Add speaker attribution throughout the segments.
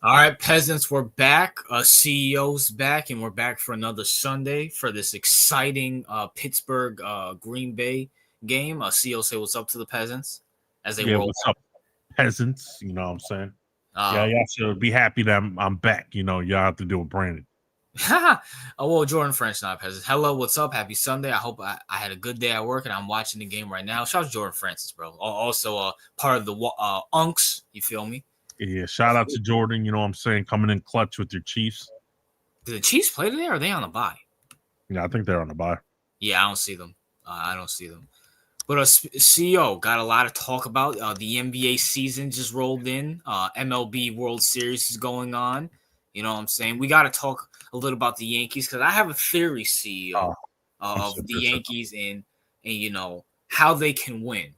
Speaker 1: All right, peasants, we're back. CEO's back, and we're back for another Sunday for this exciting Pittsburgh Green Bay game. CEO, say what's up to the peasants as they
Speaker 2: Yeah,
Speaker 1: roll.
Speaker 2: what's up, peasants? You know what I'm saying? Yeah,
Speaker 1: Uh,
Speaker 2: y'all should be happy that I'm back. Y'all have to deal with Brandon.
Speaker 1: oh, well, Jordan French, not peasants. Hello, what's up? Happy Sunday. I hope I had a good day at work, and I'm watching the game right now. Shout out to Jordan Francis, bro. Also, part of the Unks. You feel me?
Speaker 2: Yeah, shout out to Jordan. You know what I'm saying? Coming in clutch with your Chiefs.
Speaker 1: Did the Chiefs play today, or are they on a bye?
Speaker 2: Yeah, I think they're on the bye.
Speaker 1: Yeah, I don't see them. I don't see them. But CEO got a lot of talk about. The NBA season just rolled in. MLB World Series is going on. You know what I'm saying? We got to talk a little about the Yankees because I have a theory,
Speaker 2: Oh,
Speaker 1: CEO,
Speaker 2: I'm so
Speaker 1: of the
Speaker 2: pissed.
Speaker 1: Yankees and how they can win.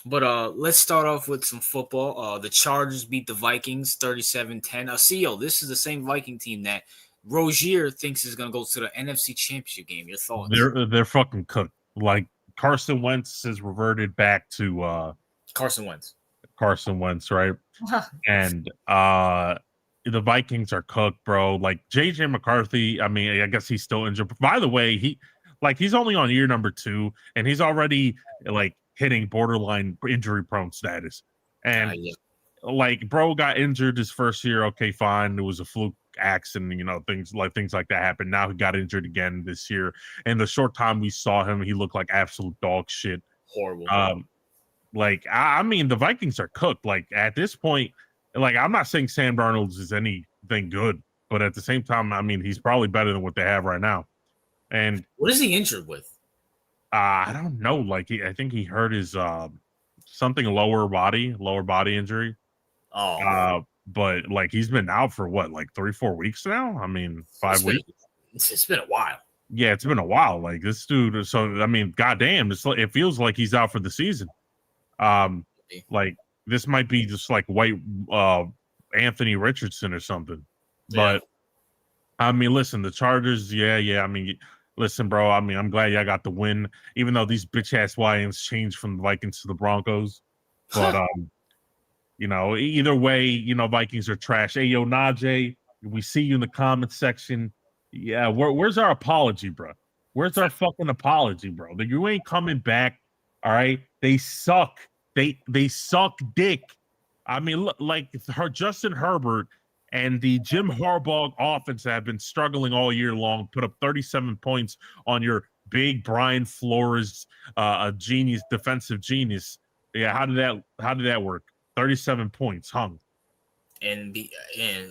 Speaker 1: But let's start off with some football. The Chargers beat the Vikings 37-10. CEO, this is the same Viking team that Rozier thinks is going to go to the NFC Championship game. Your thoughts?
Speaker 2: They're fucking cooked. Like Carson Wentz has reverted back to
Speaker 1: Carson Wentz.
Speaker 2: Carson Wentz, right? And the Vikings are cooked, bro. Like JJ McCarthy, I mean, I guess he's still injured. By the way, he's only on year number 2, and he's already like hitting borderline injury prone status. And
Speaker 1: Yeah.
Speaker 2: like, bro got injured his first year. Okay, fine. It was a fluke accident, things like that happened. Now he got injured again this year. And the short time we saw him, he looked like absolute dog shit.
Speaker 1: Horrible.
Speaker 2: Like I mean, the Vikings are cooked. Like at this point, like I'm not saying Sam Darnold is anything good, but at the same time, I mean he's probably better than what they have right now. And
Speaker 1: What is he injured with?
Speaker 2: I don't know. Like I think he hurt his something lower body injury.
Speaker 1: Oh,
Speaker 2: But like he's been out for what, like 3-4 weeks now? I mean,
Speaker 1: it's
Speaker 2: 5 weeks.
Speaker 1: it's been a while.
Speaker 2: Yeah, it's been a while. Like this dude. So I mean, goddamn, it feels like he's out for the season. Um, like this might be just like white Anthony Richardson or something. But I mean, listen, the Chargers, yeah. I mean, listen, bro. I mean, I'm glad y'all got the win, even though these bitch ass Lions changed from the Vikings to the Broncos. But either way, Vikings are trash. Hey, yo, Najee, we see you in the comments section. Yeah, where's our apology, bro? Where's our fucking apology, bro? That you ain't coming back. All right, they suck. They suck dick. I mean, look, like Justin Herbert and the Jim Harbaugh offense have been struggling all year long. Put up 37 points on your big Brian Flores, a genius, defensive genius. Yeah, how did that work? 37 points hung.
Speaker 1: And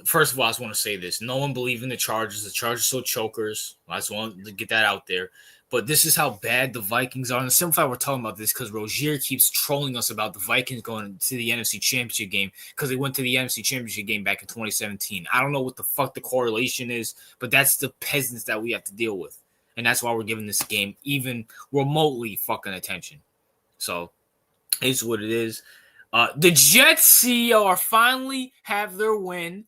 Speaker 1: first of all, I just want to say this: no one believed in the Chargers. The Chargers are so chokers. I just want to get that out there. But this is how bad the Vikings are. And the simple fact we're talking about this because Rozier keeps trolling us about the Vikings going to the NFC Championship game because they went to the NFC Championship game back in 2017. I don't know what the fuck the correlation is, but that's the peasants that we have to deal with. And that's why we're giving this game even remotely fucking attention. So it's what it is. The Jets CEO are finally have their win.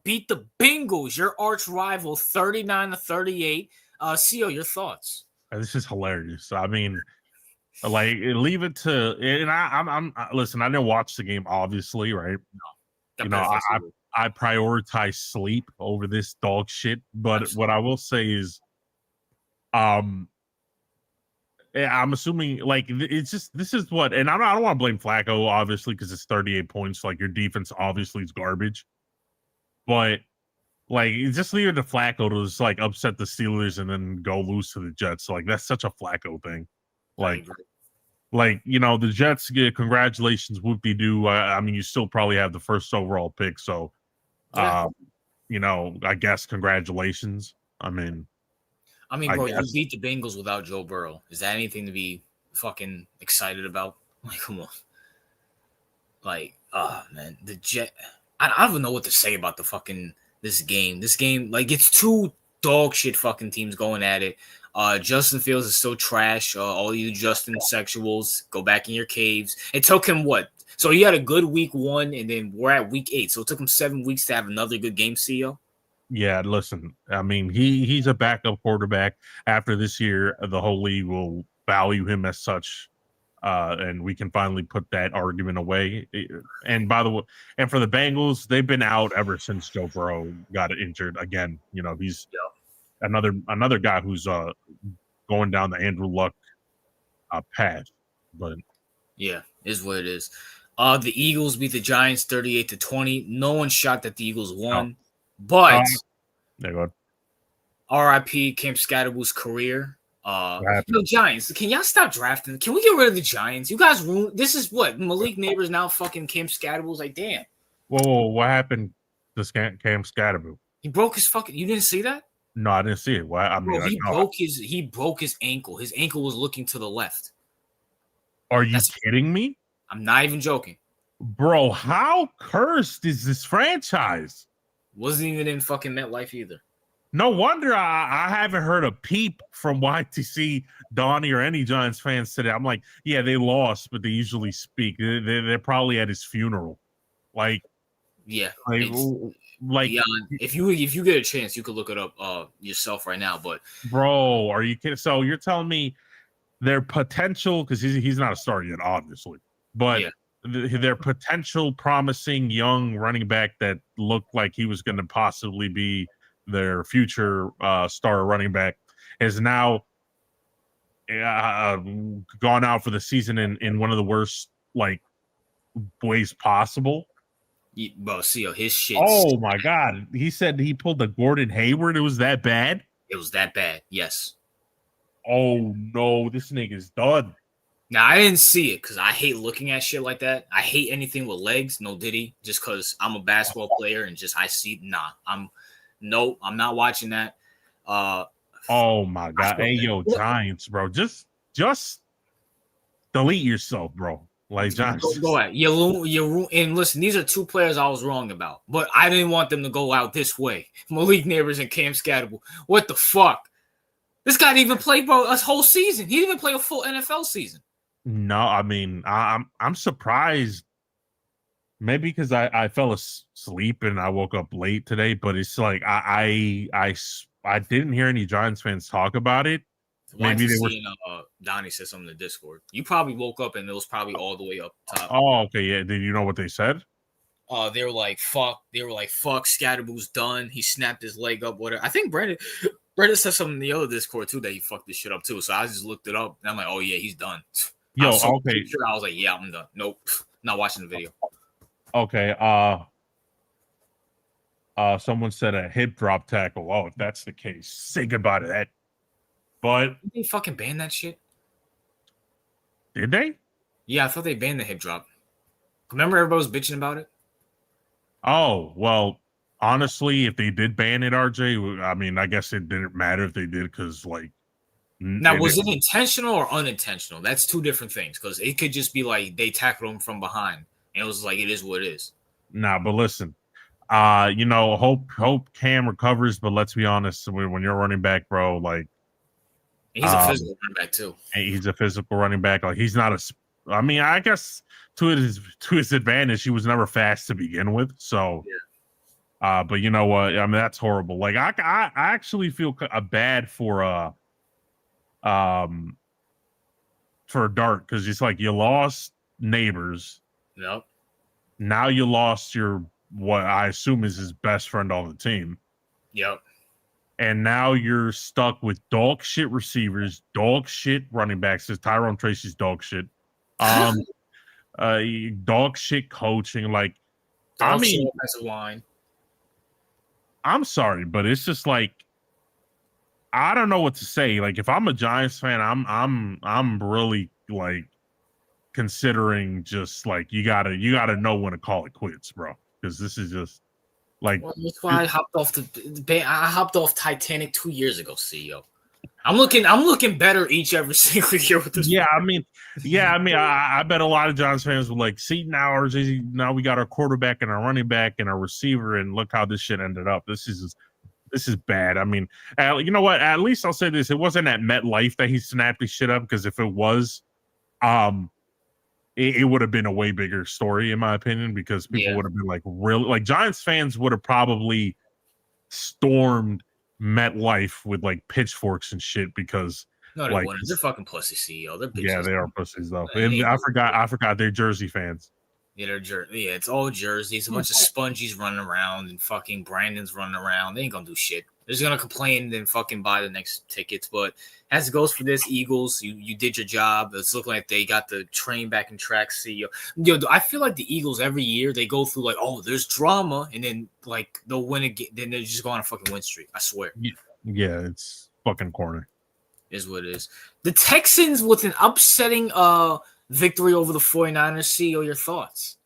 Speaker 1: Beat the Bengals, your arch rival, 39-38. CEO, your thoughts?
Speaker 2: This is hilarious. I mean, like leave it to, and I'm listen. I didn't watch the game, obviously, right? You know, I prioritize sleep over this dog shit. But
Speaker 1: Absolutely.
Speaker 2: what I will say is, I'm assuming like it's just this is what, and I don't want to blame Flacco obviously because it's 38 points. Like your defense obviously is garbage, but like just leave it to Flacco to just like upset the Steelers and then go lose to the Jets. Like that's such a Flacco thing. Like the Jets get congratulations, whoop-de-doo. I mean, you still probably have the first overall pick, so I guess congratulations. I mean,
Speaker 1: bro, you beat the Bengals without Joe Burrow. Is that anything to be fucking excited about? Like, come on. Like, man, the Jet. I don't even know what to say about the fucking this game. This game, like, it's two dog shit fucking teams going at it. Justin Fields is still trash. All you Justin sexuals, go back in your caves. It took him what? So he had a good week 1, and then we're at week 8. So it took him 7 weeks to have another good game, CEO.
Speaker 2: Yeah, listen, I mean, he's a backup quarterback. After this year, the whole league will value him as such. and we can finally put that argument away. And by the way, and for the Bengals, they've been out ever since Joe Burrow got injured again. You know, he's another guy who's going down the Andrew Luck path. But
Speaker 1: yeah, is what it is. The Eagles beat the Giants 38-20. No one shot that the Eagles won, but
Speaker 2: there you go.
Speaker 1: R.I.P. Cam Scatterboo's career. Giants, can y'all stop drafting? Can we get rid of the Giants? You guys ruined. This is what Malik Neighbors now fucking Cam Scatterboo's like, damn.
Speaker 2: Whoa, what happened to Cam Scatterboo?
Speaker 1: He broke his fucking. You didn't see that?
Speaker 2: No, I didn't see it. Why? I mean,
Speaker 1: he broke his ankle. His ankle was looking to the left.
Speaker 2: Are you kidding me?
Speaker 1: I'm not even joking.
Speaker 2: Bro, how cursed is this franchise?
Speaker 1: Wasn't even in fucking MetLife either.
Speaker 2: No wonder I haven't heard a peep from YTC, Donnie, or any Giants fans today. I'm like, yeah, they lost, but they usually speak. They're probably at his funeral. Like,
Speaker 1: yeah,
Speaker 2: like
Speaker 1: if you get a chance, you could look it up yourself right now. But
Speaker 2: bro, are you kidding? So you're telling me their potential, because he's not a star yet, obviously, but their potential promising young running back that looked like he was going to possibly be their future star running back has now gone out for the season in one of the worst ways possible.
Speaker 1: Bro, see his shit.
Speaker 2: Oh my god! He said he pulled the Gordon Hayward. It was that bad.
Speaker 1: It was that bad. Yes.
Speaker 2: Oh no, this nigga's done.
Speaker 1: Now I didn't see it because I hate looking at shit like that. I hate anything with legs. No Diddy, just because I'm a basketball player and just I see. I'm not watching that.
Speaker 2: Oh my god! Hey yo, Giants, bro, just delete yourself, bro. Like Giants.
Speaker 1: Go ahead. You and listen. These are two players I was wrong about, but I didn't want them to go out this way. Malik Neighbors and Cam Scatterboo. What the fuck? This guy didn't even play, bro, a whole season. He didn't even play a full NFL season.
Speaker 2: No, I mean, I'm surprised. Maybe because I fell asleep and I woke up late today, but it's like I didn't hear any Giants fans talk about it. Maybe they were.
Speaker 1: Donnie said something in the Discord. You probably woke up and it was probably all the way up top.
Speaker 2: Oh, okay, yeah. Did you know what they said?
Speaker 1: They were like, fuck. They were like, fuck. Scatterboo's done. He snapped his leg up. Whatever. I think Brandon said something in the other Discord too that he fucked this shit up too. So I just looked it up and I'm like, oh yeah, he's done.
Speaker 2: Yo,
Speaker 1: okay. I was like, yeah, I'm done. Nope, not watching the video.
Speaker 2: Okay. Someone said a hip drop tackle. Oh, if that's the case, say goodbye to that. But
Speaker 1: did they fucking ban that shit?
Speaker 2: Did they?
Speaker 1: Yeah, I thought they banned the hip drop. Remember everybody was bitching about it?
Speaker 2: Oh, well, honestly, if they did ban it, RJ, I mean, I guess it didn't matter if they did because,
Speaker 1: now, was it intentional or unintentional? That's two different things because it could just be like they tackled him from behind and it was like it is what it is.
Speaker 2: Nah, but listen, hope Cam recovers, but let's be honest, when you're running back, bro,
Speaker 1: he's a physical running back too.
Speaker 2: He's a physical running back. He's not I mean, I guess to his advantage, he was never fast to begin with. So, but you know what? I mean, that's horrible. I actually feel bad for Dart because it's like you lost Neighbors.
Speaker 1: Yep.
Speaker 2: Now you lost what I assume is his best friend on the team.
Speaker 1: Yep.
Speaker 2: And now you're stuck with dog shit receivers, dog shit running backs. Tyrone Tracy's dog shit. Dog shit coaching.
Speaker 1: Offensive line.
Speaker 2: I'm sorry, but it's just I don't know what to say. If I'm a Giants fan, I'm really considering just you gotta know when to call it quits, bro. Because this is just
Speaker 1: that's why I hopped off Titanic 2 years ago, CEO. I'm looking better every single year with this.
Speaker 2: I bet a lot of Giants fans were like, see now we got our quarterback and our running back and our receiver, and look how this shit ended up. This is bad. I mean, you know what? At least I'll say this: it wasn't at MetLife that he snapped his shit up. Because if it was, it would have been a way bigger story, in my opinion. Because people would have been really Giants fans would have probably stormed MetLife with pitchforks and shit because
Speaker 1: No, they
Speaker 2: Like,
Speaker 1: wouldn't. They're fucking pussy, CEO. They're
Speaker 2: yeah,
Speaker 1: bitches.
Speaker 2: they are pussies though.
Speaker 1: They
Speaker 2: And
Speaker 1: ain't gonna do
Speaker 2: I
Speaker 1: shit.
Speaker 2: forgot they're Jersey fans.
Speaker 1: Yeah, yeah, it's all jerseys. A bunch of spongies running around and fucking Brandon's running around. They ain't gonna do shit. They're just gonna complain and then fucking buy the next tickets. But as it goes for this, Eagles, you did your job. It's looking like they got the train back in track. CEO, I feel like the Eagles every year they go through like, oh, there's drama, and then like they'll win again. Then they just go on a fucking win streak. I swear.
Speaker 2: Yeah, it's fucking corny.
Speaker 1: Is what it is. The Texans with an upsetting victory over the 49ers. CEO, your thoughts?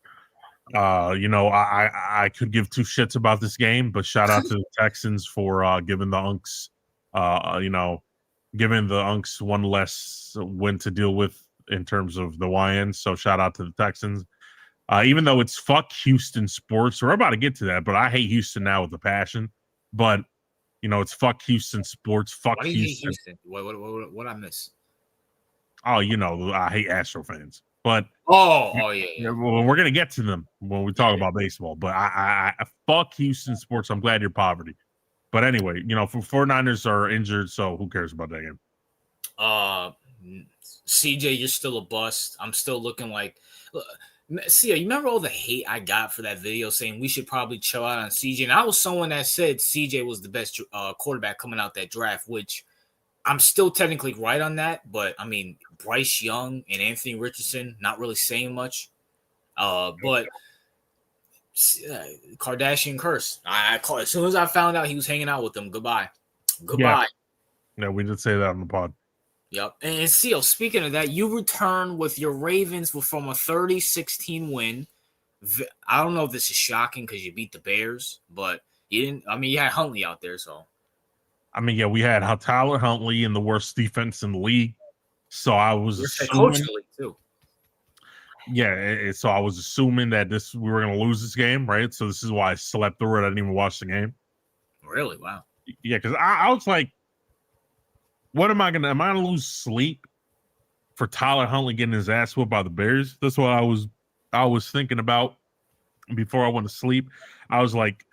Speaker 2: I could give two shits about this game, but shout out to the Texans for giving the Unks giving the Unks one less win to deal with in terms of the YN. So shout out to the Texans. Even though it's fuck Houston sports, we're about to get to that, but I hate Houston now with a passion. But it's fuck Houston sports. Fuck
Speaker 1: Why do you
Speaker 2: Houston.
Speaker 1: hate Houston? What I miss?
Speaker 2: Oh, I hate Astro fans. But
Speaker 1: Yeah.
Speaker 2: well, we're gonna get to them when we talk about baseball. But I fuck Houston sports. I'm glad you're poverty. But anyway, for 49ers are injured, so who cares about that game?
Speaker 1: CJ, you're still a bust. I'm still looking like. See, you remember all the hate I got for that video saying we should probably chill out on CJ? And I was someone that said CJ was the best quarterback coming out that draft, which I'm still technically right on that. But I mean, Bryce Young and Anthony Richardson not really saying much. But Kardashian curse. I call as soon as I found out he was hanging out with them. Goodbye.
Speaker 2: Yeah, we did say that on the pod.
Speaker 1: Yep. And Seal, speaking of that, you return with your Ravens from a 30-16 win. I don't know if this is shocking because you beat the Bears, but you didn't. I mean, you had Huntley out there, so.
Speaker 2: I mean, yeah, we had Tyler Huntley in the worst defense in the league. So I was
Speaker 1: assuming. Too.
Speaker 2: Yeah, so I was assuming that we were going to lose this game, right? So this is why I slept through it. I didn't even watch the game.
Speaker 1: Really? Wow.
Speaker 2: Yeah, because I was like, am I gonna lose sleep for Tyler Huntley getting his ass whooped by the Bears? That's what I was thinking about before I went to sleep. I was like,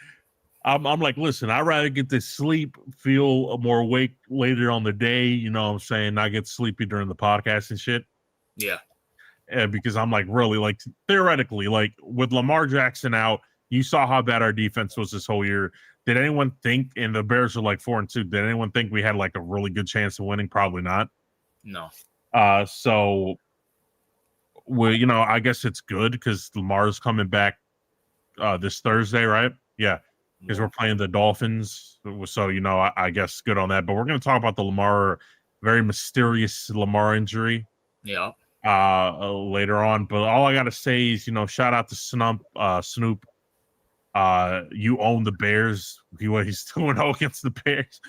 Speaker 2: I'm like, listen, I'd rather get this sleep, feel more awake later on the day, you know what I'm saying, not get sleepy during the podcast and shit.
Speaker 1: Yeah.
Speaker 2: Because I'm like, really, like, theoretically, like, with Lamar Jackson out, you saw how bad our defense was this whole year. Did anyone think, and the Bears are like 4-2, did anyone think we had like a really good chance of winning? Probably not.
Speaker 1: No.
Speaker 2: So, I guess it's good because Lamar's coming back this Thursday, right? Yeah, because we're playing the Dolphins. So, I guess good on that. But we're going to talk about the very mysterious Lamar injury.
Speaker 1: Yeah.
Speaker 2: Later on. But all I got to say is, shout out to Snoop. You own the Bears. He's 2-0 against the Bears.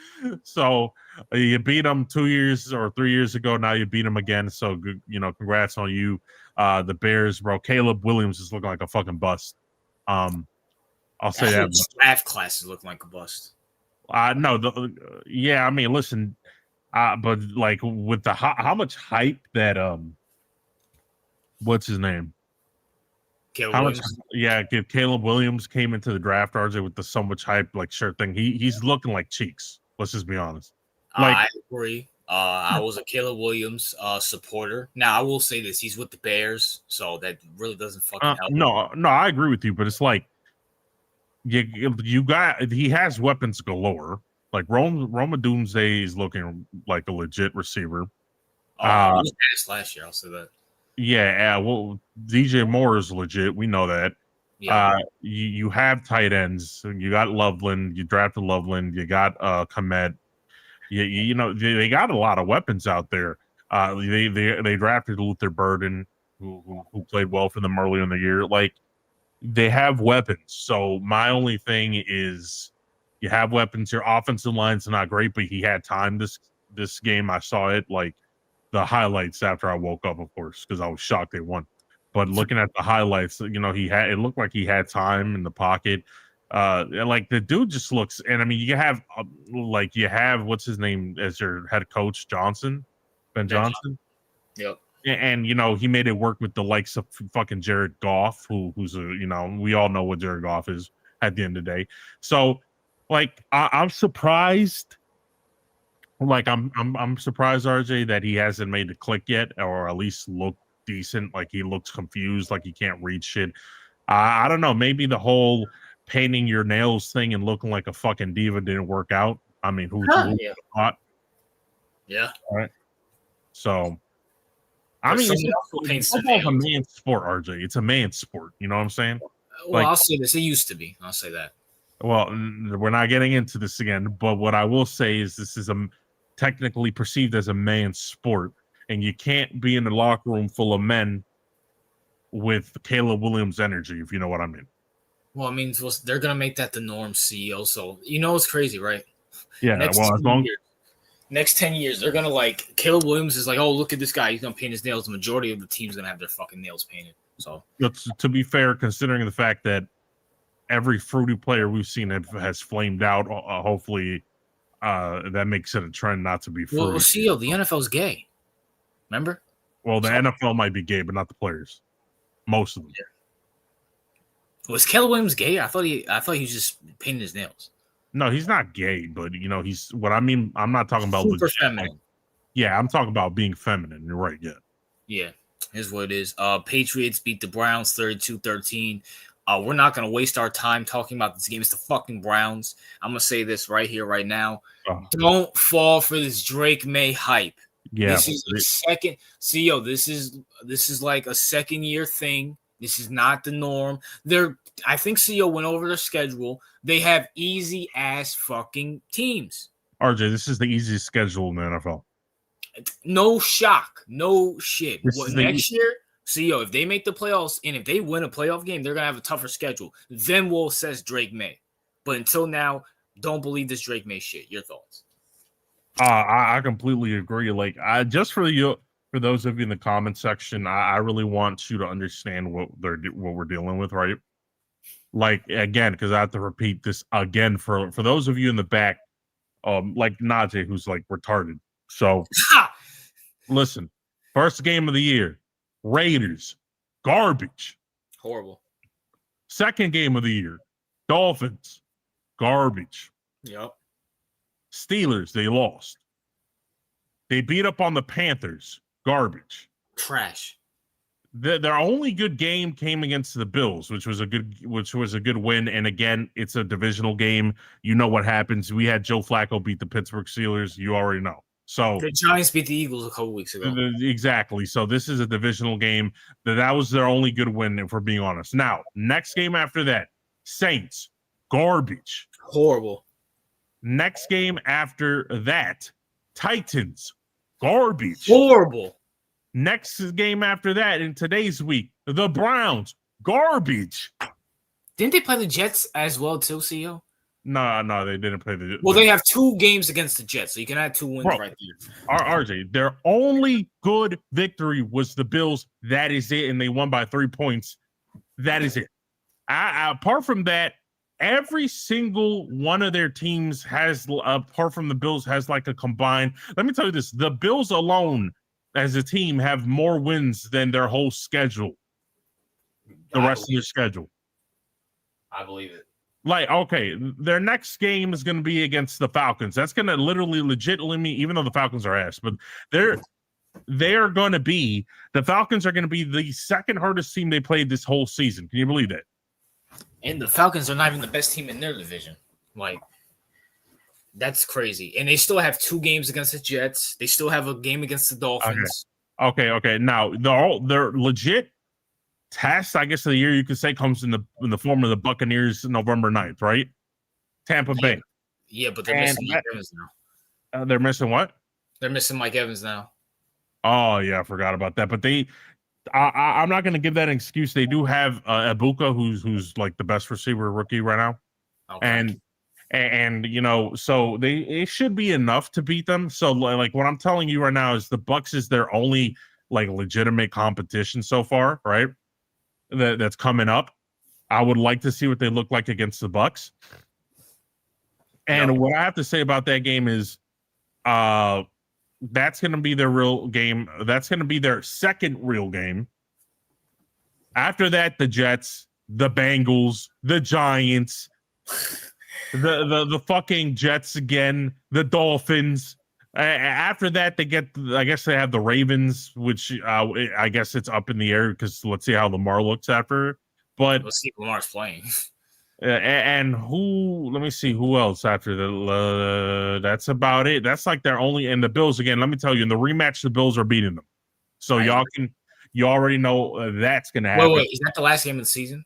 Speaker 2: So you beat them 2 years or 3 years ago. Now you beat them again. So good, congrats on you. The Bears, bro. Caleb Williams is looking like a fucking bust. I'll say that.
Speaker 1: Draft class is looking like a bust.
Speaker 2: No, yeah. I mean, listen. But like with the how much hype that what's his name? Caleb Williams came into the draft, RJ, with so much hype, like sure thing. He's looking like cheeks. Let's just be honest.
Speaker 1: I agree. I was a Caleb Williams supporter. Now I will say this: he's with the Bears, so that really doesn't fucking help.
Speaker 2: No, I agree with you, but it's like he has weapons galore. Like Roma Doomsday is looking like a legit receiver.
Speaker 1: He was last year. I'll say that.
Speaker 2: Yeah, well, DJ Moore is legit. We know that. Yeah. You have tight ends. You got Loveland. You drafted Loveland. You got Komet. They got a lot of weapons out there. They drafted Luther Burden, who played well for them earlier in the year. Like, they have weapons. So my only thing is, you have weapons. Your offensive line's not great, but he had time this game. I saw it like the highlights after I woke up, of course, because I was shocked they won. But looking at the highlights, it looked like he had time in the pocket. Like the dude just looks, and I mean, you have what's his name as your head coach, Ben Johnson.
Speaker 1: Yep.
Speaker 2: And he made it work with the likes of fucking Jared Goff, who's we all know what Jared Goff is at the end of the day. So, like, I'm surprised Like I'm surprised, RJ, that he hasn't made a click yet, or at least look decent. Like he looks confused, like he can't read shit. I don't know. Maybe the whole painting your nails thing and looking like a fucking diva didn't work out. I mean, who
Speaker 1: Yeah.
Speaker 2: thought?
Speaker 1: Yeah.
Speaker 2: All right. So, I mean,
Speaker 1: paints
Speaker 2: football's a man's sport, RJ. It's a man's sport. You know what I'm saying?
Speaker 1: Well, I'll say this. It used to be. I'll say that.
Speaker 2: Well, we're not getting into this again, but what I will say is this is technically perceived as a man's sport, and you can't be in a locker room full of men with Caleb Williams energy, if you know what I mean.
Speaker 1: Well, I mean, they're gonna make that the norm, CEO. So it's crazy, right?
Speaker 2: Yeah.
Speaker 1: Next 10 years, they're gonna like Caleb Williams is like, oh, look at this guy, he's gonna paint his nails. The majority of the team's gonna have their fucking nails painted. So,
Speaker 2: to be fair, considering the fact that every fruity player we've seen has flamed out, hopefully that makes it a trend not to be fruity.
Speaker 1: Well, CEO, the NFL's gay. Remember?
Speaker 2: Well, the NFL might be gay, but not the players. Most of them.
Speaker 1: Yeah. Was Caleb Williams gay? I thought he was just painting his nails.
Speaker 2: No, he's not gay, but he's what I mean. I'm not talking about
Speaker 1: super feminine.
Speaker 2: Yeah, I'm talking about being feminine. You're right. Yeah.
Speaker 1: Yeah. Here's what it is. Patriots beat the Browns 32-13. We're not going to waste our time talking about this game. It's the fucking Browns. I'm going to say this right here, right now. Don't fall for this Drake May hype.
Speaker 2: Yeah.
Speaker 1: This is a second. CEO, this is like a second-year thing. This is not the norm. I think CEO went over their schedule. They have easy-ass fucking teams.
Speaker 2: RJ, this is the easiest schedule in the NFL.
Speaker 1: No shock. No shit. Next year, CEO, if they make the playoffs and if they win a playoff game, they're going to have a tougher schedule. Then we'll assess Drake May. But until now, don't believe this Drake May shit. Your thoughts?
Speaker 2: I completely agree. Like, just for those of you in the comment section, I really want you to understand what we're dealing with, right? Like, again, because I have to repeat this again for those of you in the back, like Najee, who's like retarded. So, listen, first game of the year, Raiders, garbage.
Speaker 1: Horrible.
Speaker 2: Second game of the year, Dolphins, garbage.
Speaker 1: Yep.
Speaker 2: Steelers, they lost. They beat up on the Panthers, garbage.
Speaker 1: Trash.
Speaker 2: Their only good game came against the Bills, which was a good win. And again, it's a divisional game. You know what happens. We had Joe Flacco beat the Pittsburgh Steelers. You already know. So
Speaker 1: the Giants beat the Eagles a couple weeks ago.
Speaker 2: Exactly. So this is a divisional game. That was their only good win, if we're being honest. Now, next game after that, Saints, garbage.
Speaker 1: Horrible.
Speaker 2: Next game after that, Titans, garbage.
Speaker 1: Horrible.
Speaker 2: Next game after that in today's week, the Browns, garbage.
Speaker 1: Didn't they play the Jets as well too, CEO?
Speaker 2: No, they didn't play the.
Speaker 1: Well, they have 2 games against the Jets, so you can add 2 wins right there.
Speaker 2: RJ, their only good victory was the Bills. That is it, and they won by 3 points. That is it. Apart from that, every single one of their teams has, apart from the Bills, has like a combined. Let me tell you this: the Bills alone, as a team, have more wins than their whole schedule. The rest of their schedule.
Speaker 1: I believe it.
Speaker 2: Like, okay, their next game is going to be against the Falcons. That's going to legitimately, even though the Falcons are ass, but they're going to be, the Falcons are going to be the second hardest team they played this whole season. Can you believe that? And
Speaker 1: the Falcons are not even the best team in their division. Like, that's crazy. And they still have 2 games against the Jets. They still have a game against the Dolphins.
Speaker 2: Okay. Now, they're legit. Test, I guess, of the year, you could say, comes in the form of the Buccaneers November 9th, right? Tampa Bay.
Speaker 1: Yeah, but they're missing Mike Evans now.
Speaker 2: They're missing what?
Speaker 1: They're missing Mike Evans now.
Speaker 2: Oh, yeah, I forgot about that. But I'm not going to give that an excuse. They do have Ibuka, who's like the best receiver rookie right now. Okay. And so it should be enough to beat them. So, like, what I'm telling you right now is the Bucs is their only, like, legitimate competition so far, right? That's coming up. I would like to see what they look like against the Bucs. And what I have to say about that game is that's going to be their real game. That's going to be their second real game. After that, the Jets, the Bengals, the Giants, the fucking Jets again, the Dolphins, After that, they get. I guess they have the Ravens, which I guess it's up in the air because let's see how Lamar looks after. But
Speaker 1: Let's see if Lamar's playing.
Speaker 2: and who? Let me see who else after the. That's about it. That's like their only. And the Bills again. Let me tell you, in the rematch, the Bills are beating them. So you already know that's gonna happen.
Speaker 1: Wait, is that the last game of the season?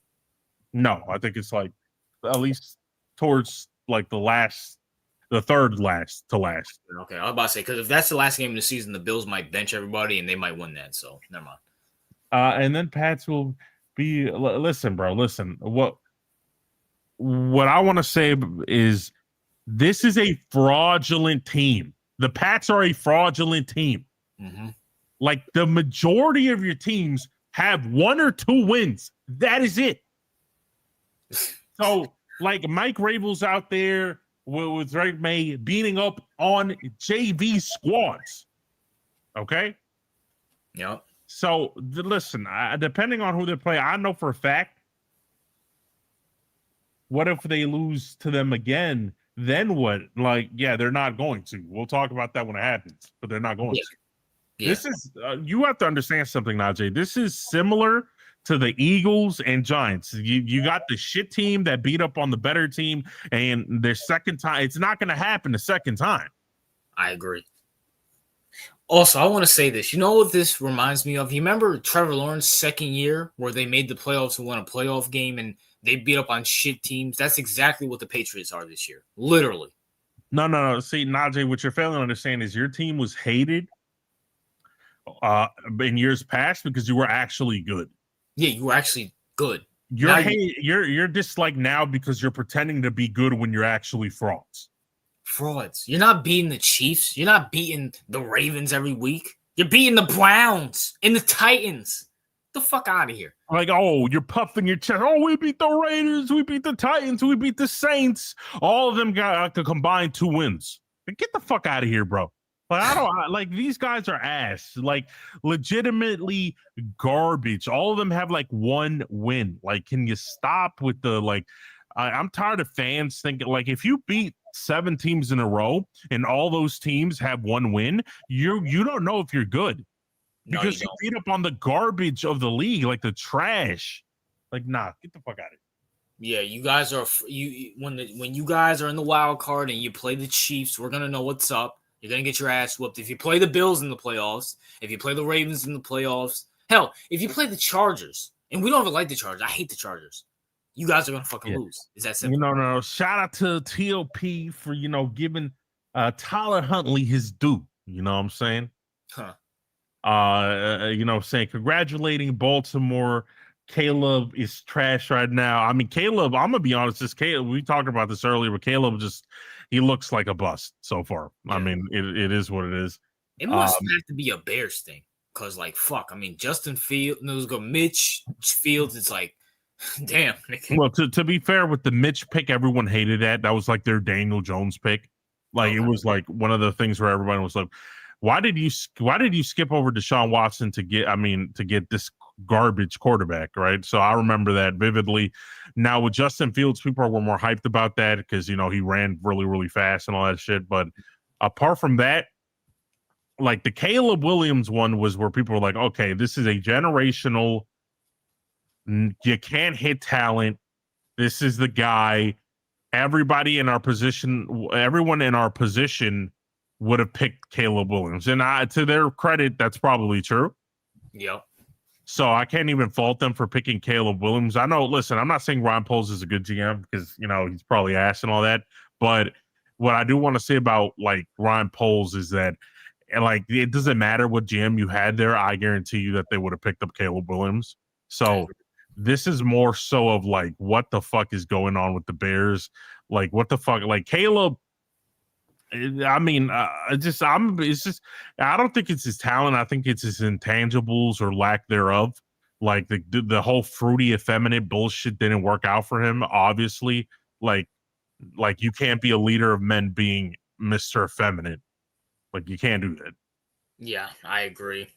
Speaker 2: No, I think it's like at least towards like the third last to last.
Speaker 1: Okay, I was about to say because if that's the last game of the season, the Bills might bench everybody and they might win that. So never mind.
Speaker 2: And then Pats will be. Listen, bro. Listen. What I want to say is this is a fraudulent team. The Pats are a fraudulent team.
Speaker 1: Mm-hmm.
Speaker 2: Like the majority of your teams have 1 or 2 wins. That is it. So, like Mike Rabel's out there with Drake May beating up on JV squads. Okay?
Speaker 1: Yep.
Speaker 2: So, listen, depending on who they play, I know for a fact, what if they lose to them again? Then what? Like, yeah, they're not going to. We'll talk about that when it happens, but they're not going to. Yeah. This is, you have to understand something, Najee. This is similar to the Eagles and Giants. You got the shit team that beat up on the better team, and their second time, it's not going to happen the second time.
Speaker 1: I agree. Also, I want to say this. You know what this reminds me of? You remember Trevor Lawrence's second year where they made the playoffs and won a playoff game and they beat up on shit teams? That's exactly what the Patriots are this year. Literally.
Speaker 2: No. See, Najee, what you're failing to understand is your team was hated in years past because you were actually good.
Speaker 1: Yeah, you were actually good.
Speaker 2: You're disliked now because you're pretending to be good when you're actually frauds.
Speaker 1: Frauds. You're not beating the Chiefs. You're not beating the Ravens every week. You're beating the Browns and the Titans. Get the fuck out of here.
Speaker 2: Like, oh, you're puffing your chest. Oh, we beat the Raiders. We beat the Titans. We beat the Saints. All of them got to combine 2 wins. Get the fuck out of here, bro. Like these guys are ass, like legitimately garbage. All of them have like 1 win. Like, can you stop with the like? I'm tired of fans thinking like if you beat 7 teams in a row and all those teams have 1 win, you don't know if you're good because you beat up on the garbage of the league, like the trash. Like, nah, get the fuck out of
Speaker 1: Yeah,
Speaker 2: here.
Speaker 1: you guys are when you guys are in the wild card and you play the Chiefs, we're gonna know what's up. You're going to get your ass whooped. If you play the Bills in the playoffs, if you play the Ravens in the playoffs, hell, if you play the Chargers, and we don't even like the Chargers. I hate the Chargers. You guys are going to fucking lose. Is that simple?
Speaker 2: No. Shout out to TLP for, giving Tyler Huntley his due. You know what I'm saying? Saying congratulating Baltimore. Caleb is trash right now. I mean, Caleb, I'm going to be honest, Caleb, we talked about this earlier, but Caleb he looks like a bust so far. Yeah. I mean, it is what it is.
Speaker 1: It must have to be a Bears thing. Because, like, fuck. I mean, Justin Fields, Mitch Fields, it's like, damn.
Speaker 2: Well, to be fair, with the Mitch pick, everyone hated that. That was like their Daniel Jones pick. Like, It was like one of the things where everybody was like, why did you skip over Deshaun Watson to get this garbage quarterback, right? So I remember that vividly. Now with Justin Fields, people were more hyped about that because he ran really, really fast and all that shit. But apart from that, like the Caleb Williams one was where people were like, okay, this is a generational, you can't hit talent. This is the guy. Everyone in our position would have picked Caleb Williams. And to their credit, that's probably true.
Speaker 1: Yep.
Speaker 2: So I can't even fault them for picking Caleb Williams. I know, listen, I'm not saying Ryan Poles is a good GM because, he's probably ass and all that. But what I do want to say about, like, Ryan Poles is that, like, it doesn't matter what GM you had there. I guarantee you that they would have picked up Caleb Williams. So this is more so of, like, what the fuck is going on with the Bears? Like, what the fuck? Like, Caleb, I mean, I don't think it's his talent. I think it's his intangibles or lack thereof. Like the whole fruity, effeminate bullshit didn't work out for him. Obviously, like you can't be a leader of men being Mr. Effeminate. Like, you can't do that.
Speaker 1: Yeah, I agree.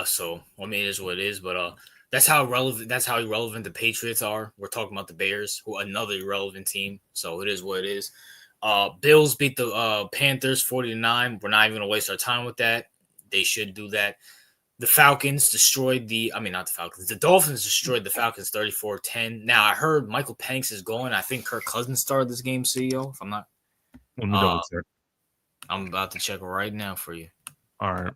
Speaker 1: So I mean, it is what it is, but that's how irrelevant the Patriots are. We're talking about the Bears, who are another irrelevant team. So it is what it is. Bills beat the Panthers 40-9. We're not even gonna waste our time with that. They should do that. The Falcons destroyed not the Falcons. The Dolphins destroyed the Falcons 34-10. Now I heard Michael Penix is going. I think Kirk Cousins started this game, CEO. If I'm not,
Speaker 2: Let me double check.
Speaker 1: I'm about to check right now for you.
Speaker 2: All right.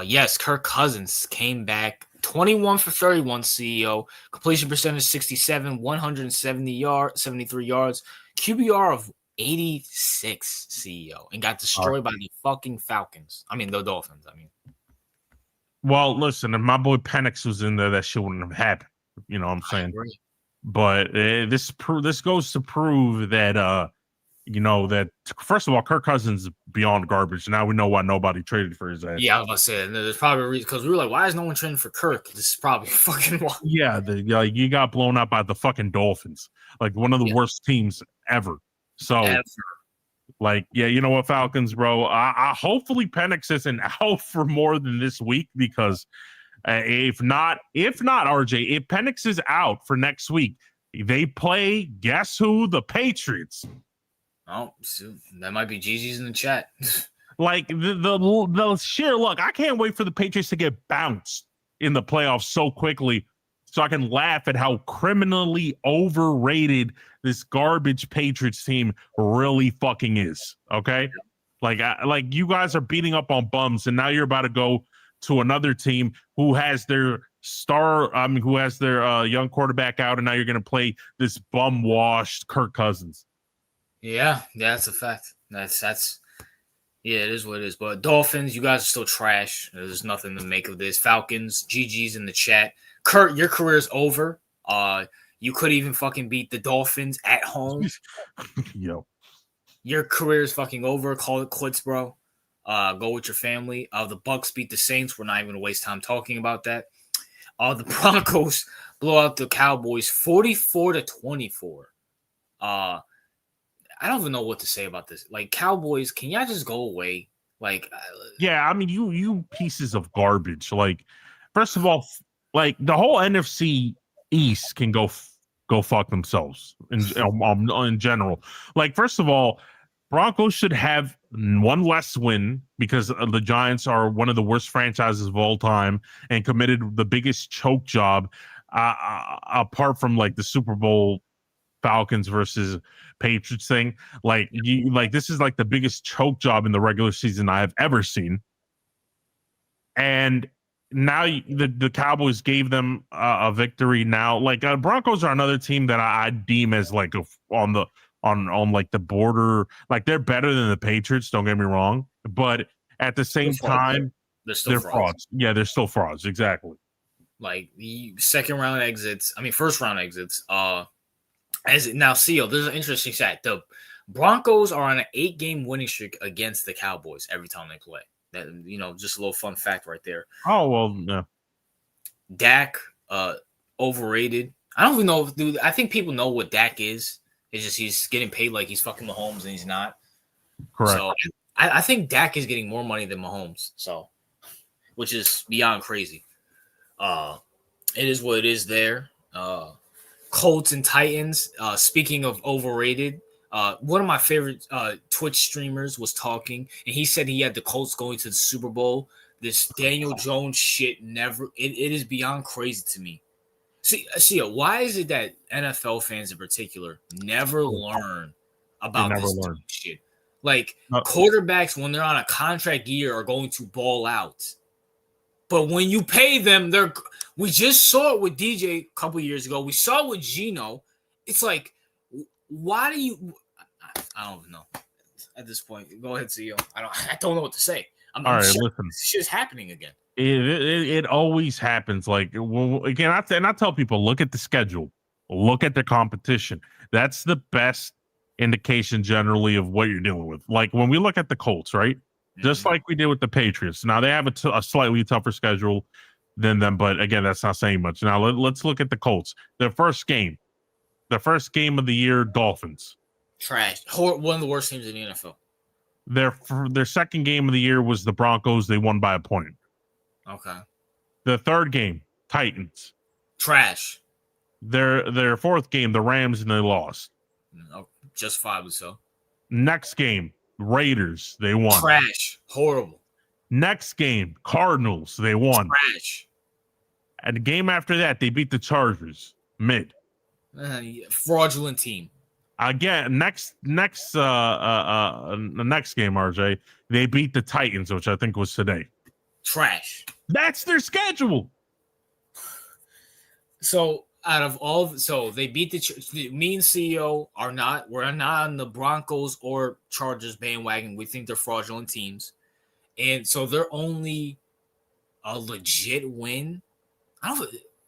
Speaker 1: Yes, Kirk Cousins came back 21 for 31, CEO. Completion percentage 67, 73 yards. QBR of 86, CEO, and got destroyed by the fucking Falcons. The Dolphins.
Speaker 2: Well, listen, if my boy Penix was in there, that shit wouldn't have happened. You know what I'm saying? But this goes to prove that that first of all, Kirk Cousins is beyond garbage. Now we know why nobody traded for his ass.
Speaker 1: Yeah, I was about to say there's probably a reason, because we were like, why is no one trading for Kirk? This is probably fucking why.
Speaker 2: Yeah, you got blown out by the fucking Dolphins, like one of the worst teams ever. So. Like, yeah, you know what, Falcons, bro? I hopefully Penix isn't out for more than this week, because if not, RJ, if Penix is out for next week, they play, guess who? The Patriots.
Speaker 1: Oh, that might be GG's in the chat.
Speaker 2: Like the sheer luck. I can't wait for the Patriots to get bounced in the playoffs so quickly, so I can laugh at how criminally overrated this garbage Patriots team really fucking is. Okay, like you guys are beating up on bums, and now you're about to go to another team who has their young quarterback out, and now you're going to play this bum washed Kirk Cousins.
Speaker 1: Yeah, that's a fact. That's yeah, it is what it is. But Dolphins, you guys are still trash. There's nothing to make of this. Falcons, GG's in the chat. Kurt, your career is over. You could even fucking beat the Dolphins at home.
Speaker 2: Yo,
Speaker 1: your career is fucking over. Call it quits, bro. Go with your family. The Bucks beat the Saints. We're not even gonna waste time talking about that. The Broncos blow out the Cowboys 44-24. I don't even know what to say about this. Like, Cowboys, can y'all just go away? Like,
Speaker 2: yeah, you pieces of garbage. Like, first of all, like the whole NFC East can go fuck themselves in general. Like, first of all, Broncos should have one less win because the Giants are one of the worst franchises of all time and committed the biggest choke job apart from like the Super Bowl Falcons versus Patriots thing. Like, this is like the biggest choke job in the regular season I have ever seen. And now the Cowboys gave them a victory. Now, like, Broncos are another team that I deem as like on like the border. Like, they're better than the Patriots. Don't get me wrong, but at the same time, they're frauds. Yeah, they're still frauds. Exactly.
Speaker 1: Like the first round exits. As now, CEO, there's an interesting stat. The Broncos are on an 8-game winning streak against the Cowboys every time they play. That, just a little fun fact right there.
Speaker 2: Oh, well, no.
Speaker 1: Dak, overrated. I don't even know, dude. I think people know what Dak is. It's just he's getting paid like he's fucking Mahomes, and he's not.
Speaker 2: Correct.
Speaker 1: So I think Dak is getting more money than Mahomes. So, which is beyond crazy. It is what it is there. Colts and Titans. Speaking of overrated, one of my favorite Twitch streamers was talking, and he said he had the Colts going to the Super Bowl. This Daniel Jones shit it is beyond crazy to me. See, why is it that NFL fans in particular never learn about this shit? Like, quarterbacks, when they're on a contract year, are going to ball out. But when you pay them, we just saw it with DJ a couple years ago. We saw it with Geno. It's like, why do you? I don't know. At this point, go ahead, CEO. I don't know what to say.
Speaker 2: All right, listen.
Speaker 1: This shit's happening again.
Speaker 2: It always happens. Like, again, I tell people, look at the schedule, look at the competition. That's the best indication generally of what you're dealing with. Like, when we look at the Colts, right? Just like we did with the Patriots. Now, they have a slightly tougher schedule than them, but again, that's not saying much. Now, let's look at the Colts. The first game of the year, Dolphins.
Speaker 1: Trash. One of the worst teams in the NFL.
Speaker 2: Their second game of the year was the Broncos. They won by a point.
Speaker 1: Okay.
Speaker 2: The third game, Titans.
Speaker 1: Trash.
Speaker 2: Their fourth game, the Rams, and they lost.
Speaker 1: Justifiably so.
Speaker 2: Next game, Raiders, they won.
Speaker 1: Trash. Horrible.
Speaker 2: Next game, Cardinals, they won.
Speaker 1: Trash.
Speaker 2: And the game after that, they beat the Chargers. Mid.
Speaker 1: Fraudulent team.
Speaker 2: Again, the next game, RJ, they beat the Titans, which I think was today.
Speaker 1: Trash.
Speaker 2: That's their schedule.
Speaker 1: So out of all, so they beat me and CEO we're not on the Broncos or Chargers bandwagon. We think they're fraudulent teams, and so they're only a legit win.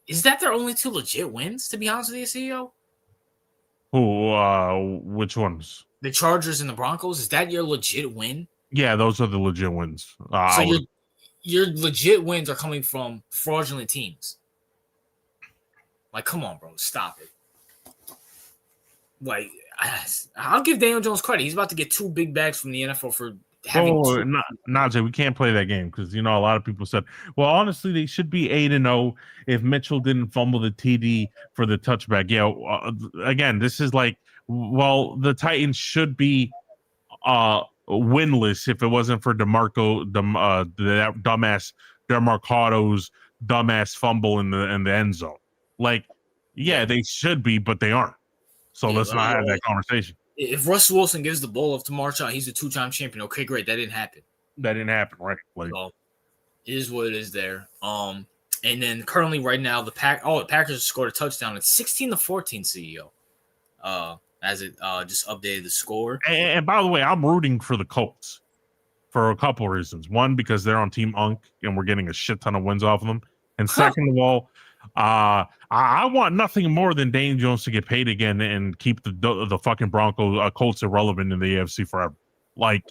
Speaker 1: Is that their only two legit wins? To be honest with you, CEO.
Speaker 2: Who? Which ones?
Speaker 1: The Chargers and the Broncos. Is that your legit win?
Speaker 2: Yeah, those are the legit wins.
Speaker 1: So your legit wins are coming from fraudulent teams. Like, come on, bro, stop it. Like, I'll give Daniel Jones credit. He's about to get 2 big bags from the NFL for having.
Speaker 2: Najee, we can't play that game because a lot of people said, well, honestly, they should be 8-0 if Mitchell didn't fumble the TD for the touchback. Yeah, again, this is like, well, the Titans should be winless if it wasn't for that dumbass DeMarcado's dumbass fumble in the end zone. Like, yeah, they should be, but they aren't. So let's not have that conversation.
Speaker 1: If Russell Wilson gives the ball up to Marshall, he's a 2-time champion. Okay, great. That didn't happen.
Speaker 2: Right? Like,
Speaker 1: so, it is what it is there. And then currently right now, the Packers scored a touchdown. It's 16-14, CEO. As it just updated the score.
Speaker 2: And by the way, I'm rooting for the Colts for a couple reasons. One, because they're on Team Unk and we're getting a shit ton of wins off of them. And second of all, I want nothing more than Daniel Jones to get paid again and keep the fucking Broncos Colts irrelevant in the AFC forever. Like,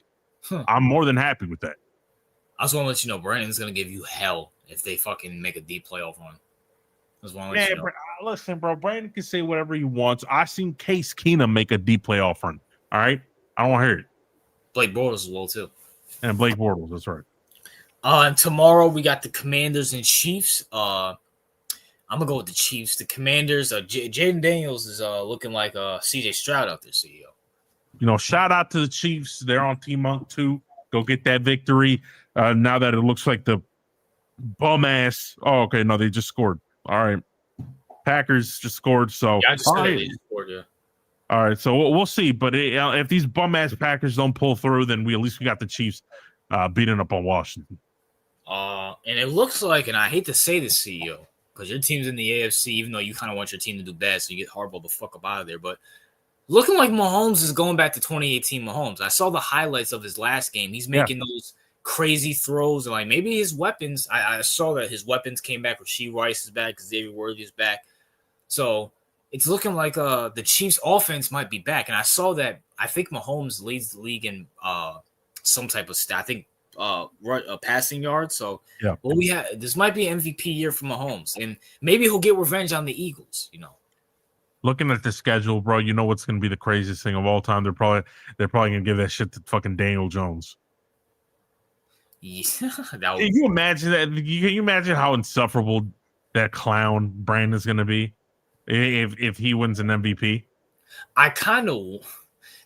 Speaker 2: I'm more than happy with that.
Speaker 1: I just want to let you know, Brandon's gonna give you hell if they fucking make a deep playoff run. I just want to let you know.
Speaker 2: Listen, bro, Brandon can say whatever he wants. I seen Case Keenum make a deep playoff run. All right, I don't want to hear it.
Speaker 1: Blake Bortles as well too.
Speaker 2: And Blake Bortles, that's right.
Speaker 1: And tomorrow we got the Commanders and Chiefs. I'm gonna go with the Chiefs. The Commanders. Jaden Daniels is looking like CJ Stroud out there, CEO.
Speaker 2: Shout out to the Chiefs. They're on Team Monk too. Go get that victory. Now that it looks like the bum ass. Oh, okay. No, they just scored. All right. Packers just scored. So
Speaker 1: yeah, I just said they just scored. Yeah.
Speaker 2: All right. So we'll see. But if these bum ass Packers don't pull through, then at least we got the Chiefs beating up on Washington.
Speaker 1: And it looks like, and I hate to say this, CEO, because your team's in the AFC, even though you kind of want your team to do bad, so you get Harbaugh the fuck up out of there. But looking like Mahomes is going back to 2018 Mahomes. I saw the highlights of his last game. He's making those crazy throws. And like maybe his weapons, I saw that his weapons came back. Rasheed Rice is back. Xavier Worthy is back. So it's looking like the Chiefs offense might be back. And I saw that I think Mahomes leads the league in some type of stat. I think passing yards. So this might be an MVP year for Mahomes. And maybe he'll get revenge on the Eagles,
Speaker 2: Looking at the schedule, bro, you know what's going to be the craziest thing of all time? They're probably going to give that shit to fucking Daniel Jones.
Speaker 1: Yeah,
Speaker 2: Can you imagine that? Can you imagine how insufferable that clown Brandon's going to be if he wins an MVP?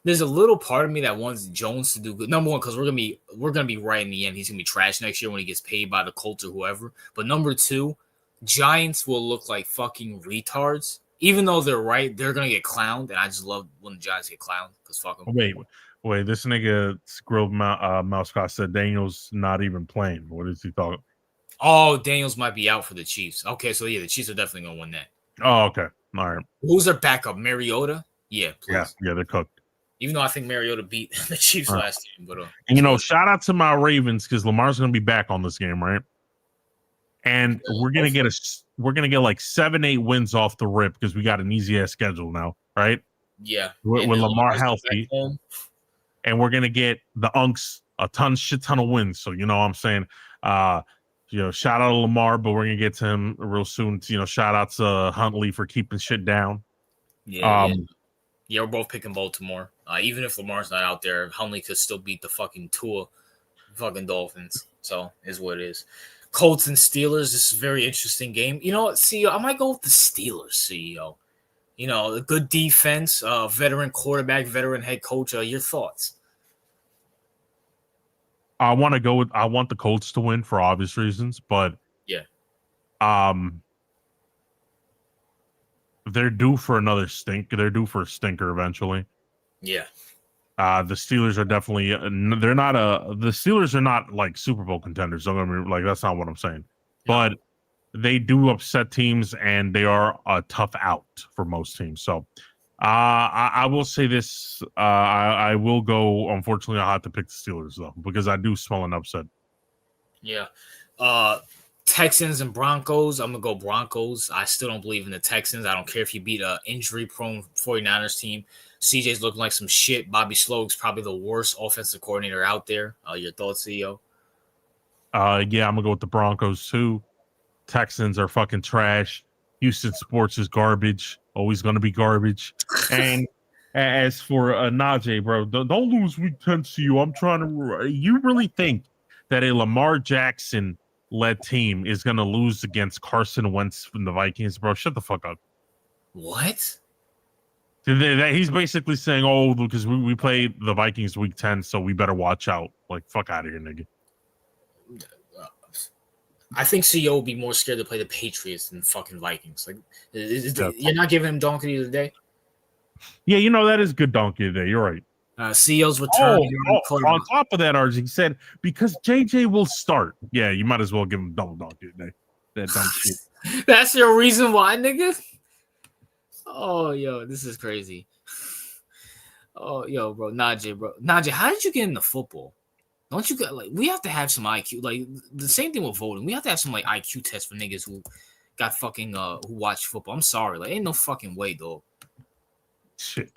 Speaker 1: There's a little part of me that wants Jones to do good. Number one, because we're gonna be right in the end. He's gonna be trash next year when he gets paid by the Colts or whoever. But number two, Giants will look like fucking retards. Even though they're right, they're gonna get clowned, and I just love when the Giants get clowned because fuck them.
Speaker 2: Wait, this nigga Grilled Mousecott said Daniel's not even playing. What is he talking?
Speaker 1: Oh, Daniels might be out for the Chiefs. Okay, so yeah, the Chiefs are definitely gonna win that.
Speaker 2: Oh, okay, all right.
Speaker 1: Who's their backup? Mariota? Yeah,
Speaker 2: please. Yeah, they're cooked.
Speaker 1: Even though I think Mariota beat the Chiefs last game, but
Speaker 2: shout out to my Ravens because Lamar's gonna be back on this game, right? And we're gonna get like 7-8 wins off the rip because we got an easy ass schedule now, right?
Speaker 1: Yeah,
Speaker 2: with Lamar healthy, and we're gonna get the Unks a shit ton of wins. So you know what I'm saying, shout out to Lamar, but we're gonna get to him real soon. Shout out to Huntley for keeping shit down.
Speaker 1: Yeah, we're both picking Baltimore. Even if Lamar's not out there, Huntley could still beat the fucking fucking Dolphins. So is what it is. Colts and Steelers. This is a very interesting game. You know what, CEO? I might go with the Steelers, CEO. A good defense, veteran quarterback, veteran head coach. Your thoughts?
Speaker 2: I want the Colts to win for obvious reasons, but
Speaker 1: yeah,
Speaker 2: they're due for another stink. They're due for a stinker eventually.
Speaker 1: Yeah.
Speaker 2: The Steelers are definitely the Steelers are not like Super Bowl contenders. Don't get me like that's not what I'm saying. But they do upset teams and they are a tough out for most teams. So I will say this. I will go, unfortunately, I'll have to pick the Steelers though, because I do smell an upset.
Speaker 1: Yeah. Texans and Broncos. I'm going to go Broncos. I still don't believe in the Texans. I don't care if you beat an injury-prone 49ers team. CJ's looking like some shit. Bobby Sloug's probably the worst offensive coordinator out there. Your thoughts, CEO?
Speaker 2: Yeah, I'm going to go with the Broncos too. Texans are fucking trash. Houston sports is garbage. Always going to be garbage. And as for Najee, bro, don't lose week 10 to you. I'm trying to... You really think that a Lamar Jackson led team is going to lose against Carson Wentz from the Vikings, bro? Shut the fuck up.
Speaker 1: What?
Speaker 2: He's basically saying, oh, because we played the Vikings week 10, so we better watch out. Like, fuck out of here, nigga.
Speaker 1: I think CEO will be more scared to play the Patriots than fucking Vikings. Like, you're not giving him donkey of the day?
Speaker 2: Yeah, that is good donkey of the day. You're right.
Speaker 1: CEO's return.
Speaker 2: On top of that, RG said, because JJ will start. Yeah, you might as well give him double donkey today. That dumb shit.
Speaker 1: That's your reason why, nigga? Oh, yo, this is crazy. Oh, yo, bro. Najee, how did you get into football? Don't you got we have to have some IQ. Like the same thing with voting. We have to have some IQ tests for niggas who got fucking who watch football. I'm sorry. Ain't no fucking way, though.
Speaker 2: Shit.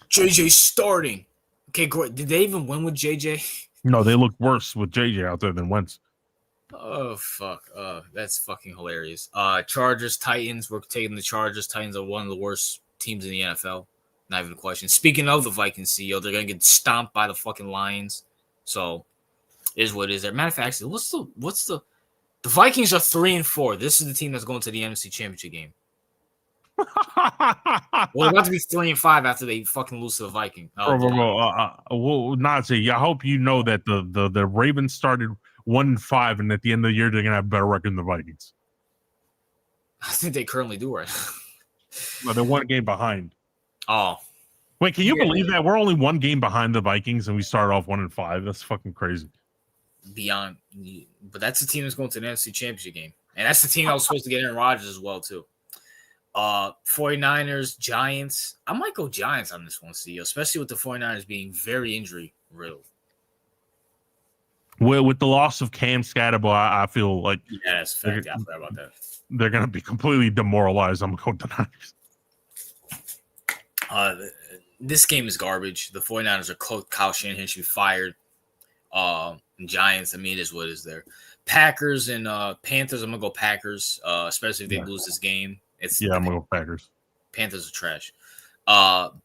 Speaker 1: JJ starting. Okay, great. Did they even win with JJ?
Speaker 2: No, they look worse with JJ out there than Wentz.
Speaker 1: Oh fuck. That's fucking hilarious. Chargers, Titans. We're taking the Chargers. Titans are one of the worst teams in the NFL. Not even a question. Speaking of the Vikings, CEO, they're gonna get stomped by the fucking Lions. So, is what it is. Matter of fact, what's the Vikings are 3-4. This is the team that's going to the NFC Championship game. Well, they're about to be 3-5 after they fucking lose to the Vikings.
Speaker 2: Nazi, I hope you know that the Ravens started 1-5, and at the end of the year, they're gonna have a better record than the Vikings.
Speaker 1: I think they currently do right now.
Speaker 2: No, they're one game behind.
Speaker 1: Oh.
Speaker 2: Wait, can you believe that? We're only one game behind the Vikings and we started off 1-5. That's fucking crazy.
Speaker 1: But that's the team that's going to the NFC Championship game. And that's the team that was supposed to get Aaron Rodgers as well, too. 49ers, Giants. I might go Giants on this one, CEO, especially with the 49ers being very injury-riddled.
Speaker 2: Well, with the loss of Cam Scatterbo, I feel like
Speaker 1: that's a fact. I forgot about that.
Speaker 2: They're going to be completely demoralized. I'm going to the
Speaker 1: Niners. This game is garbage. The 49ers are cooked. Kyle Shanahan should be fired. Giants, I mean, it is what is there. Packers and Panthers, I'm going to go Packers, especially if they lose this game.
Speaker 2: I'm going to go Packers.
Speaker 1: Panthers are trash.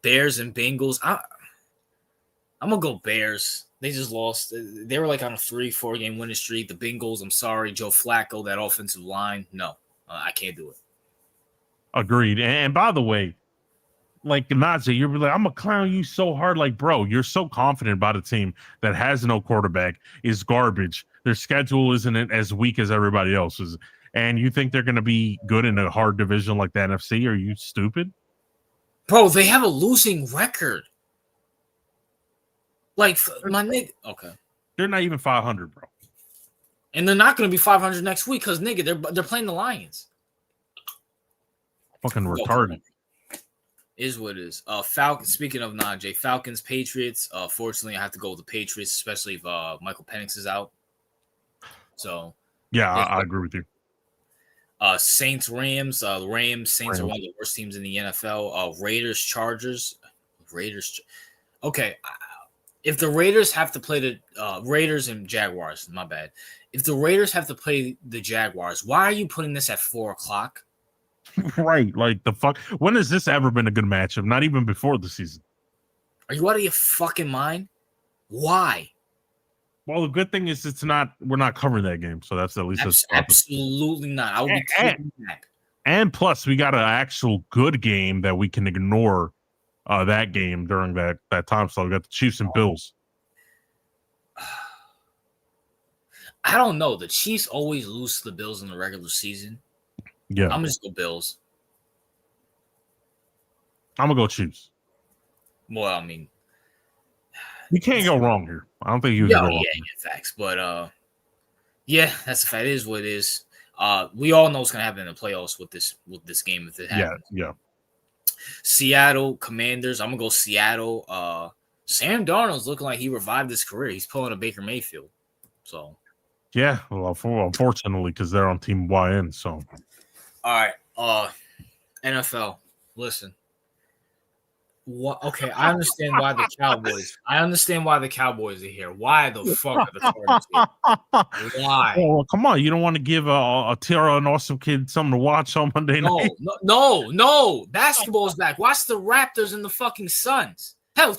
Speaker 1: Bears and Bengals, I'm going to go Bears. They just lost. They were on a 3-4 game winning streak. The Bengals, I'm sorry. Joe Flacco, that offensive line, no. I can't do it.
Speaker 2: Agreed. And by the way, Nazi, you're like, I'm gonna clown you so hard. Bro, you're so confident about a team that has no quarterback, is garbage. Their schedule isn't as weak as everybody else's. And you think they're gonna be good in a hard division like the NFC? Are you stupid?
Speaker 1: Bro, they have a losing record. My nigga. Okay.
Speaker 2: They're not even 500, bro.
Speaker 1: And they're not going to be 500 next week because, nigga, they're playing the Lions.
Speaker 2: Fucking retarded.
Speaker 1: Is what it is. Speaking of Najee, Falcons, Patriots. Fortunately, I have to go with the Patriots, especially if Michael Penix is out. So.
Speaker 2: Yeah, I agree with you.
Speaker 1: Saints, Rams. Saints are one of the worst teams in the NFL. Raiders, Chargers. Okay. If the Raiders have to play the Raiders and Jaguars, my bad. If the Raiders have to play the Jaguars, why are you putting this at 4:00?
Speaker 2: Right, the fuck. When has this ever been a good matchup? Not even before the season.
Speaker 1: Are you out of your fucking mind? Why?
Speaker 2: Well, the good thing is we're not covering that game, so that's at least that's
Speaker 1: absolutely not. I will be taking back.
Speaker 2: And plus, we got an actual good game that we can ignore that game during that time. So we got the Chiefs and Bills.
Speaker 1: I don't know. The Chiefs always lose to the Bills in the regular season.
Speaker 2: Yeah,
Speaker 1: I'm just go Bills.
Speaker 2: I'm gonna go Chiefs.
Speaker 1: Well, I mean,
Speaker 2: you can't go wrong here. I don't think you can go wrong.
Speaker 1: Yeah, facts. But yeah, that's a fact. It is what it is. We all know what's gonna happen in the playoffs with this game if it happens.
Speaker 2: Yeah.
Speaker 1: Seattle Commanders. I'm gonna go Seattle. Sam Darnold's looking like he revived his career. He's pulling a Baker Mayfield. So
Speaker 2: yeah, well, unfortunately, because they're on Team YN. So
Speaker 1: all right, NFL. Listen. What? Okay, I understand why the Cowboys. I understand why the Cowboys are here. Why the fuck are the Cardinals here? Why?
Speaker 2: Oh, come on! You don't want to give a Tara and awesome kid something to watch on Monday night?
Speaker 1: No. Basketball's back. Watch the Raptors and the fucking Suns. Hell,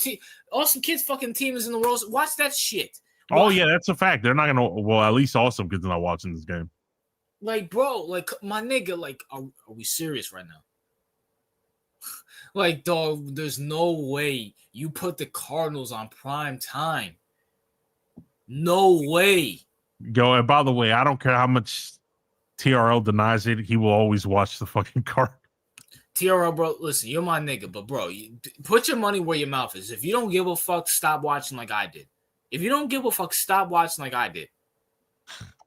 Speaker 1: awesome kids fucking team is in the Rose. Watch that shit.
Speaker 2: Oh yeah, that's a fact. They're not gonna. Well, at least awesome kids are not watching this game.
Speaker 1: Like, bro, like my nigga, like, are we serious right now? Like, dog, there's no way you put the Cardinals on prime time. No way.
Speaker 2: Go. And by the way, I don't care how much TRL denies it. He will always watch the fucking card.
Speaker 1: TRL, bro, listen, you're my nigga, but bro, put your money where your mouth is. If you don't give a fuck, stop watching like I did. If you don't give a fuck, stop watching like I did.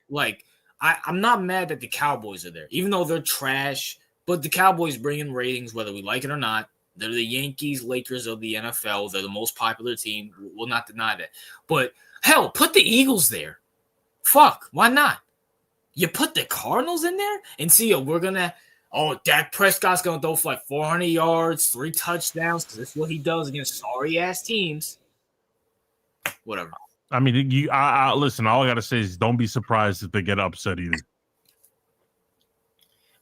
Speaker 1: Like, I'm not mad that the Cowboys are there, even though they're trash, but the Cowboys bring in ratings whether we like it or not. They're the Yankees, Lakers of the NFL. They're the most popular team. We'll not deny that. But hell, put the Eagles there. Fuck, why not? You put the Cardinals in there and see, Dak Prescott's going to throw for like 400 yards, 3 touchdowns, because that's what he does against sorry-ass teams. Whatever.
Speaker 2: I mean, listen, all I got to say is don't be surprised if they get upset either.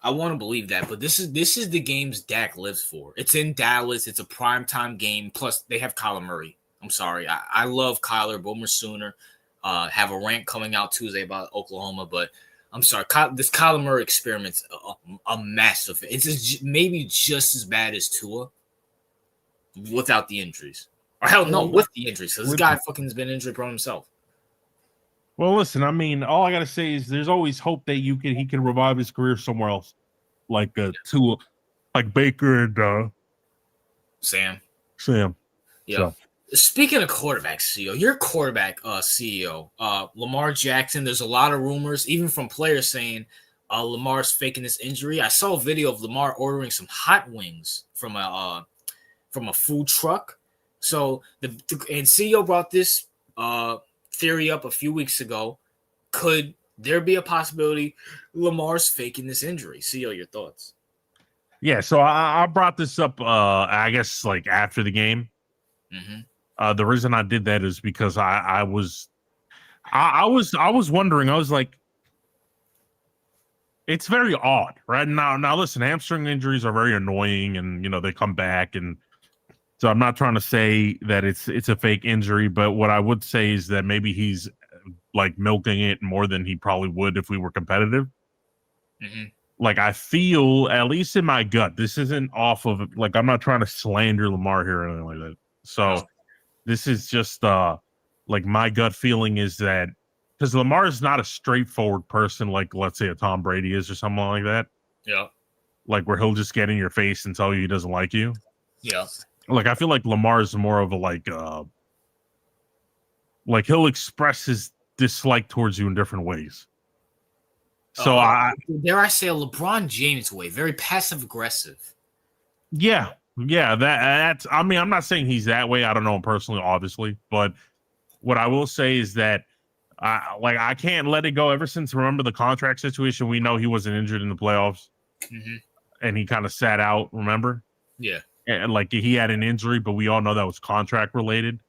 Speaker 1: I want to believe that, but this is the games Dak lives for. It's in Dallas. It's a primetime game. Plus, they have Kyler Murray. I'm sorry. I love Kyler, Boomer Sooner. Have a rant coming out Tuesday about Oklahoma, but I'm sorry. This Kyler Murray experiment's a massive. It's maybe just as bad as Tua without the injuries. Or hell no, with the injuries. Because this guy fucking has been injury prone himself.
Speaker 2: Well, listen, I mean, all I gotta say is there's always hope that he can revive his career somewhere else, like Tua, like Baker and
Speaker 1: Sam.
Speaker 2: Yeah.
Speaker 1: So. Speaking of quarterbacks, CEO, your quarterback CEO, Lamar Jackson. There's a lot of rumors, even from players saying Lamar's faking this injury. I saw a video of Lamar ordering some hot wings from a food truck. So and CEO brought this theory up a few weeks ago. Could there be a possibility Lamar's faking this injury? CEO, your thoughts?
Speaker 2: Yeah, so I brought this up, I guess, like after the game.
Speaker 1: Mm-hmm.
Speaker 2: The reason I did that is because I was wondering. I was like, it's very odd, right? Now, listen, hamstring injuries are very annoying, and they come back, and so I'm not trying to say that it's a fake injury, but what I would say is that maybe he's like milking it more than he probably would if we were competitive.
Speaker 1: Mm-hmm.
Speaker 2: Like, I feel, at least in my gut, this isn't off of, like, I'm not trying to slander Lamar here or anything like that. So this is just like my gut feeling is that because Lamar is not a straightforward person like, let's say, a Tom Brady is or something like that.
Speaker 1: Yeah.
Speaker 2: Like, where he'll just get in your face and tell you he doesn't like you.
Speaker 1: Yeah.
Speaker 2: Like, I feel like Lamar is more of a like he'll express his dislike towards you in different ways. So
Speaker 1: dare I say a LeBron James way, very passive aggressive.
Speaker 2: Yeah, that's. I mean, I'm not saying he's that way. I don't know him personally, obviously, but what I will say is that I can't let it go. Ever since, remember the contract situation, we know he wasn't injured in the playoffs, and he kind of sat out. Remember?
Speaker 1: Yeah.
Speaker 2: And like he had an injury, but we all know that was contract related.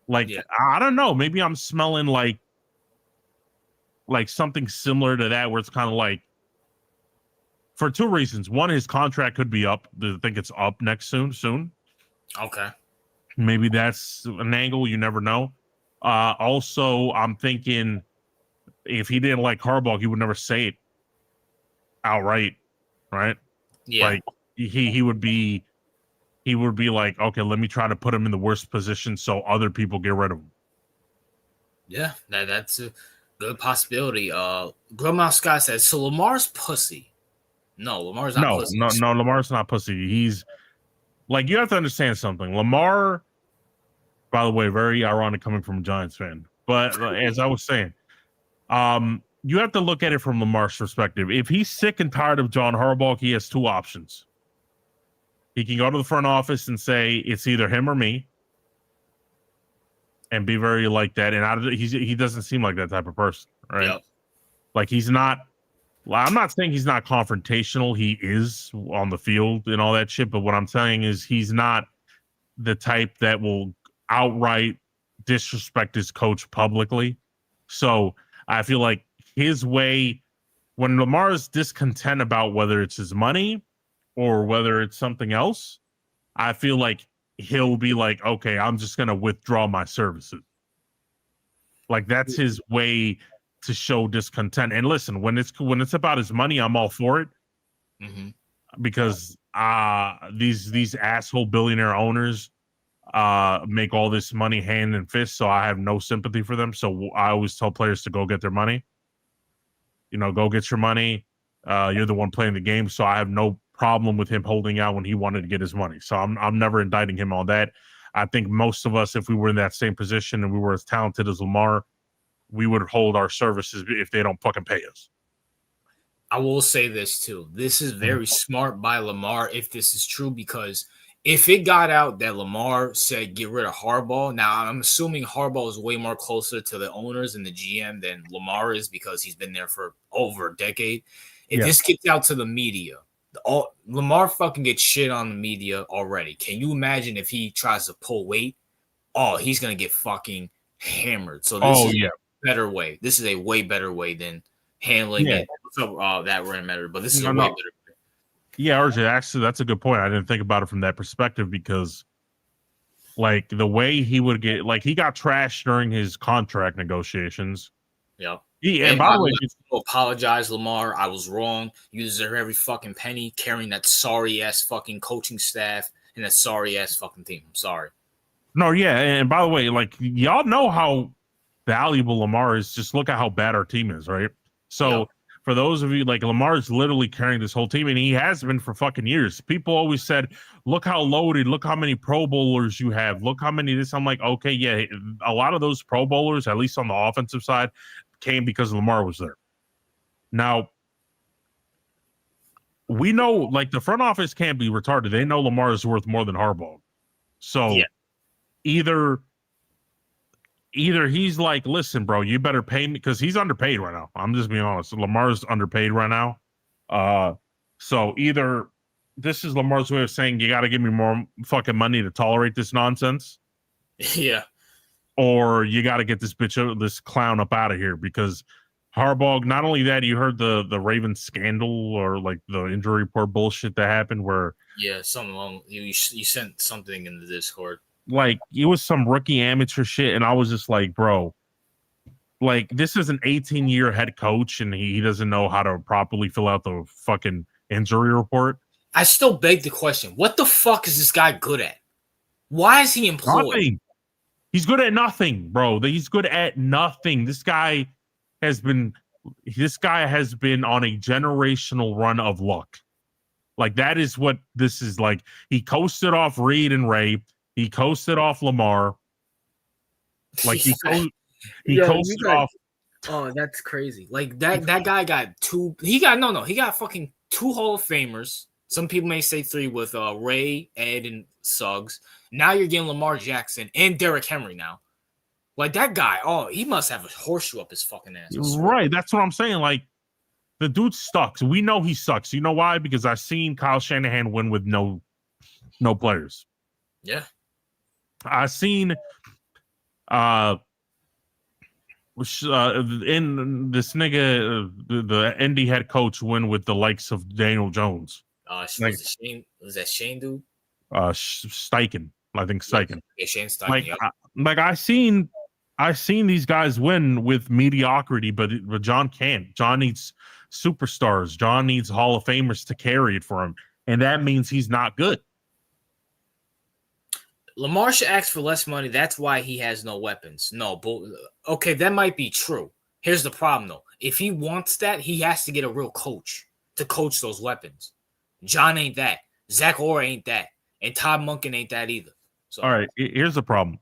Speaker 2: Like, I don't know. Maybe I'm smelling like something similar to that, where it's kind of like, for two reasons. One, his contract could be up. I think it's up soon.
Speaker 1: Okay.
Speaker 2: Maybe that's an angle. You never know. Also, I'm thinking if he didn't like Harbaugh, he would never say it outright, right?
Speaker 1: Yeah.
Speaker 2: Like he would be like, okay, let me try to put him in the worst position so other people get rid of him.
Speaker 1: Yeah, that's a good possibility. Grandma Scott says, so Lamar's pussy. No, Lamar's not pussy.
Speaker 2: No, Lamar's not pussy. He's like, you have to understand something. Lamar, by the way, very ironic coming from a Giants fan. But as I was saying, you have to look at it from Lamar's perspective. If he's sick and tired of John Harbaugh, he has two options. He can go to the front office and say, it's either him or me, and be very like that. And he doesn't seem like that type of person, right?
Speaker 1: Yep.
Speaker 2: Like he's not. I'm not saying he's not confrontational. He is on the field and all that shit. But what I'm saying is he's not the type that will outright disrespect his coach publicly. So I feel like his way, when Lamar is discontent about whether it's his money or whether it's something else, I feel like he'll be like, okay, I'm just going to withdraw my services. Like that's his way to show discontent. And listen, when it's about his money, I'm all for it.
Speaker 1: Mm-hmm.
Speaker 2: Because these asshole billionaire owners make all this money hand and fist, so I have no sympathy for them. So I always tell players to go get their money. You know, go get your money. You're the one playing the game, so I have no problem with him holding out when he wanted to get his money. So I'm never indicting him on that. I think most of us, if we were in that same position and we were as talented as Lamar, we would hold our services if they don't fucking pay us.
Speaker 1: I will say this too. This is very smart by Lamar if this is true, because if it got out that Lamar said get rid of Harbaugh, now I'm assuming Harbaugh is way more closer to the owners and the GM than Lamar is because he's been there for over a decade. If this gets out to the media, Lamar fucking gets shit on the media already. Can you imagine if he tries to pull weight? Oh, he's going to get fucking hammered. So this is a better way. This is a way better way than handling it. So that wouldn't matter, but this is a way better way.
Speaker 2: Yeah, RJ, actually, that's a good point. I didn't think about it from that perspective because, like, the way he would get, like, he got trashed during his contract negotiations.
Speaker 1: Yeah.
Speaker 2: And by the way,
Speaker 1: apologize, Lamar. I was wrong. You deserve every fucking penny carrying that sorry ass fucking coaching staff and that sorry ass fucking team. I'm sorry.
Speaker 2: No, yeah. And by the way, like, y'all know how valuable Lamar is. Just look at how bad our team is, right? So, for those of you, like, Lamar's literally carrying this whole team, and he has been for fucking years. People always said, look how loaded, look how many Pro Bowlers you have, look how many this. I'm like, okay, yeah, a lot of those Pro Bowlers, at least on the offensive side, came because Lamar was there. Now, we know, like, the front office can't be retarded. They know Lamar is worth more than Harbaugh. So, either he's like, listen, bro, you better pay me, because he's underpaid right now. I'm just being honest. Lamar's underpaid right now. So either this is Lamar's way of saying you got to give me more fucking money to tolerate this nonsense.
Speaker 1: Yeah.
Speaker 2: Or you got to get this this clown up out of here, because Harbaugh, not only that, you heard the Ravens scandal or like the injury report bullshit that happened where.
Speaker 1: Yeah, something along. You sent something in the Discord.
Speaker 2: Like, it was some rookie amateur shit, and I was just like, bro, like, this is an 18-year head coach, and he doesn't know how to properly fill out the fucking injury report.
Speaker 1: I still beg the question, what the fuck is this guy good at? Why is he employed?
Speaker 2: Nothing. He's good at nothing, bro. He's good at nothing. This guy has been on a generational run of luck. Like, that is what this is like. He coasted off Reed and Ray. He coasted off Lamar. Like, he coasted off.
Speaker 1: Oh, that's crazy. Like, that guy got he got fucking 2 Hall of Famers. Some people may say 3 with Ray, Ed, and Suggs. Now you're getting Lamar Jackson and Derrick Henry now. Like, that guy, he must have a horseshoe up his fucking ass.
Speaker 2: Right, that's what I'm saying. Like, the dude sucks. We know he sucks. You know why? Because I've seen Kyle Shanahan win with no players.
Speaker 1: Yeah.
Speaker 2: I've seen in this nigga the Indy head coach win with the likes of Daniel Jones.
Speaker 1: Was that Shane dude?
Speaker 2: Steichen. I think Steichen.
Speaker 1: Yeah, Shane Steichen.
Speaker 2: Like, I I've seen these guys win with mediocrity, but John can't. John needs superstars. John needs Hall of Famers to carry it for him, and that means he's not good.
Speaker 1: Lamar should ask for less money. That's why he has no weapons. No, but okay, that might be true. Here's the problem, though. If he wants that, he has to get a real coach to coach those weapons. John ain't that. Zach Orr ain't that. And Todd Monken ain't that either. So,
Speaker 2: all right, here's the problem.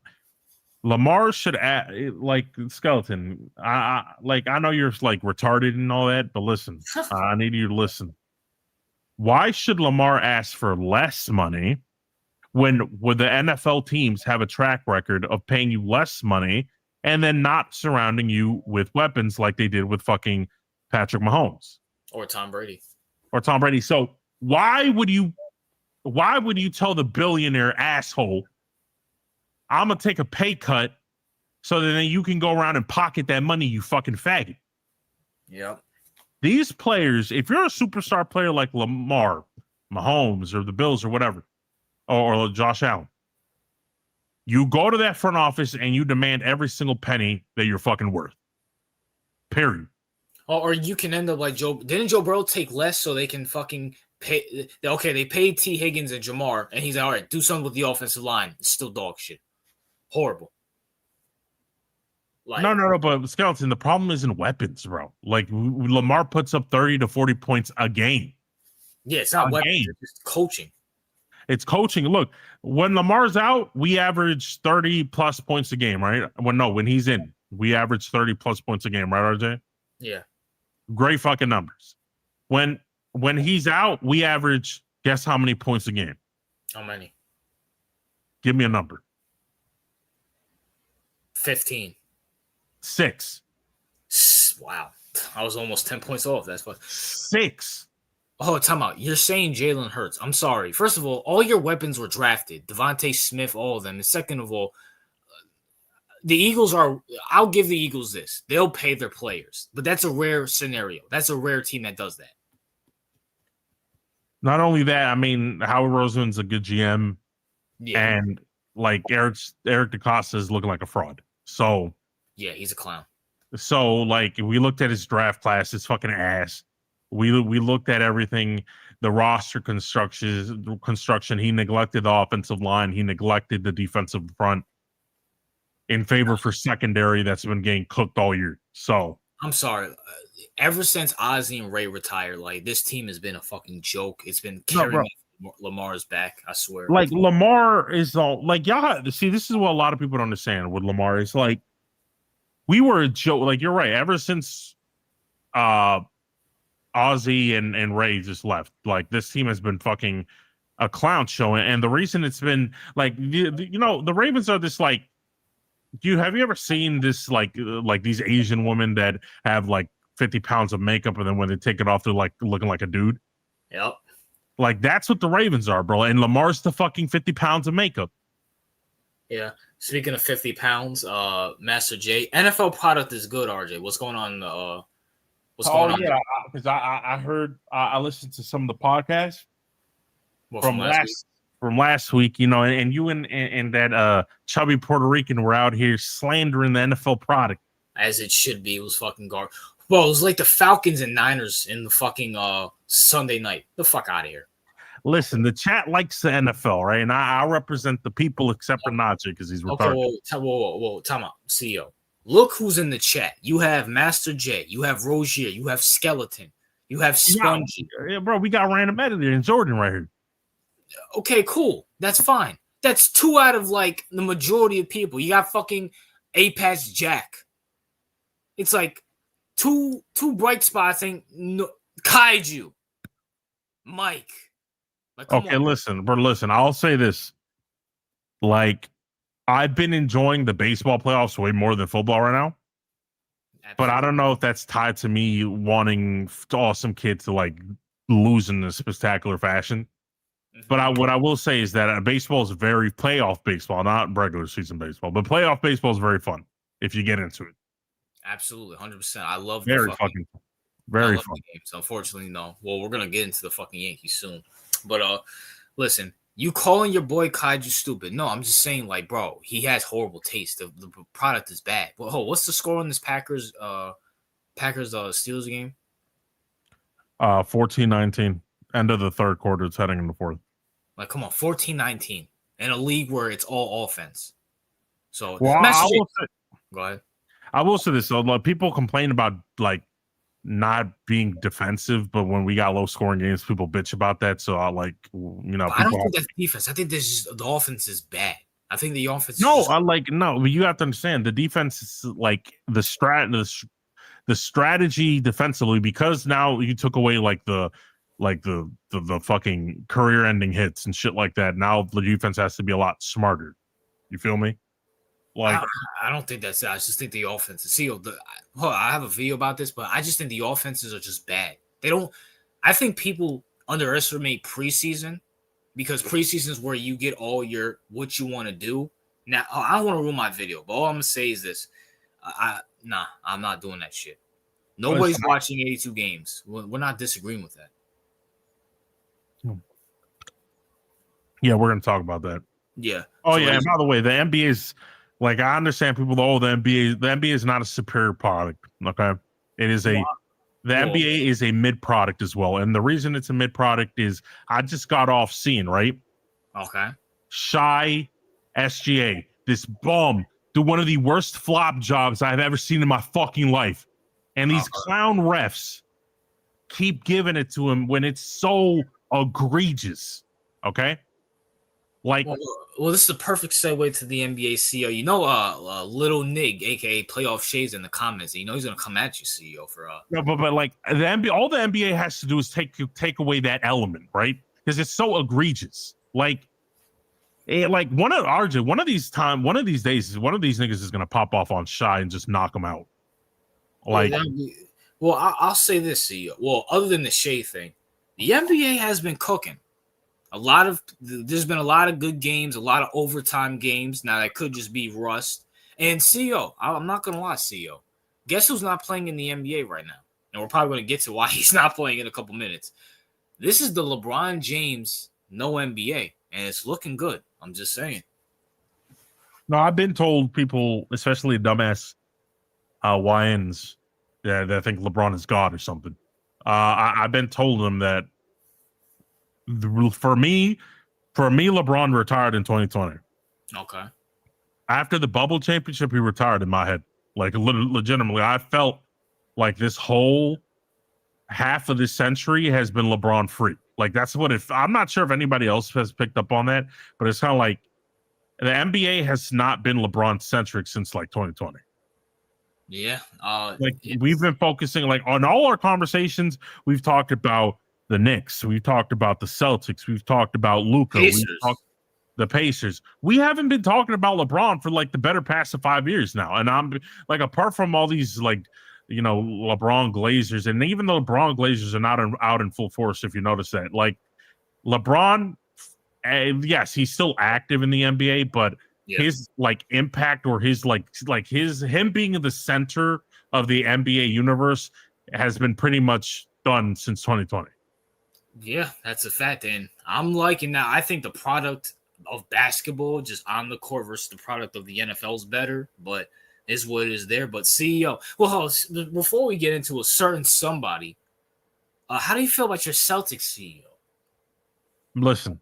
Speaker 2: Lamar should act like Skeleton. I know you're like retarded and all that, but listen, I need you to listen. Why should Lamar ask for less money when the NFL teams have a track record of paying you less money and then not surrounding you with weapons like they did with fucking Patrick Mahomes
Speaker 1: or Tom Brady?
Speaker 2: So why would you tell the billionaire asshole, I'm gonna take a pay cut so that then you can go around and pocket that money, you fucking faggot?
Speaker 1: Yep.
Speaker 2: These players, if you're a superstar player like Lamar, Mahomes, or the Bills or whatever, or Josh Allen, you go to that front office and you demand every single penny that you're fucking worth. Period.
Speaker 1: Or you can end up like Joe. Didn't Joe Burrow take less so they can fucking pay? Okay, they paid T. Higgins and Jamar, and he's like, all right, do something with the offensive line. It's still dog shit. Horrible.
Speaker 2: Like, no, but Skeleton, the problem isn't weapons, bro. Like, Lamar puts up 30 to 40 points a game.
Speaker 1: Yeah, it's not weapons. It's just coaching.
Speaker 2: It's coaching. Look, when Lamar's out, we average 30 plus points a game, right? When he's in, we average 30 plus points a game, right, RJ?
Speaker 1: Yeah.
Speaker 2: Great fucking numbers. When he's out, we average, guess how many points a game?
Speaker 1: How many?
Speaker 2: Give me a number.
Speaker 1: 15.
Speaker 2: 6.
Speaker 1: Wow. I was almost 10 points off. That's fun.
Speaker 2: 6.
Speaker 1: Oh, time out. You're saying Jalen Hurts. I'm sorry. First of all your weapons were drafted. Devontae Smith, all of them. And second of all, the Eagles are – I'll give the Eagles this. They'll pay their players. But that's a rare scenario. That's a rare team that does that.
Speaker 2: Not only that, I mean, Howard Roseman's a good GM.
Speaker 1: Yeah.
Speaker 2: And, like, Eric DeCosta is looking like a fraud. So –
Speaker 1: yeah, he's a clown.
Speaker 2: So, like, we looked at his draft class, his fucking ass. We looked at everything, the roster construction. He neglected the offensive line. He neglected the defensive front in favor for secondary that's been getting cooked all year. So
Speaker 1: I'm sorry. Ever since Ozzie and Ray retired, like, this team has been a fucking joke. It's been carrying Lamar's back, I swear.
Speaker 2: Like, Lamar is all like, y'all see, this is what a lot of people don't understand with Lamar. It's like, we were a joke. Like, you're right. Ever since Ozzie and Ray just left, like, this team has been fucking a clown show. And the reason it's been like, the Ravens are this, like, have you ever seen this, like these Asian women that have like 50 pounds of makeup and then when they take it off, they're like looking like a dude?
Speaker 1: Yep.
Speaker 2: Like, that's what the Ravens are, bro. And Lamar's the fucking 50 pounds of makeup.
Speaker 1: Yeah. Speaking of 50 pounds, Master J, NFL product is good, RJ. What's going on? What's going on?
Speaker 2: Yeah, because I heard, I listened to some of the podcasts from last week, and you and that chubby Puerto Rican were out here slandering the NFL product.
Speaker 1: As it should be. It was fucking garbage. Well, it was like the Falcons and Niners in the fucking Sunday night. The fuck out of here.
Speaker 2: Listen, the chat likes the NFL, right? And I represent the people except for Najee because he's retarded.
Speaker 1: Okay, whoa, time out, CEO. Look who's in the chat. You have Master J, you have Rozier, you have Skeleton, you have Spongy.
Speaker 2: Yeah, bro, we got random editor and Jordan right here.
Speaker 1: Okay, cool. That's fine. That's 2 out of, like, the majority of people. You got fucking Apex Jack. It's like two bright spots and no, Kaiju. Mike. Like,
Speaker 2: okay, listen, I'll say this. Like, I've been enjoying the baseball playoffs way more than football right now. Absolutely. But I don't know if that's tied to me wanting awesome kids to, like, lose in a spectacular fashion. Mm-hmm. But what I will say is that baseball is very playoff baseball, not regular season baseball. But playoff baseball is very fun if you get into it.
Speaker 1: Absolutely, 100%. I love
Speaker 2: very fucking fun. Very fun.
Speaker 1: Games. Unfortunately, no. Well, we're gonna get into the fucking Yankees soon. But listen, You calling your boy Kaiju stupid? No, I'm just saying, like, bro, he has horrible taste. The product is bad. Well, what's the score on this Packers Steelers game?
Speaker 2: 14-19. End of the third quarter. It's heading in the fourth.
Speaker 1: Like, come on, 14-19 in a league where it's all offense. So,
Speaker 2: well,
Speaker 1: go ahead.
Speaker 2: I will say this. So, like, people complain about like not being defensive, but when we got low scoring games, people bitch about that. So I like,
Speaker 1: I don't think that's defense. I think this the offense is bad. I think the offense.
Speaker 2: No, no. But you have to understand the defense is like the strategy defensively, because now you took away like the fucking career ending hits and shit like that. Now the defense has to be a lot smarter. You feel me? Like,
Speaker 1: I don't think that's it. I just think the offenses. See, I have a video about this, but I just think the offenses are just bad. They don't. I think people underestimate preseason, because preseason is where you get all what you want to do. Now, I don't want to ruin my video, but all I'm gonna say is this: I'm not doing that shit. Nobody's watching 82 games. We're not disagreeing with that.
Speaker 2: Yeah, we're gonna talk about that.
Speaker 1: Yeah.
Speaker 2: Oh, so yeah. And by the way, the NBA is like, I understand people. The NBA is not a superior product. Okay, it is the NBA is a mid product as well, and the reason it's a mid product is I just got off seeing
Speaker 1: Okay.
Speaker 2: Shy SGA, this bum, do one of the worst flop jobs I've ever seen in my fucking life, and these clown refs keep giving it to him when it's so egregious. Okay. Like,
Speaker 1: well, this is the perfect segue to the NBA CEO. You know, Little Nig, aka Playoff Shades, in the comments. You know he's gonna come at you, CEO, for
Speaker 2: No, but like the NBA, all the NBA has to do is take away that element, right? Because it's so egregious. Like one of these days, one of these niggas is gonna pop off on Shy and just knock him out. Like,
Speaker 1: well, I'll say this, CEO. Well, other than the Shea thing, the NBA has been cooking. There's been a lot of good games, a lot of overtime games. Now that could just be rust. And CEO, I'm not gonna lie, CEO. Guess who's not playing in the NBA right now? And we're probably gonna get to why he's not playing in a couple minutes. This is the LeBron James no NBA, and it's looking good. I'm just saying.
Speaker 2: No, I've been told people, especially dumbass YNs, that think LeBron is God or something. I've been told them that. For me, LeBron retired in 2020.
Speaker 1: Okay.
Speaker 2: After the bubble championship, he retired in my head. Like, legitimately, I felt like this whole half of this century has been LeBron free. Like, that's what I'm not sure if anybody else has picked up on that, but it's kind of like the NBA has not been LeBron centric since like 2020.
Speaker 1: Yeah.
Speaker 2: We've been focusing like on all our conversations. We've talked about the Knicks. We've talked about the Celtics. We've talked about Luka. We've talked the Pacers. We haven't been talking about LeBron for like the better past of 5 years now. And I'm like, apart from all these like, LeBron Glazers, and even the LeBron Glazers are not out in full force, if you notice that. Like, LeBron, yes, he's still active in the NBA, but his like impact, or his him being in the center of the NBA universe has been pretty much done since 2020.
Speaker 1: Yeah, that's a fact. And I'm liking that. I think the product of basketball just on the court versus the product of the NFL is better, but is what is there. But CEO, well, before we get into a certain somebody, how do you feel about your Celtics CEO?
Speaker 2: Listen,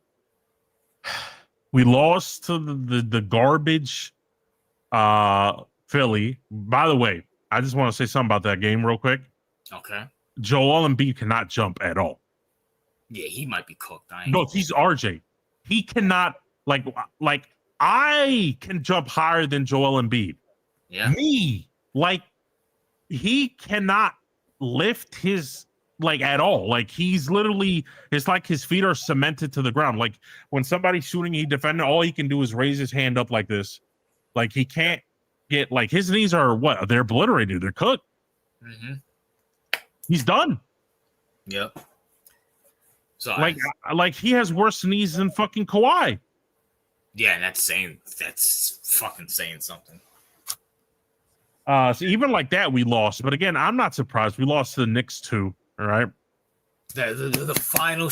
Speaker 2: we lost to the garbage Philly. By the way, I just want to say something about that game real quick.
Speaker 1: Okay.
Speaker 2: Joel Embiid cannot jump at all.
Speaker 1: Yeah, he might be cooked.
Speaker 2: No, he's RJ. He cannot like I can jump higher than Joel Embiid.
Speaker 1: Yeah.
Speaker 2: He cannot lift his at all. Like, he's literally, it's like his feet are cemented to the ground. Like, when somebody's shooting, he defending, all he can do is raise his hand up like this. Like, he can't get, like, his knees are they're obliterated. They're cooked.
Speaker 1: Mm-hmm.
Speaker 2: He's done.
Speaker 1: Yep. So
Speaker 2: like he has worse knees than fucking Kawhi.
Speaker 1: Yeah, that's fucking saying something.
Speaker 2: So even like that, we lost. But again, I'm not surprised. We lost to the Knicks too. All right.
Speaker 1: The final,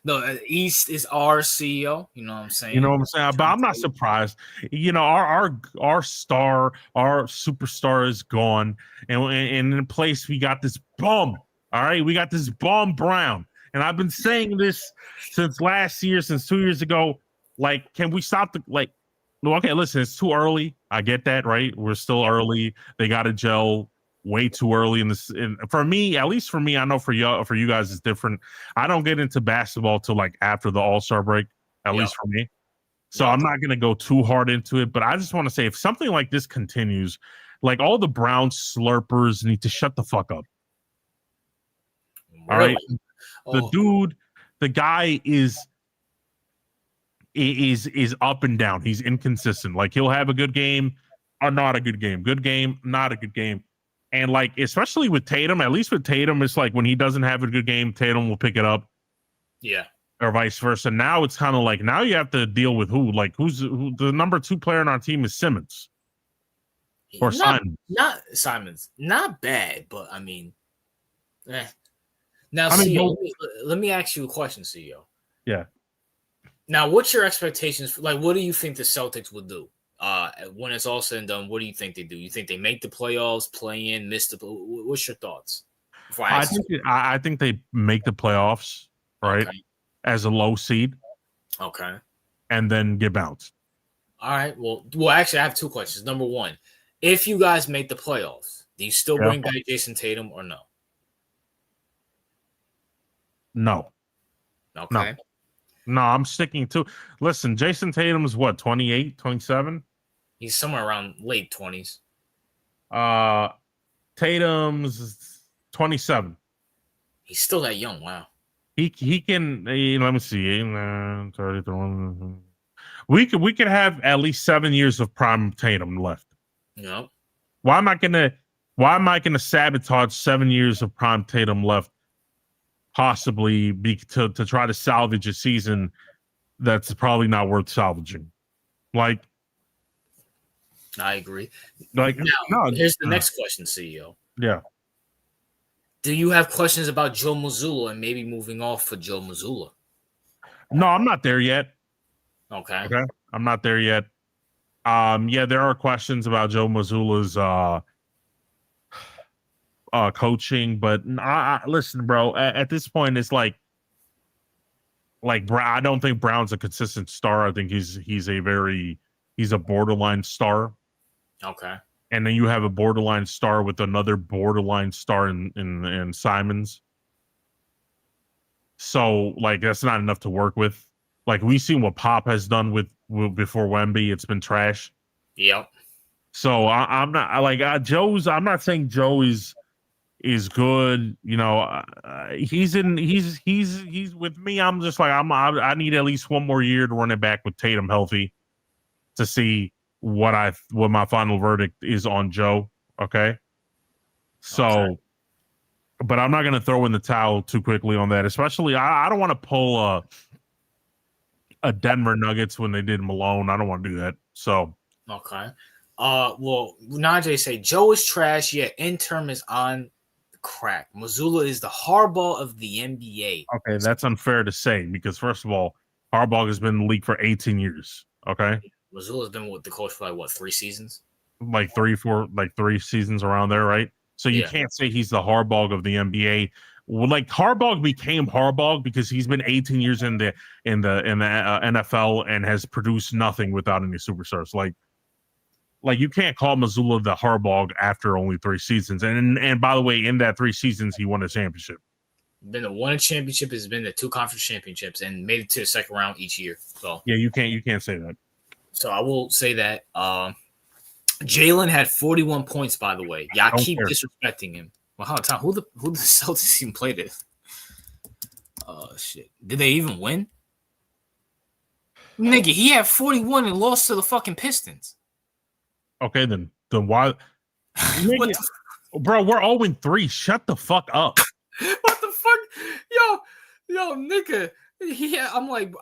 Speaker 1: the East is our CEO. You know what I'm saying?
Speaker 2: You know what I'm saying? But I'm not surprised. You know, our star, our superstar is gone, and in place we got this bum. All right, we got this bum Brown, and I've been saying this since last year, since 2 years ago. Like, can we stop the like? Well, okay, listen, it's too early. I get that, right? We're still early. They got to gel way too early in this. And for me, at least for me, I know for you guys, it's different. I don't get into basketball till like after the All-Star break, at least for me. So I'm not going to go too hard into it, but I just want to say if something like this continues, like all the Brown slurpers need to shut the fuck up. All right. The dude, the guy is up and down. He's inconsistent. Like he'll have a good game or not a good game. Good game, not a good game. And like, especially with Tatum, at least with Tatum, it's like when he doesn't have a good game, Tatum will pick it up.
Speaker 1: Yeah.
Speaker 2: Or vice versa. Now it's kind of like now you have to deal with who the number 2 player on our team is Simmons or Simons.
Speaker 1: Not Simons. Not bad, but I mean, Now, CEO, let me ask you a question, CEO.
Speaker 2: Yeah.
Speaker 1: Now, what's your expectations? Like, what do you think the Celtics will do when it's all said and done? What do you think they do? You think they make the playoffs, play in, miss the? What's your thoughts?
Speaker 2: I think they make the playoffs, right? Okay. As a low seed.
Speaker 1: Okay.
Speaker 2: And then get bounced.
Speaker 1: All right. Well, actually, I have 2 questions. Number 1, if you guys make the playoffs, do you still bring back Jason Tatum or no?
Speaker 2: No.
Speaker 1: Okay.
Speaker 2: No, I'm sticking to. Listen, Jason Tatum's what, 28, 27?
Speaker 1: He's somewhere around late 20s.
Speaker 2: Tatum's 27.
Speaker 1: He's still that young. Wow.
Speaker 2: He can. Let me see. 30, we could have at least 7 years of prime Tatum left.
Speaker 1: No.
Speaker 2: Why am I gonna sabotage 7 years of prime Tatum left? Possibly to try to salvage a season that's probably not worth salvaging. Like,
Speaker 1: I agree.
Speaker 2: Like,
Speaker 1: now, here's the next question, CEO.
Speaker 2: Yeah.
Speaker 1: Do you have questions about Joe Mazzulla and maybe moving off for Joe Mazzulla?
Speaker 2: No, I'm not there yet.
Speaker 1: Okay.
Speaker 2: I'm not there yet. Yeah, there are questions about Joe Mazzulla's coaching, but listen, bro. At this point, it's like I don't think Brown's a consistent star. I think he's a borderline star.
Speaker 1: Okay.
Speaker 2: And then you have a borderline star with another borderline star in Simons. So like that's not enough to work with. Like we've seen what Pop has done with before Wemby. It's been trash.
Speaker 1: Yep.
Speaker 2: So I'm not saying Joe is good. You know, he's with me. I'm just like I need at least one more year to run it back with Tatum healthy to see what my final verdict is on Joe. Okay. So, but I'm not going to throw in the towel too quickly on that. Especially, I don't want to pull a Denver Nuggets when they did Malone. I don't want to do that. So,
Speaker 1: okay. Well, Najee say Joe is trash. Yet interim is on crack. Mazzulla is the Harbaugh of the NBA.
Speaker 2: Okay, that's unfair to say because first of all, Harbaugh has been in the league for 18 years. Okay.
Speaker 1: Mazzulla's been with the coach for like what, 3 seasons?
Speaker 2: Like 3 seasons around there, right? So you can't say he's the Harbaugh of the NBA. Well, like Harbaugh became Harbaugh because he's been 18 years in the NFL and has produced nothing without any superstars. Like you can't call Mazzulla the Harbaugh after only 3 seasons. And by the way, in that 3 seasons, he won a championship.
Speaker 1: Been to one championship, has been to 2 conference championships, and made it to the second round each year. So
Speaker 2: yeah, you can't say that.
Speaker 1: So I will say that Jalen had 41 points. By the way, y'all keep disrespecting him. Well, who the Celtics even played it? Oh shit! Did they even win? Nigga, he had 41 and lost to the fucking Pistons.
Speaker 2: Okay, then why? Nigga, bro, we're 0-3. Shut the fuck up.
Speaker 1: What the fuck, yo, nigga. Yeah, I'm like,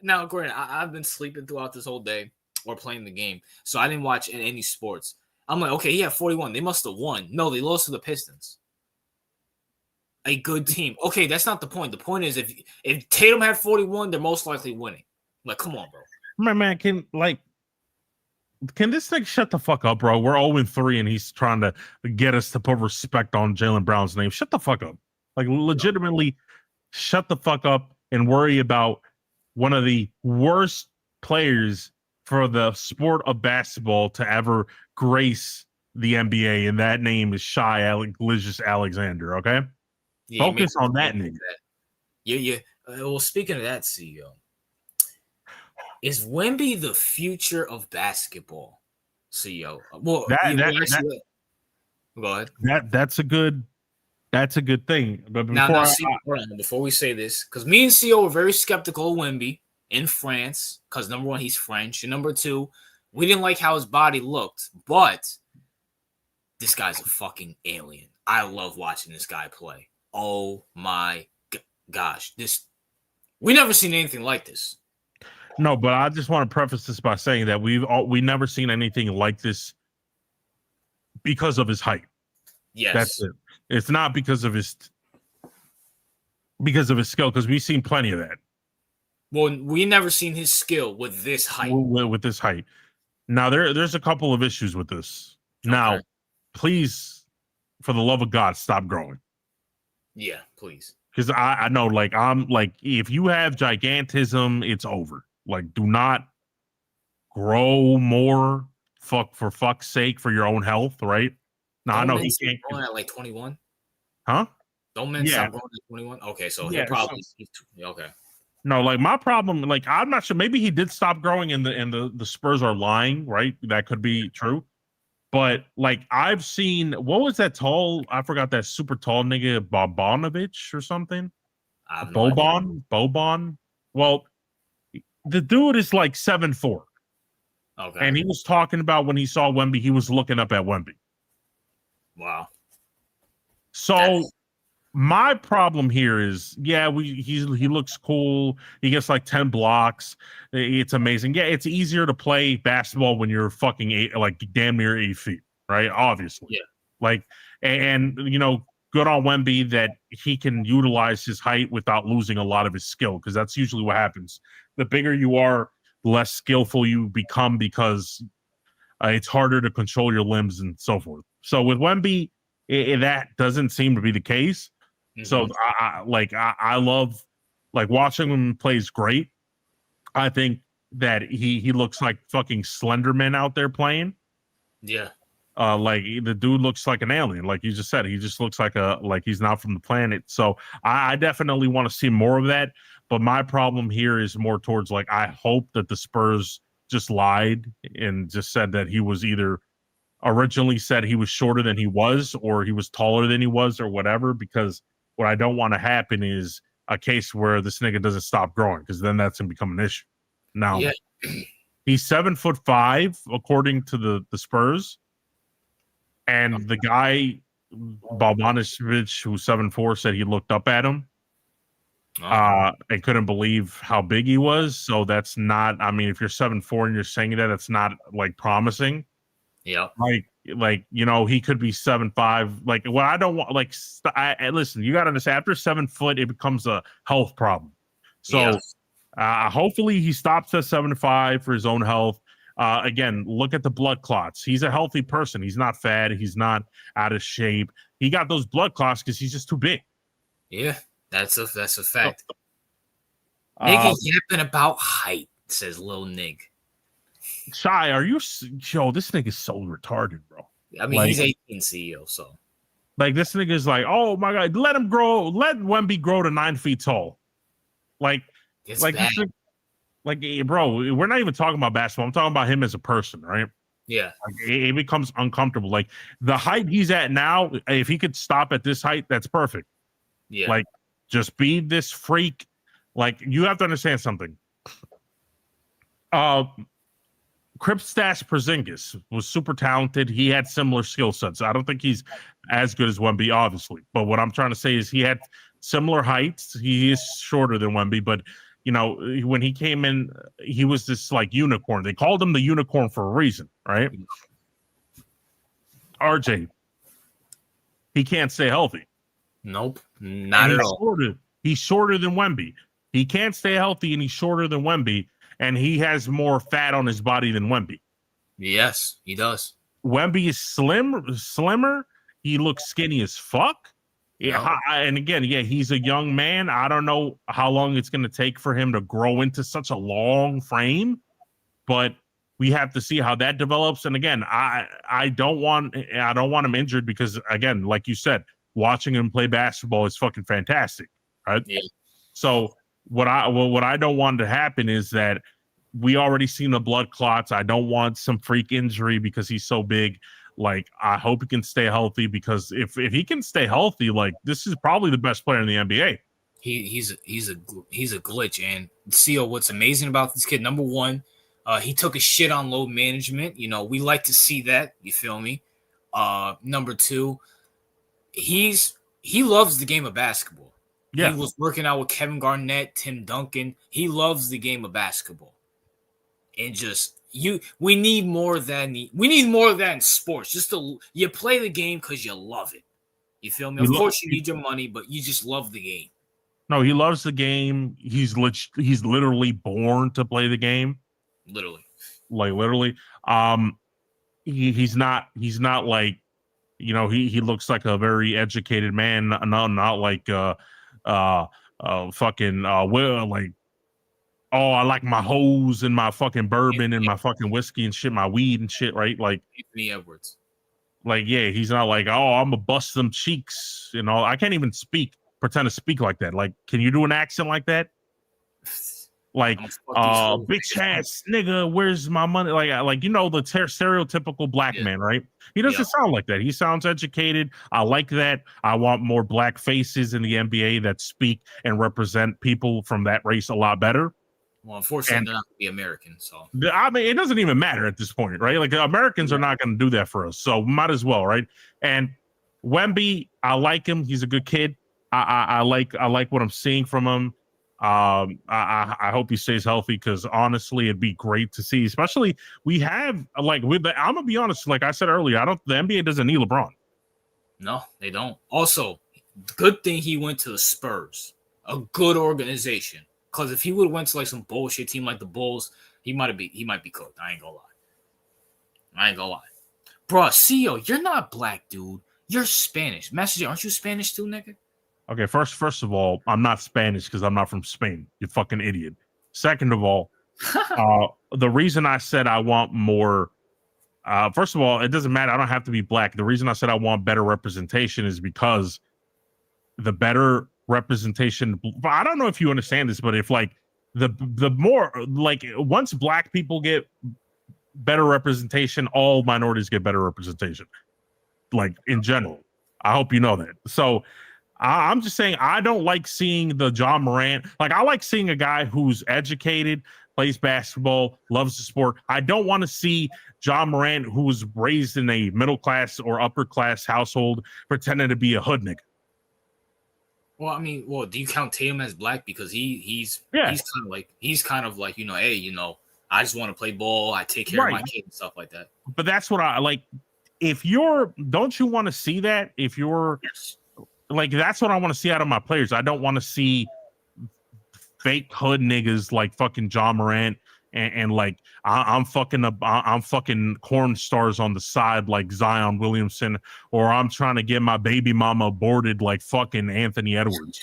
Speaker 1: now, granted, I've been sleeping throughout this whole day or playing the game, so I didn't watch any sports. I'm like, okay, he had 41. They must have won. No, they lost to the Pistons. a good team. Okay, that's not the point. The point is if Tatum had 41, they're most likely winning. Like, come on, bro.
Speaker 2: Man, can this thing shut the fuck up, bro? We're 0-3 and he's trying to get us to put respect on Jaylen Brown's name. Shut the fuck up. Like, legitimately, shut the fuck up and worry about one of the worst players for the sport of basketball to ever grace the NBA, and that name is Licious Alexander, okay?
Speaker 1: Yeah,
Speaker 2: focus on that nigga.
Speaker 1: Yeah. Well, speaking of that, CEO, is Wemby the future of basketball? CEO. Well, go ahead.
Speaker 2: That's a good thing. But
Speaker 1: before we say this, because me and CEO were very skeptical of Wemby in France, because number one, he's French, and number two, we didn't like how his body looked, but this guy's a fucking alien. I love watching this guy play. Oh my gosh. We never seen anything like this.
Speaker 2: No, but I just want to preface this by saying that we never seen anything like this because of his height.
Speaker 1: Yes.
Speaker 2: That's it. It's not because of his skill, because we've seen plenty of that.
Speaker 1: Well, we never seen his skill with this height.
Speaker 2: With this height. Now, there's a couple of issues with this. Okay. Now, please, for the love of God, stop growing.
Speaker 1: Yeah, please.
Speaker 2: Because I know, like, I'm like, if you have gigantism, it's over. Like, do not grow more. For fuck's sake, for your own health, right? Now, I know he can't.
Speaker 1: Growing at like 21.
Speaker 2: Huh?
Speaker 1: Don't men stop growing at 21? Okay, so he'll probably. Okay.
Speaker 2: No, like, my problem, like, I'm not sure. Maybe he did stop growing, and the Spurs are lying, right? That could be true. But, like, I've seen, what was that tall? I forgot that super tall nigga, Bobanovich or something. Boban. Well, the dude is like 7'4". Okay. And he was talking about when he saw Wemby, he was looking up at Wemby.
Speaker 1: Wow.
Speaker 2: So my problem here is, he looks cool. He gets like 10 blocks. It's amazing. Yeah, it's easier to play basketball when you're fucking damn near 8 feet, right? Obviously. Yeah. Like, and you know, good on Wemby that he can utilize his height without losing a lot of his skill, because that's usually what happens. The bigger you are, the less skillful you become, because it's harder to control your limbs and so forth. So with Wemby, that doesn't seem to be the case. Mm-hmm. So I love, like, watching him play is great. I think that he looks like fucking Slenderman out there playing.
Speaker 1: Yeah.
Speaker 2: Like, the dude looks like an alien, like you just said. He just looks like he's not from the planet. So I definitely want to see more of that. But my problem here is more towards, like, I hope that the Spurs just lied and just said that he was either originally said he was shorter than he was, or he was taller than he was, or whatever. Because what I don't want to happen is a case where this nigga doesn't stop growing, because then that's gonna become an issue. Now, he's 7'5", according to the Spurs. And the guy, Bobanovich, who's 7'4", said he looked up at him and couldn't believe how big he was. So that's not, I mean, if you're 7'4" and you're saying that, it's not, like, promising.
Speaker 1: Yeah.
Speaker 2: Like, you know, he could be 7'5". Like, what I don't want, like, listen, you got to understand, after 7 foot, it becomes a health problem. So hopefully he stops at 7'5" for his own health. Again, look at the blood clots. He's a healthy person. He's not fat. He's not out of shape. He got those blood clots because he's just too big.
Speaker 1: Yeah, that's a fact. Nigga yapping about height, says Lil Nig.
Speaker 2: Shy, are you? Yo, this nigga's so retarded, bro.
Speaker 1: I mean, he's 18, CEO, so.
Speaker 2: Like, this nigga's like, oh my God, let Wemby grow to 9 feet tall. Like,
Speaker 1: it's bad.
Speaker 2: Like, bro, we're not even talking about basketball. I'm talking about him as a person, right?
Speaker 1: Yeah.
Speaker 2: Like, it becomes uncomfortable. Like, the height he's at now, if he could stop at this height, that's perfect.
Speaker 1: Yeah.
Speaker 2: Like, just be this freak. Like, you have to understand something. Kristaps Porzingis was super talented. He had similar skill sets. I don't think he's as good as Wemby, obviously. But what I'm trying to say is he had similar heights. He is shorter than Wemby, but, you know, when he came in, he was this, like, unicorn. They called him the unicorn for a reason, right? RJ, he can't stay healthy.
Speaker 1: Nope, not at all.
Speaker 2: He's shorter than Wemby. He can't stay healthy, and he's shorter than Wemby, and he has more fat on his body than Wemby.
Speaker 1: Yes, he does.
Speaker 2: Wemby is slimmer. He looks skinny as fuck. Yeah, and again, he's a young man. I don't know how long it's going to take for him to grow into such a long frame, but we have to see how that develops. And again, I don't want him injured because, again, like you said, watching him play basketball is fucking fantastic, right?
Speaker 1: Yeah.
Speaker 2: So what I don't want to happen is that we already seen the blood clots. I don't want some freak injury because he's so big. Like, I hope he can stay healthy, because if he can stay healthy, like, this is probably the best player in the NBA.
Speaker 1: He's a glitch. And see, what's amazing about this kid? Number one, he took a shit on load management. You know, we like to see that. You feel me? Number two, he loves the game of basketball. Yeah. He was working out with Kevin Garnett, Tim Duncan. He loves the game of basketball. And just we need more of that in sports. Just you play the game because you love it. You feel me? Of course you need your money, but you just love the game.
Speaker 2: No, he loves the game. He's literally born to play the game.
Speaker 1: Literally.
Speaker 2: Like literally. He's not like, you know, he looks like a very educated man, not like like, oh, I like my hose and my fucking bourbon and my fucking whiskey and shit, my weed and shit, right? Like
Speaker 1: Anthony Edwards.
Speaker 2: Like, yeah, he's not like, oh, I'm gonna bust them cheeks, you know. I can't even pretend to speak like that. Like, can you do an accent like that? Like, bitch ass nigga, where's my money? Like you know, the stereotypical black man, right? He doesn't sound like that. He sounds educated. I like that. I want more black faces in the NBA that speak and represent people from that race a lot better.
Speaker 1: Well, unfortunately, they're not going to be American. So,
Speaker 2: I mean, it doesn't even matter at this point, right? Like, Americans are not going to do that for us. So, might as well, right? And Wemby, I like him. He's a good kid. I like what I'm seeing from him. I hope he stays healthy, because honestly, it'd be great to see. Especially, we have, like, I'm gonna be honest. Like I said earlier, the NBA doesn't need LeBron.
Speaker 1: No, they don't. Also, good thing he went to the Spurs, a good organization. Because if he would have went to like some bullshit team like the Bulls, he might be cooked. I ain't gonna lie. Bro, CEO, you're not black, dude. You're Spanish. Messenger, aren't you Spanish too, nigga?
Speaker 2: Okay, first of all, I'm not Spanish because I'm not from Spain. You fucking idiot. Second of all, the reason I said I want more, first of all, it doesn't matter. I don't have to be black. The reason I said I want better representation is because the better representation, I don't know if you understand this, but if like the more, like, once black people get better representation, all minorities get better representation, like, in general. I hope you know that. So I'm just saying, I don't like seeing the John Morant. Like, I like seeing a guy who's educated, plays basketball, loves the sport. I don't want to see John Morant, who was raised in a middle class or upper class household, pretending to be a hood nigga.
Speaker 1: Well, I mean, do you count Tatum as black? Because he's kind of like, you know, hey, you know, I just want to play ball. I take care of my kid and stuff like that.
Speaker 2: But that's what I like. Don't you want to see that? If you're like, that's what I want to see out of my players. I don't want to see fake hood niggas like fucking John Morant and like I'm fucking corn stars on the side like Zion Williamson, or I'm trying to get my baby mama aborted like fucking Anthony Edwards.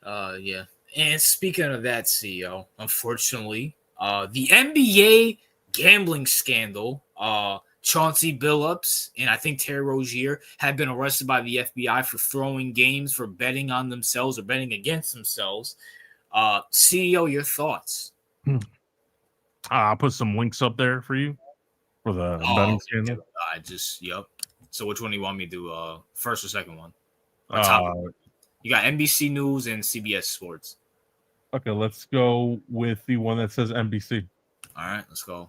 Speaker 1: Yeah. And speaking of that, CEO, unfortunately, the NBA gambling scandal, Chauncey Billups and I think Terry Rozier have been arrested by the FBI for throwing games, for betting on themselves or betting against themselves. CEO, your thoughts?
Speaker 2: I'll put some links up there for you for the betting scandal.
Speaker 1: Yep. So which one do you want me to do? First or second one? You got NBC News and CBS Sports.
Speaker 2: Okay, let's go with the one that says NBC.
Speaker 1: All right, let's go.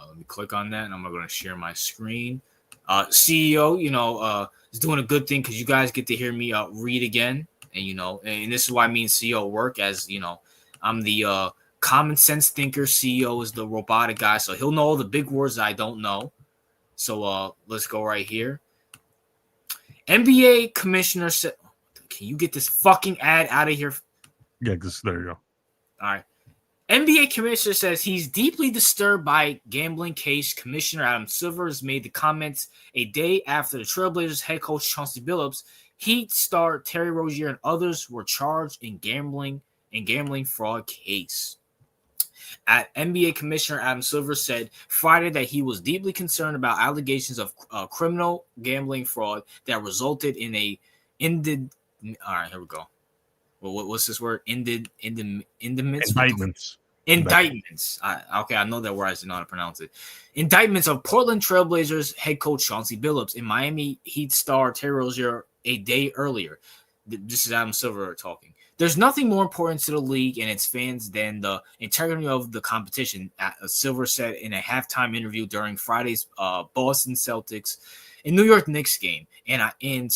Speaker 1: Let me click on that, and I'm going to share my screen. CEO, you know, is doing a good thing because you guys get to hear me read again. And, you know, and this is why me and CEO work, as, you know, I'm the common sense thinker. CEO is the robotic guy, so he'll know all the big words I don't know. So let's go right here. NBA commissioner said, Can you get this fucking ad out of here?
Speaker 2: Yeah, because there you go.
Speaker 1: All right. NBA commissioner says he's deeply disturbed by gambling case. Commissioner Adam Silver has made the comments a day after the Trailblazers head coach Chauncey Billups, Heat star Terry Rozier, and others were charged in gambling fraud case. NBA Commissioner Adam Silver said Friday that he was deeply concerned about allegations of criminal gambling fraud that resulted in all right, here we go. Well, what's this word?
Speaker 2: Indictments.
Speaker 1: Indictments. Okay, I know that word. I just know how to pronounce it. Indictments of Portland Trailblazers head coach Chauncey Billups and Miami Heat star Terry Rozier a day earlier. This is Adam Silver talking. There's nothing more important to the league and its fans than the integrity of the competition, Silver said in a halftime interview during Friday's Boston Celtics and New York Knicks game. And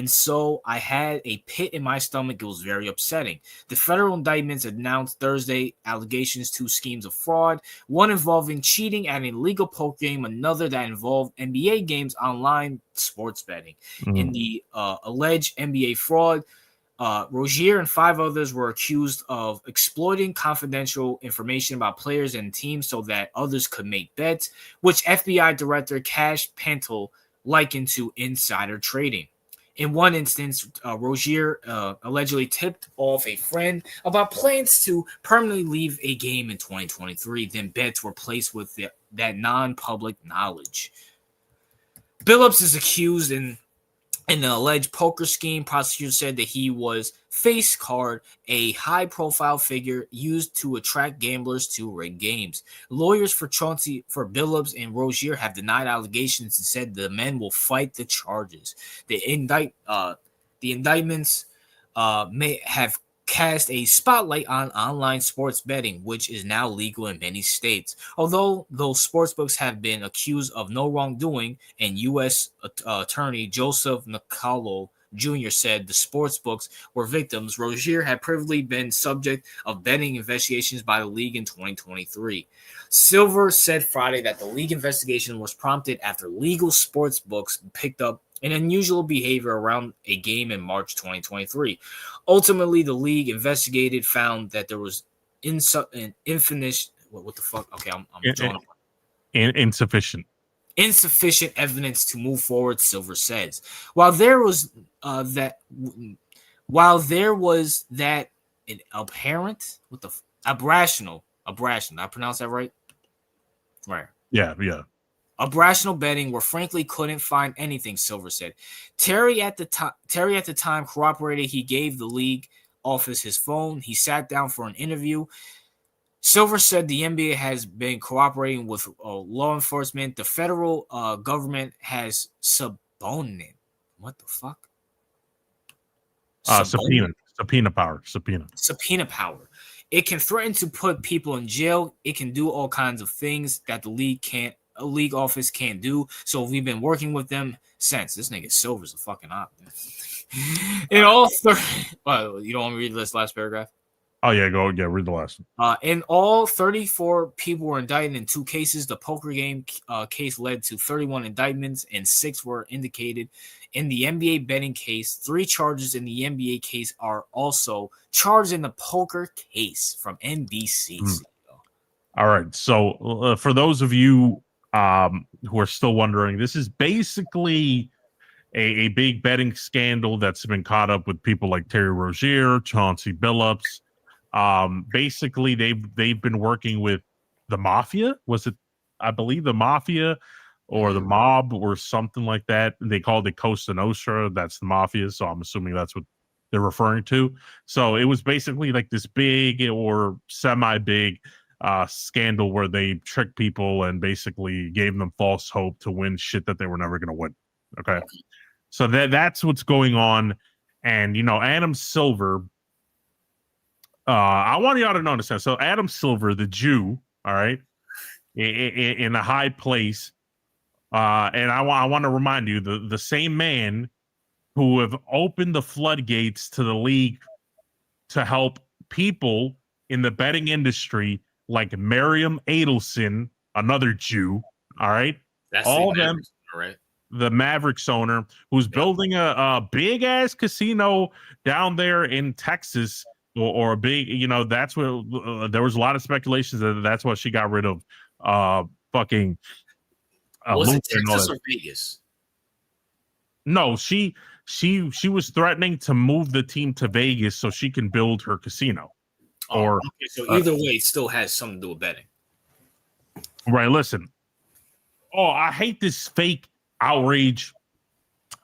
Speaker 1: so I had a pit in my stomach. It was very upsetting. The federal indictments announced Thursday allegations, 2 schemes of fraud, one involving cheating at an illegal poker game, another that involved NBA games online sports betting. In the alleged NBA fraud, Rozier and 5 others were accused of exploiting confidential information about players and teams so that others could make bets, which FBI Director Kash Pantel likened to insider trading. In one instance, Rozier allegedly tipped off a friend about plans to permanently leave a game in 2023. Then bets were placed with that non-public knowledge. Billups is accused in an alleged poker scheme. Prosecutors said that he was Face Card, a high-profile figure used to attract gamblers to rig games. Lawyers for Billups and Rozier have denied allegations and said the men will fight the charges. The indictments may have cast a spotlight on online sports betting, which is now legal in many states. Although those sportsbooks have been accused of no wrongdoing, and U.S. Attorney Joseph Nicolo Jr. said the sportsbooks were victims, Rozier had previously been subject of betting investigations by the league in 2023. Silver said Friday that the league investigation was prompted after legal sportsbooks picked up an unusual behavior around a game in March 2023. Ultimately, the league investigated found that there was insufficient evidence to move forward, Silver says. While there was that an apparent abrasional. Did I pronounce that right? Right.
Speaker 2: Yeah.
Speaker 1: Abrasional betting where frankly couldn't find anything, Silver said. Terry at the time corroborated he gave the league office his phone. He sat down for an interview. Silver said the NBA has been cooperating with law enforcement. The federal government has subpoenaed. What the fuck?
Speaker 2: Subpoena power.
Speaker 1: Subpoena power. It can threaten to put people in jail. It can do all kinds of things that the league can't. A league office can't do. So we've been working with them since. This nigga Silver's a fucking op. In all you don't want me to read this last paragraph?
Speaker 2: Oh yeah, go. Yeah, read the last
Speaker 1: one. In all, 34 people were indicted in 2 cases. The poker game case led to 31 indictments, and 6 were indicated. In the NBA betting case, 3 charges in the NBA case are also charged in the poker case from NBC.
Speaker 2: All right. So for those of you who are still wondering, this is basically a big betting scandal that's been caught up with people like Terry Rozier, Chauncey Billups. Basically, they've been working with the mafia. Was it, I believe, the mafia or the mob or something like that? They called it Costa Nostra. That's the mafia. So I'm assuming that's what they're referring to. So it was basically like this big or semi-big scandal where they tricked people and basically gave them false hope to win shit that they were never going to win. Okay. So that's what's going on. And, Adam Silver, I want y'all to understand. So Adam Silver, the Jew, all right, in a high place. And I want to remind you, the same man who have opened the floodgates to the league to help people in the betting industry like Miriam Adelson, another Jew, all right?
Speaker 1: That's
Speaker 2: all them,
Speaker 1: right?
Speaker 2: the Mavericks owner, who's building a big ass casino down there in Texas, or a big, that's what there was a lot of speculations that's what she got rid of. Fucking.
Speaker 1: Was it Texas or Vegas?
Speaker 2: No, she was threatening to move the team to Vegas so she can build her casino.
Speaker 1: Okay, so either way, it still has something to do with betting.
Speaker 2: Right, listen. I hate this fake outrage.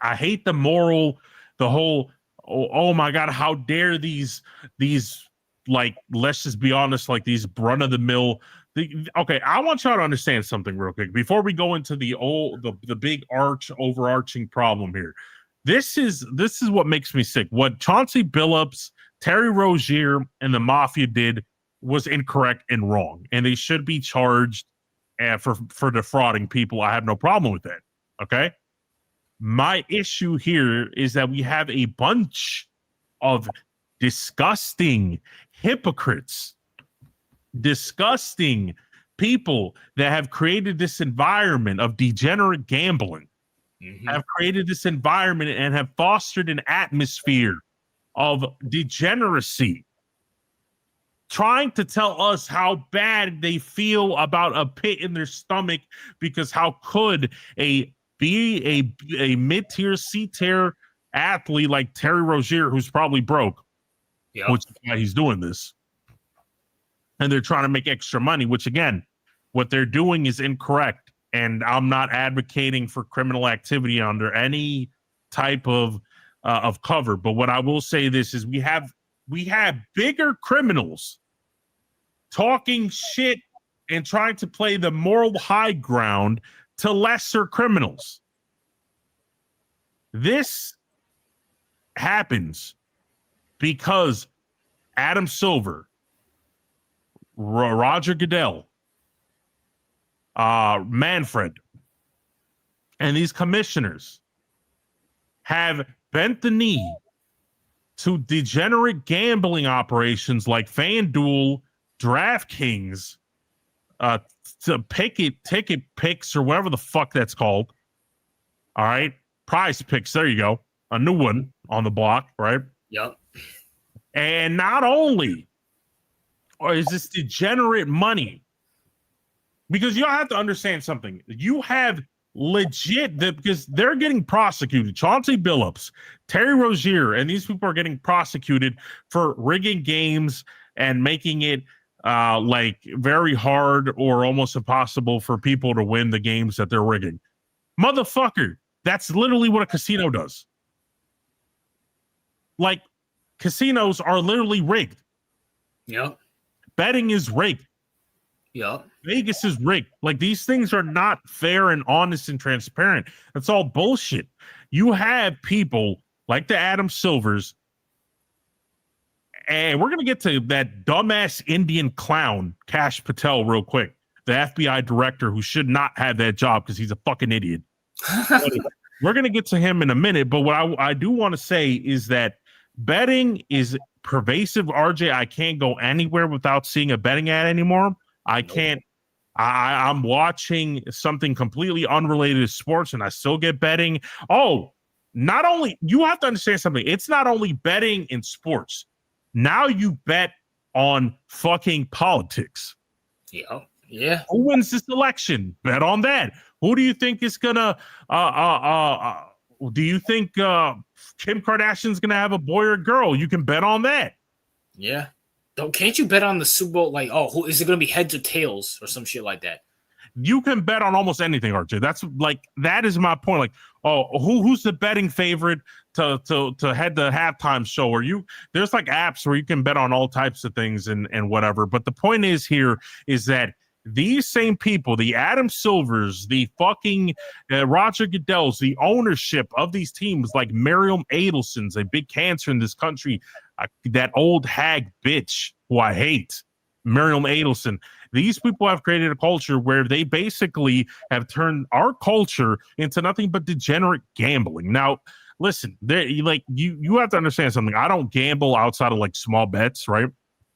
Speaker 2: I hate the whole, oh my God, how dare these, like, let's just be honest, like these run-of-the-mill. Okay, I want y'all to understand something real quick before we go into the big overarching problem here. This is what makes me sick. What Chauncey Billups, Terry Rozier, and the Mafia did was incorrect and wrong, and they should be charged for defrauding people. I have no problem with that. Okay, my issue here is that we have a bunch of disgusting hypocrites, disgusting people that have created this environment of degenerate gambling, have created this environment and have fostered an atmosphere of degeneracy, trying to tell us how bad they feel about a pit in their stomach because how could a mid-tier, C-tier athlete like Terry Rozier, who's probably broke, which is why he's doing this, and they're trying to make extra money, which again, what they're doing is incorrect. And I'm not advocating for criminal activity under any type of cover. But what I will say this is we have bigger criminals talking shit and trying to play the moral high ground to lesser criminals. This happens because Adam Silver, Roger Goodell, Manfred, and these commissioners have bent the knee to degenerate gambling operations like FanDuel, DraftKings, to ticket picks, or whatever the fuck that's called. All right. Prize Picks. There you go. A new one on the block, right?
Speaker 1: Yep.
Speaker 2: And not only is this degenerate money, because you have to understand something. You have legit, because they're getting prosecuted. Chauncey Billups, Terry Rozier, and these people are getting prosecuted for rigging games and making it like very hard or almost impossible for people to win the games that they're rigging. Motherfucker, that's literally what a casino does. Like, casinos are literally rigged.
Speaker 1: Yep.
Speaker 2: Betting is rigged.
Speaker 1: Yep.
Speaker 2: Vegas is rigged. Like, these things are not fair and honest and transparent. That's all bullshit. You have people like the Adam Silvers, and we're going to get to that dumbass Indian clown, Kash Patel, real quick. The FBI director who should not have that job because he's a fucking idiot. We're going to get to him in a minute, but what I do want to say is that betting is pervasive, RJ. I can't go anywhere without seeing a betting ad anymore. I can't. I'm watching something completely unrelated to sports, and I still get betting. Oh, not only, you have to understand something. It's not only betting in sports. Now you bet on fucking politics.
Speaker 1: Yeah. Yeah.
Speaker 2: Who wins this election? Bet on that. Who do you think is gonna? Do you think Kim Kardashian's gonna have a boy or girl? You can bet on that.
Speaker 1: Yeah. Can't you bet on the Super Bowl? Like, who is it gonna be, heads or tails or some shit like that?
Speaker 2: You can bet on almost anything, RJ. That is my point. Like, who's the betting favorite to head the halftime show? Or there's like apps where you can bet on all types of things and whatever. But the point is that these same people, the Adam Silvers, the fucking Roger Goodells, the ownership of these teams, like Miriam Adelson's a big cancer in this country, that old hag bitch who I hate, Miriam Adelson. These people have created a culture where they basically have turned our culture into nothing but degenerate gambling. Now, listen, you have to understand something. I don't gamble outside of like small bets, right?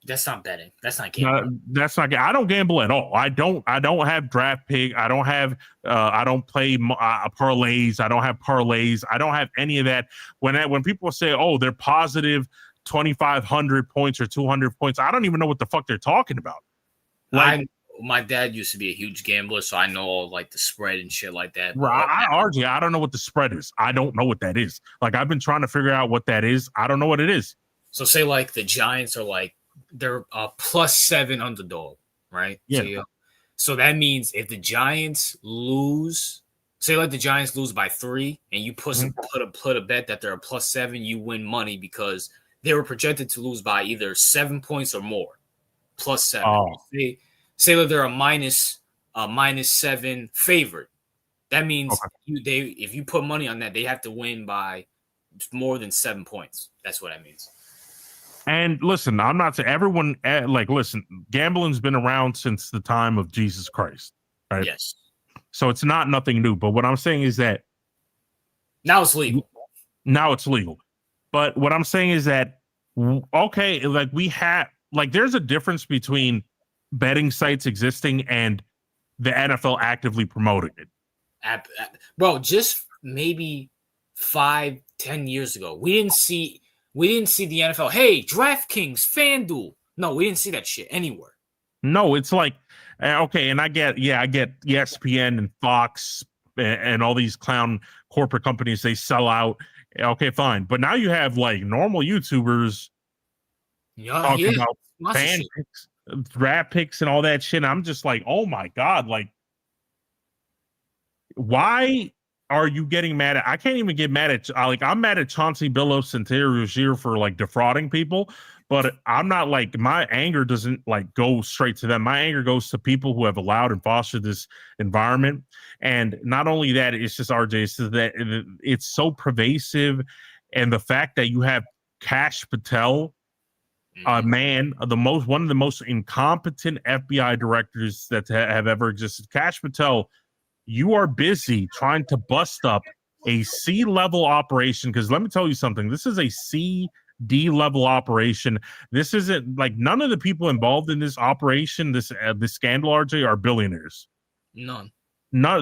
Speaker 1: That's not betting. That's not
Speaker 2: No,
Speaker 1: gambling.
Speaker 2: that's not. I don't gamble at all. I don't. I don't have draft pick. I don't have. I don't play parlays. I don't have parlays. I don't have any of that. When people say, "Oh, they're positive 2,500 points or 200 points," I don't even know what the fuck they're talking about. Like,
Speaker 1: my dad used to be a huge gambler, so I know all like the spread and shit like that.
Speaker 2: RJ, I don't know what the spread is. I don't know what that is. Like, I've been trying to figure out what that is. I don't know what it is.
Speaker 1: So say like the Giants are like they're a +7 underdog, right?
Speaker 2: Yeah.
Speaker 1: So that means if the Giants lose, say like the Giants lose by 3, and you put a bet that they're a +7, you win money because they were projected to lose by either 7 points or more. +7.
Speaker 2: Oh.
Speaker 1: Say that they're a -7 favorite. That means if you put money on that, they have to win by more than 7 points. That's what that means.
Speaker 2: And listen, I'm not saying everyone listen, gambling's been around since the time of Jesus Christ, right?
Speaker 1: Yes.
Speaker 2: So it's not nothing new. But what I'm saying is that
Speaker 1: now it's legal.
Speaker 2: But what I'm saying is that okay, like we have there's a difference between betting sites existing and the NFL actively promoting it.
Speaker 1: Bro, just maybe 5-10 years ago, we didn't see the NFL. Hey, DraftKings, FanDuel. No, we didn't see that shit anywhere.
Speaker 2: No, it's like okay, and I get ESPN and Fox and all these clown corporate companies, they sell out. Okay, fine, but now you have like normal YouTubers talking about fan picks, draft picks, and all that shit. I'm just like, oh my god, like, why are you getting mad at? I can't even get mad at I'm mad at Chauncey Billups and Terry Rozier for like defrauding people, but I'm not like my anger doesn't like go straight to them. My anger goes to people who have allowed and fostered this environment. And not only that, it's just RJ, it's that it's so pervasive, and the fact that you have Kash Patel, one of the most incompetent FBI directors that have ever existed. Kash Patel, you are busy trying to bust up a C-level operation, because let me tell you something. This is a C-D-level operation. This isn't like none of the people involved in this operation, this scandal, RJ, are billionaires.
Speaker 1: None.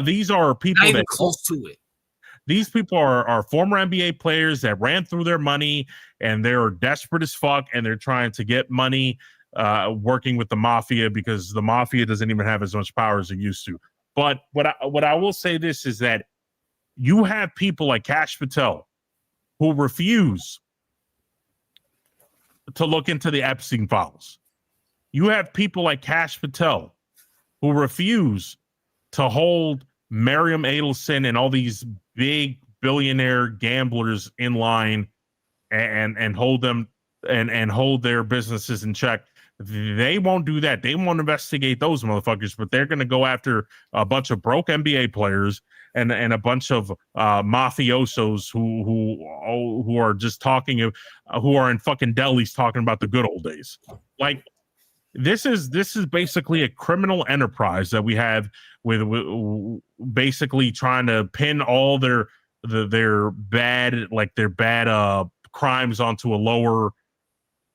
Speaker 2: These are people
Speaker 1: not even close to it.
Speaker 2: These people are former NBA players that ran through their money, and they're desperate as fuck, and they're trying to get money working with the mafia, because the mafia doesn't even have as much power as it used to. But what I will say this is that you have people like Kash Patel who refuse to look into the Epstein files. You have people like Kash Patel who refuse to hold Miriam Adelson and all these big billionaire gamblers in line and hold them and hold their businesses in check. They won't do that. They won't investigate those motherfuckers, but they're going to go after a bunch of broke NBA players and a bunch of mafiosos who are just talking, who are in fucking delis talking about the good old days. Like, this is basically a criminal enterprise that we have with basically trying to pin all their bad crimes onto a lower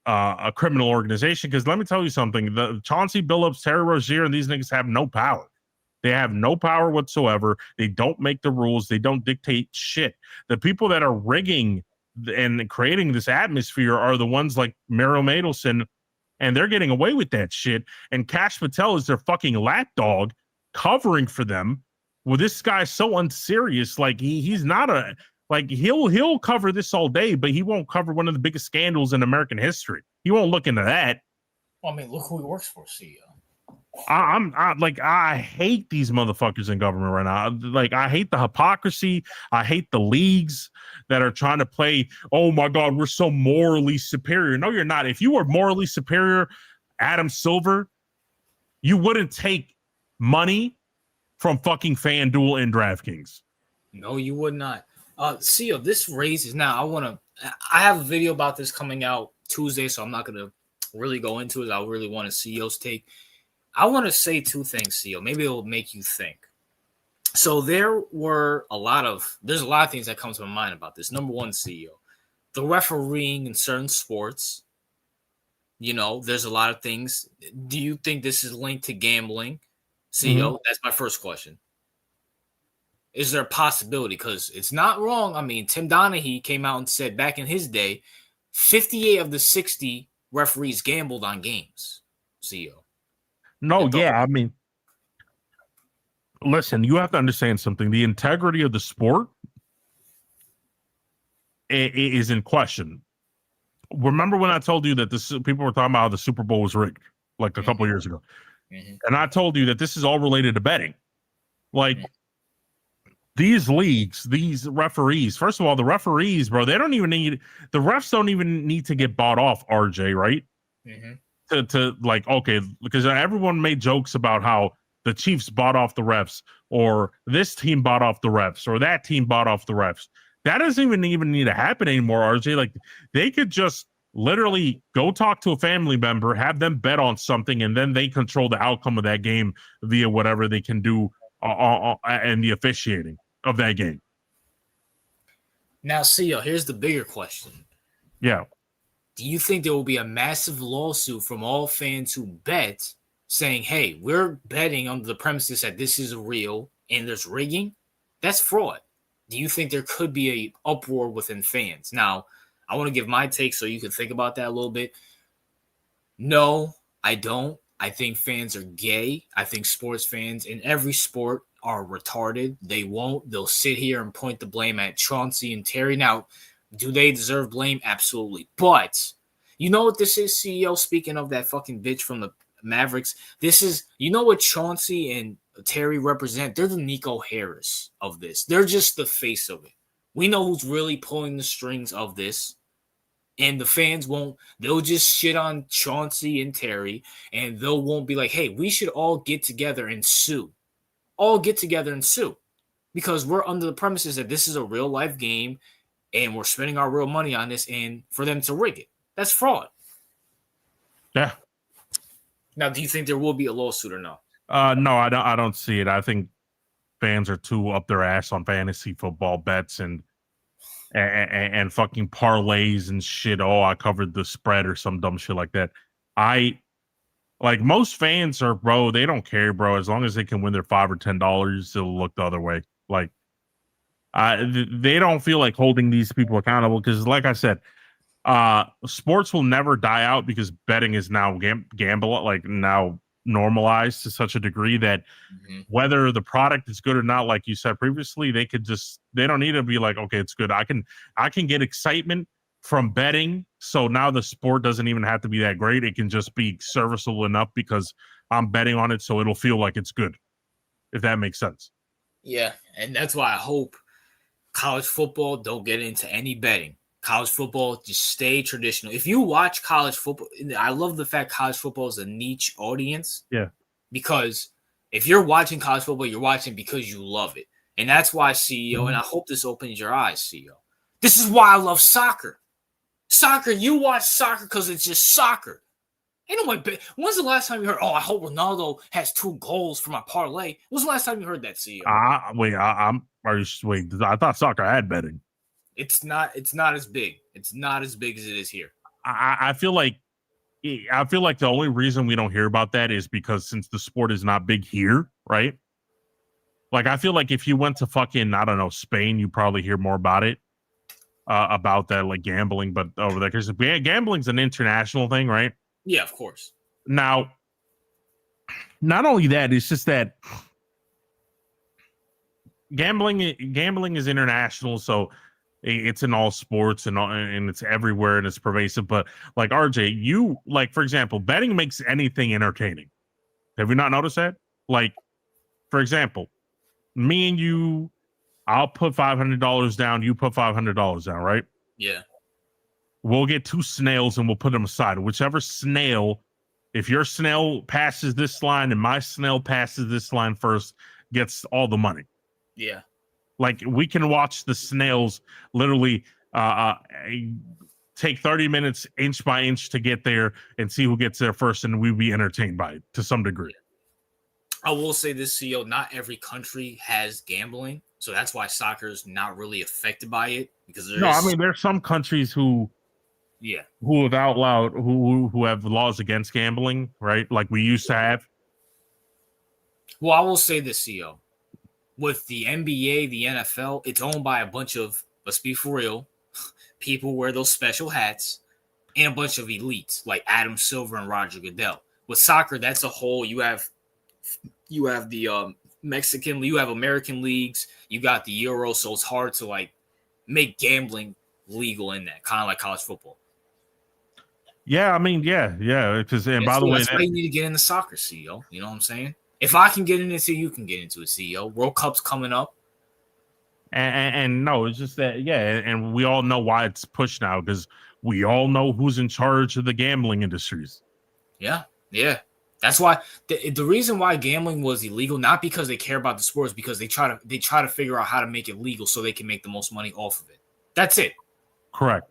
Speaker 2: a criminal organization. Because let me tell you something, the Chauncey Billups, Terry Rozier, and these niggas have no power. They have no power whatsoever. They don't make the rules. They don't dictate shit. The people that are rigging and creating this atmosphere are the ones like Miriam Adelson, and they're getting away with that shit. And Kash Patel is their fucking lapdog covering for them. Well, this guy's so unserious. Like he's not a like he'll cover this all day, but he won't cover one of the biggest scandals in American history. He won't look into that.
Speaker 1: Well, I mean, look who he works for, CEO.
Speaker 2: I hate these motherfuckers in government right now. Like, I hate the hypocrisy. I hate the leagues that are trying to play, oh my God, we're so morally superior. No, you're not. If you were morally superior, Adam Silver, you wouldn't take money from fucking FanDuel and DraftKings.
Speaker 1: No, you would not. CEO, this raises now. I have a video about this coming out Tuesday, so I'm not gonna really go into it. I really want a CEO's take. I want to say two things, CEO. Maybe it'll make you think. So there's a lot of things that come to my mind about this. Number one, CEO, the refereeing in certain sports You know, there's a lot of things. Do you think this is linked to gambling,
Speaker 2: Mhm.
Speaker 1: CEO? That's my first question. Is there a possibility? Because it's not wrong. I mean, Tim Donaghy came out and said back in his day, 58 of the 60 referees gambled on games. CEO,
Speaker 2: No,
Speaker 1: your thought?
Speaker 2: yeah, I mean, listen, you have to understand something. The integrity of the sport is in question. Remember when I told you that this people were talking about how the Super Bowl was rigged like a
Speaker 1: Mm-hmm,
Speaker 2: couple years ago,
Speaker 1: mm-hmm,
Speaker 2: and I told you that this is all related to betting. Like
Speaker 1: mm-hmm,
Speaker 2: these leagues, these referees. First of all, the referees, bro, they don't even need the refs don't even need to get bought off. RJ, right?
Speaker 1: mm-hmm.
Speaker 2: To like okay, because everyone made jokes about how the Chiefs bought off the refs, or this team bought off the refs, or that team bought off the refs. That doesn't even need to happen anymore, RJ. Like they could just literally go talk to a family member, have them bet on something, and then they control the outcome of that game via whatever they can do and the officiating of that game.
Speaker 1: Now, CEO, here's the bigger question.
Speaker 2: Yeah.
Speaker 1: Do you think there will be a massive lawsuit from all fans who bet saying, hey, we're betting under the premises that this is real and there's rigging? That's fraud. Do you think there could be a uproar within fans? Now, I want to give my take so you can think about that a little bit. No, I don't. I think fans are gay. I think sports fans in every sport are retarded. They won't. They'll sit here and point the blame at Chauncey and Terry. Now, do they deserve blame? Absolutely. But you know what this is, CEO? Speaking of that fucking bitch from the Mavericks, this is, you know what Chauncey and Terry represent? They're the Nico Harris of this. They're just the face of it. We know who's really pulling the strings of this, and the fans won't, they'll just shit on Chauncey and Terry, and they'll won't be like, hey, we should all get together and sue. All get together and sue. Because we're under the premises that this is a real life game and we're spending our real money on this, and for them to rig it. That's fraud.
Speaker 2: Yeah.
Speaker 1: Now, do you think there will be a lawsuit or no?
Speaker 2: No, I don't see it. I think fans are too up their ass on fantasy football bets and fucking parlays and shit. Oh, I covered the spread or some dumb shit like that. I like most fans are, bro, they don't care, bro. As long as they can win their $5 or $10, they'll look the other way. Like they don't feel like holding these people accountable because, like I said, sports will never die out because betting is now gamble like now normalized to such a degree that
Speaker 1: Mm-hmm.
Speaker 2: whether the product is good or not, like you said previously, they don't need to be like, okay, it's good. I can get excitement from betting. So now the sport doesn't even have to be that great. It can just be serviceable enough because I'm betting on it. So it'll feel like it's good, if that makes sense.
Speaker 1: Yeah, and that's why I hope college football don't get into any betting. College football, just stay traditional. If you watch college football, I love the fact college football is a niche audience,
Speaker 2: Yeah.
Speaker 1: because if you're watching college football, you're watching because you love it. And that's why, CEO, and I hope this opens your eyes, CEO. This is why I love soccer. Soccer, you watch soccer because it's just soccer. Ain't nobody. When's the last time you heard, oh, I hope Ronaldo has 2 goals for my parlay? When's the last time you heard that, CEO?
Speaker 2: Wait, wait, I thought soccer had betting.
Speaker 1: It's not as big. It's not as big as it is here.
Speaker 2: I feel like the only reason we don't hear about that is because since the sport is not big here, right? Like I feel like if you went to fucking, I don't know, Spain, you probably hear more about it, about that, like gambling, but over there, because gambling's an international thing, right?
Speaker 1: Yeah, of course.
Speaker 2: Now, not only that, it's just that gambling is international, so it's in all sports and it's everywhere and it's pervasive. But like RJ, you like, for example, betting makes anything entertaining. Have you not noticed that? Like, for example, me and you, I'll put $500 down. You put $500 down, right?
Speaker 1: Yeah.
Speaker 2: We'll get 2 snails and we'll put them aside. Whichever snail, if your snail passes this line and my snail passes this line first, gets all the money.
Speaker 1: Yeah.
Speaker 2: Like we can watch the snails literally take 30 minutes inch by inch to get there and see who gets there first, and we'd be entertained by it to some degree.
Speaker 1: I will say this, CEO, not every country has gambling. So that's why soccer is not really affected by it, because
Speaker 2: No, I mean there's some countries who
Speaker 1: Yeah.
Speaker 2: who have outlawed who have laws against gambling, right? Like we used to have.
Speaker 1: Well, I will say this, CEO. With the NBA, the NFL, it's owned by a bunch of, let's be for real, people wear those special hats and a bunch of elites like Adam Silver and Roger Goodell. With soccer, that's a whole. You have the Mexican, you have American leagues, you got the Euro, so it's hard to like make gambling legal in that, kind of like college football.
Speaker 2: Yeah, I mean, yeah. Because and by the way,
Speaker 1: that's why you need to get into soccer, CEO. You know what I'm saying? If I can get into it, you can get into it, CEO. World Cup's coming up.
Speaker 2: and no, it's just that, yeah, and we all know why it's pushed now because we all know who's in charge of the gambling industries.
Speaker 1: Yeah. That's why the reason why gambling was illegal, not because they care about the sports, because they try to figure out how to make it legal so they can make the most money off of it. That's it.
Speaker 2: Correct.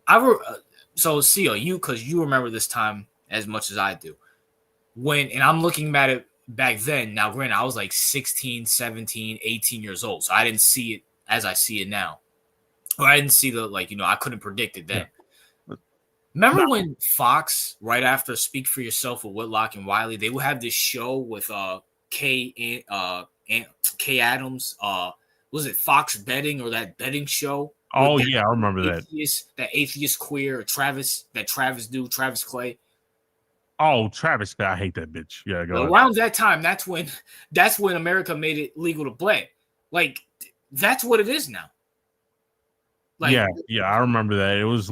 Speaker 1: So CEO, because you remember this time as much as I do. And I'm looking at it back then. Now, granted, I was like 16, 17, 18 years old, so I didn't see it as I see it now. Or I didn't see I couldn't predict it then. Yeah. Remember when Fox, right after Speak for Yourself with Whitlock and Wiley, they would have this show with Kay Adams. Was it Fox Betting or that betting show?
Speaker 2: Oh yeah, I remember that.
Speaker 1: That atheist queer Travis Clay.
Speaker 2: Oh, Travis, I hate that bitch. Yeah, go ahead.
Speaker 1: Around that time, that's when America made it legal to play. Like, that's what it is now.
Speaker 2: Like, yeah, I remember that. It was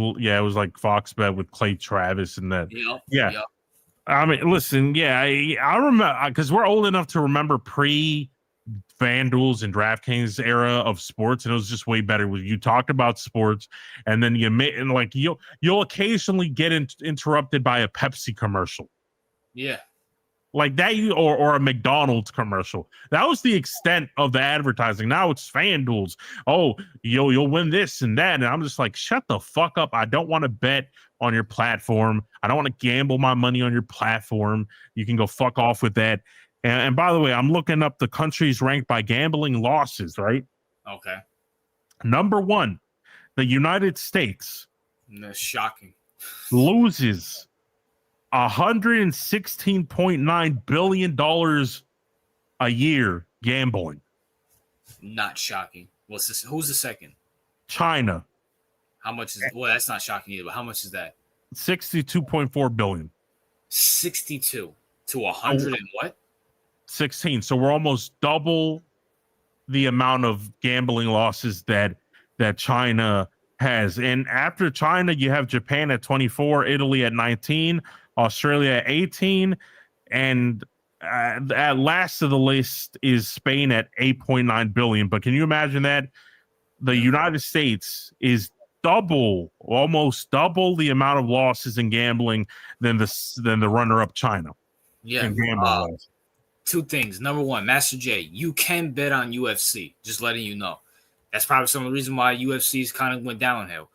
Speaker 2: like Fox Bet with Clay Travis and that. Yep. I mean, listen, I remember because we're old enough to remember pre FanDuels and DraftKings era of sports, and it was just way better. You talked about sports, and then you'll occasionally get interrupted by a Pepsi commercial.
Speaker 1: Yeah.
Speaker 2: Like that, or a McDonald's commercial. That was the extent of the advertising. Now it's FanDuels. Oh, you'll win this and that, and I'm just like, shut the fuck up. I don't want to bet on your platform. I don't want to gamble my money on your platform. You can go fuck off with that. And by the way, I'm looking up the countries ranked by gambling losses. Right?
Speaker 1: Okay.
Speaker 2: Number 1, the United States.
Speaker 1: That's shocking.
Speaker 2: Loses $116.9 billion a year gambling.
Speaker 1: Not shocking. What's this? Who's the second?
Speaker 2: China.
Speaker 1: How much is? Well, that's not shocking either. But how much is that?
Speaker 2: 62.4 billion.
Speaker 1: 62 to 100 and what?
Speaker 2: 16. So we're almost double the amount of gambling losses that China has. And after China, you have Japan at 24, Italy at 19. Australia at 18, and at last of the list is Spain at 8.9 billion. But can you imagine that the United States is almost double the amount of losses in gambling than the runner-up China?
Speaker 1: Yeah. Two things. Number 1, Master J, you can bet on UFC. Just letting you know. That's probably some of the reason why UFC's kind of went downhill.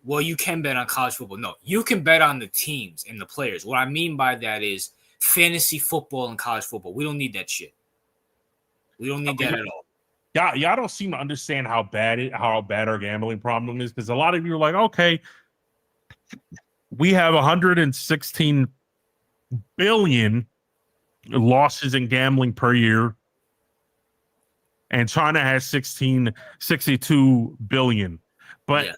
Speaker 1: Well, you can bet on college football. No, you can bet on the teams and the players. What I mean by that is fantasy football and college football. We don't need that shit. We don't need that at all.
Speaker 2: Y'all don't seem to understand how bad our gambling problem is, because a lot of you are like, okay, we have 116 billion losses in gambling per year, and China has 62 billion. But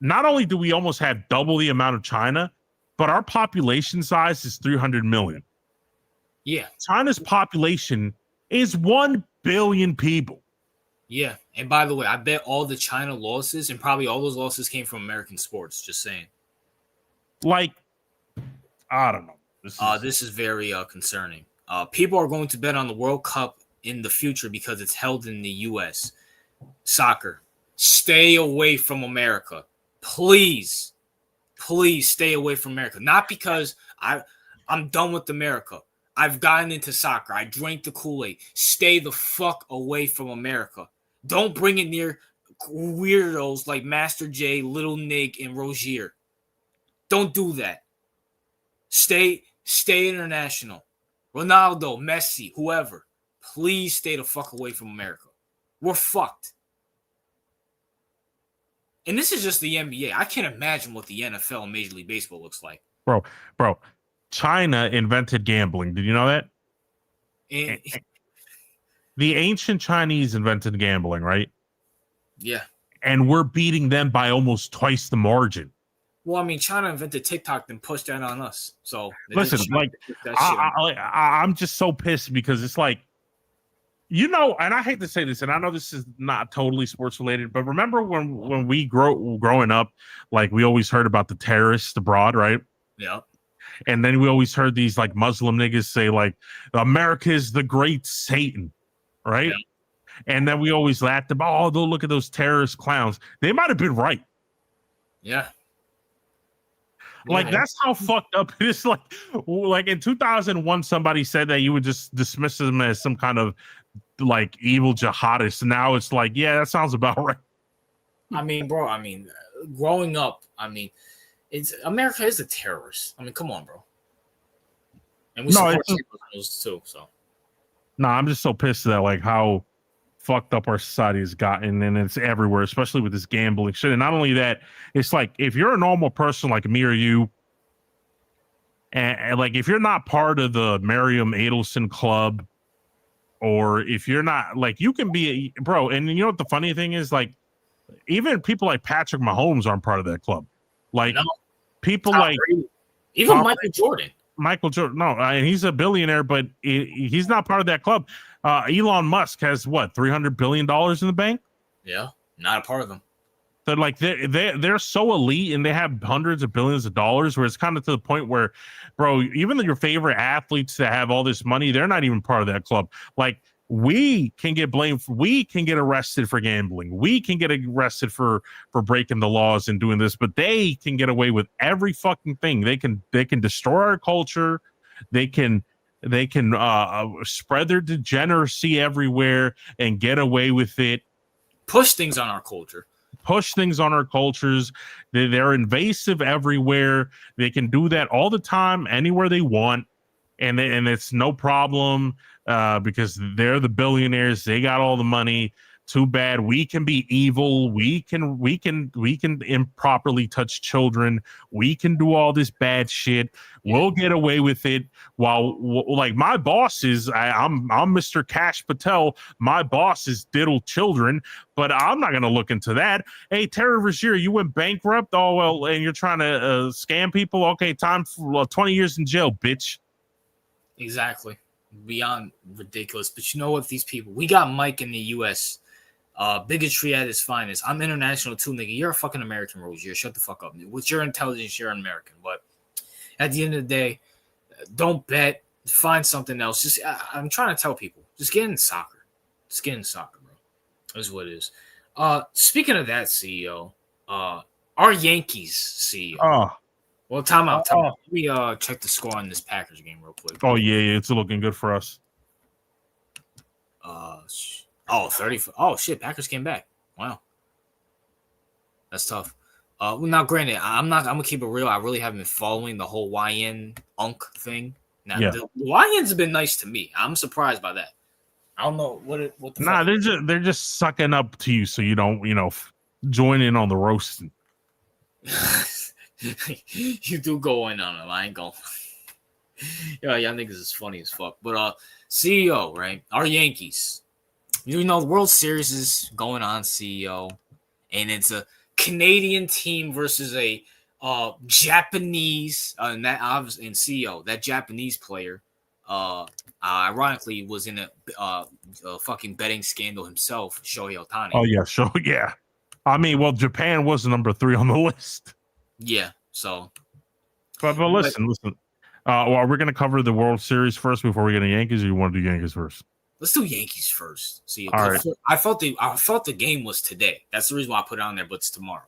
Speaker 2: not only do we almost have double the amount of China, but our population size is 300 million.
Speaker 1: Yeah.
Speaker 2: China's population is 1 billion people.
Speaker 1: Yeah. And by the way, I bet all the China losses, and probably all those losses, came from American sports. Just saying.
Speaker 2: Like, I don't know.
Speaker 1: This is very concerning. People are going to bet on the World Cup in the future because it's held in the U.S. Soccer. Stay away from America. Please stay away from America. Not because I'm done with America. I've gotten into soccer. I drank the Kool-Aid. Stay the fuck away from America. Don't bring it near weirdos like Master J, Little Nick, and Rozier. Don't do that. Stay international. Ronaldo, Messi, whoever. Please stay the fuck away from America. We're fucked. And this is just the NBA. I can't imagine what the NFL and Major League Baseball looks like.
Speaker 2: Bro, China invented gambling. Did you know that?
Speaker 1: And,
Speaker 2: The ancient Chinese invented gambling, right?
Speaker 1: yeah.
Speaker 2: And we're beating them by almost twice the margin.
Speaker 1: Well, I mean, China invented TikTok, then pushed that on us. So
Speaker 2: listen, like I'm just so pissed because it's like, you know, and I hate to say this, and I know this is not totally sports related, but remember when we growing up, like we always heard about the terrorists abroad, right?
Speaker 1: Yeah.
Speaker 2: And then we always heard these like Muslim niggas say like America is the great Satan, right? Yeah. And then we always laughed about, oh, look at those terrorist clowns. They might have been right.
Speaker 1: Yeah.
Speaker 2: Like that's how fucked up it is. Like in 2001, somebody said that you would just dismiss them as some kind of like evil jihadist. Now it's like, yeah, that sounds about right.
Speaker 1: I mean, bro. I mean, growing up, I mean, America is a terrorist. I mean, come on, bro. And we support those too. So,
Speaker 2: no, I'm just so pissed at like how fucked up our society has gotten, and it's everywhere, especially with this gambling shit. And not only that, it's like if you're a normal person like me or you, and like if you're not part of the Merriam Adelson Club, or if you're not like, you can be bro. And you know what the funny thing is, like even people like Patrick Mahomes aren't part of that club. Like people like
Speaker 1: even Michael Jordan.
Speaker 2: No, and he's a billionaire, but he's not part of that club. Elon Musk has what, $300 billion in the bank?
Speaker 1: Yeah, not a part of them.
Speaker 2: So like they're so elite and they have hundreds of billions of dollars, where it's kind of to the point where, bro, even your favorite athletes that have all this money, they're not even part of that club. Like we can get blamed, we can get arrested for gambling, we can get arrested for breaking the laws and doing this, but they can get away with every fucking thing. They can destroy our culture. They can spread their degeneracy everywhere and get away with it.
Speaker 1: Push things on our culture.
Speaker 2: Push things on our cultures. They're invasive everywhere. They can do that all the time, anywhere they want, and it's no problem because they're the billionaires. They got all the money. Too bad we can be evil. We can improperly touch children. We can do all this bad shit. We'll get away with it. While like my bosses, I'm Mr. Cash Patel. My bosses diddle children, but I'm not gonna look into that. Hey, Terry Rozier, you went bankrupt. Oh well, and you're trying to scam people. Okay, time for 20 years in jail, bitch.
Speaker 1: Exactly, beyond ridiculous. But you know what? These people, we got Mike in the U.S. Bigotry at its finest. I'm international too, nigga. You're a fucking American, Rozier. Shut the fuck up. With your intelligence, you're an American. But at the end of the day, don't bet. Find something else. Just I'm trying to tell people, just get in soccer. Just get in soccer, bro. That's what it is. Speaking of that, CEO, our Yankees CEO.
Speaker 2: Oh.
Speaker 1: Well, time out. Let me check the score on this Packers game real quick.
Speaker 2: Oh yeah, it's looking good for us.
Speaker 1: 30. Oh, shit. Packers came back. Wow. That's tough. Well, now, granted, I'm going to keep it real. I really haven't been following the whole YN Unk thing. Now, the YNs have been nice to me. I'm surprised by that. I don't know what the
Speaker 2: Nah, they're just sucking up to you so you don't, join in on the roasting.
Speaker 1: You do go in on them. I ain't going. Y'all niggas is funny as fuck. But CEO, right? Our Yankees. The World Series is going on, CEO, and it's a Canadian team versus a Japanese, and CEO, that Japanese player, ironically, was in a fucking betting scandal himself, Shohei Ohtani.
Speaker 2: Oh yeah, yeah. I mean, well, Japan was number 3 on the list.
Speaker 1: Yeah, so.
Speaker 2: But listen. Are we going to cover the World Series first before we get to Yankees, or you want to do Yankees first?
Speaker 1: Let's do Yankees first. See,
Speaker 2: all right.
Speaker 1: I felt the game was today. That's the reason why I put it on there, but it's tomorrow.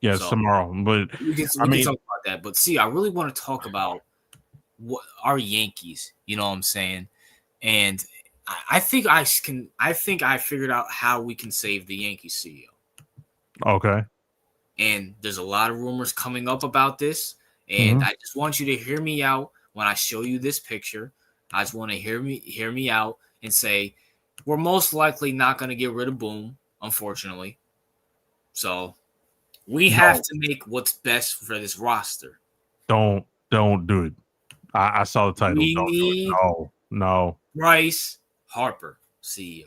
Speaker 2: Yeah, it's tomorrow. But
Speaker 1: we can talk about that. But see, I really want to talk about our Yankees. You know what I'm saying? And I think I figured out how we can save the Yankees, CEO.
Speaker 2: Okay.
Speaker 1: And there's a lot of rumors coming up about this, and I just want you to hear me out when I show you this picture. I just want to hear me out. And say, we're most likely not going to get rid of Boom, unfortunately. So, We have to make what's best for this roster.
Speaker 2: Don't do it. I saw the title.
Speaker 1: We
Speaker 2: Don't do it.
Speaker 1: need
Speaker 2: No.
Speaker 1: Bryce Harper, CEO.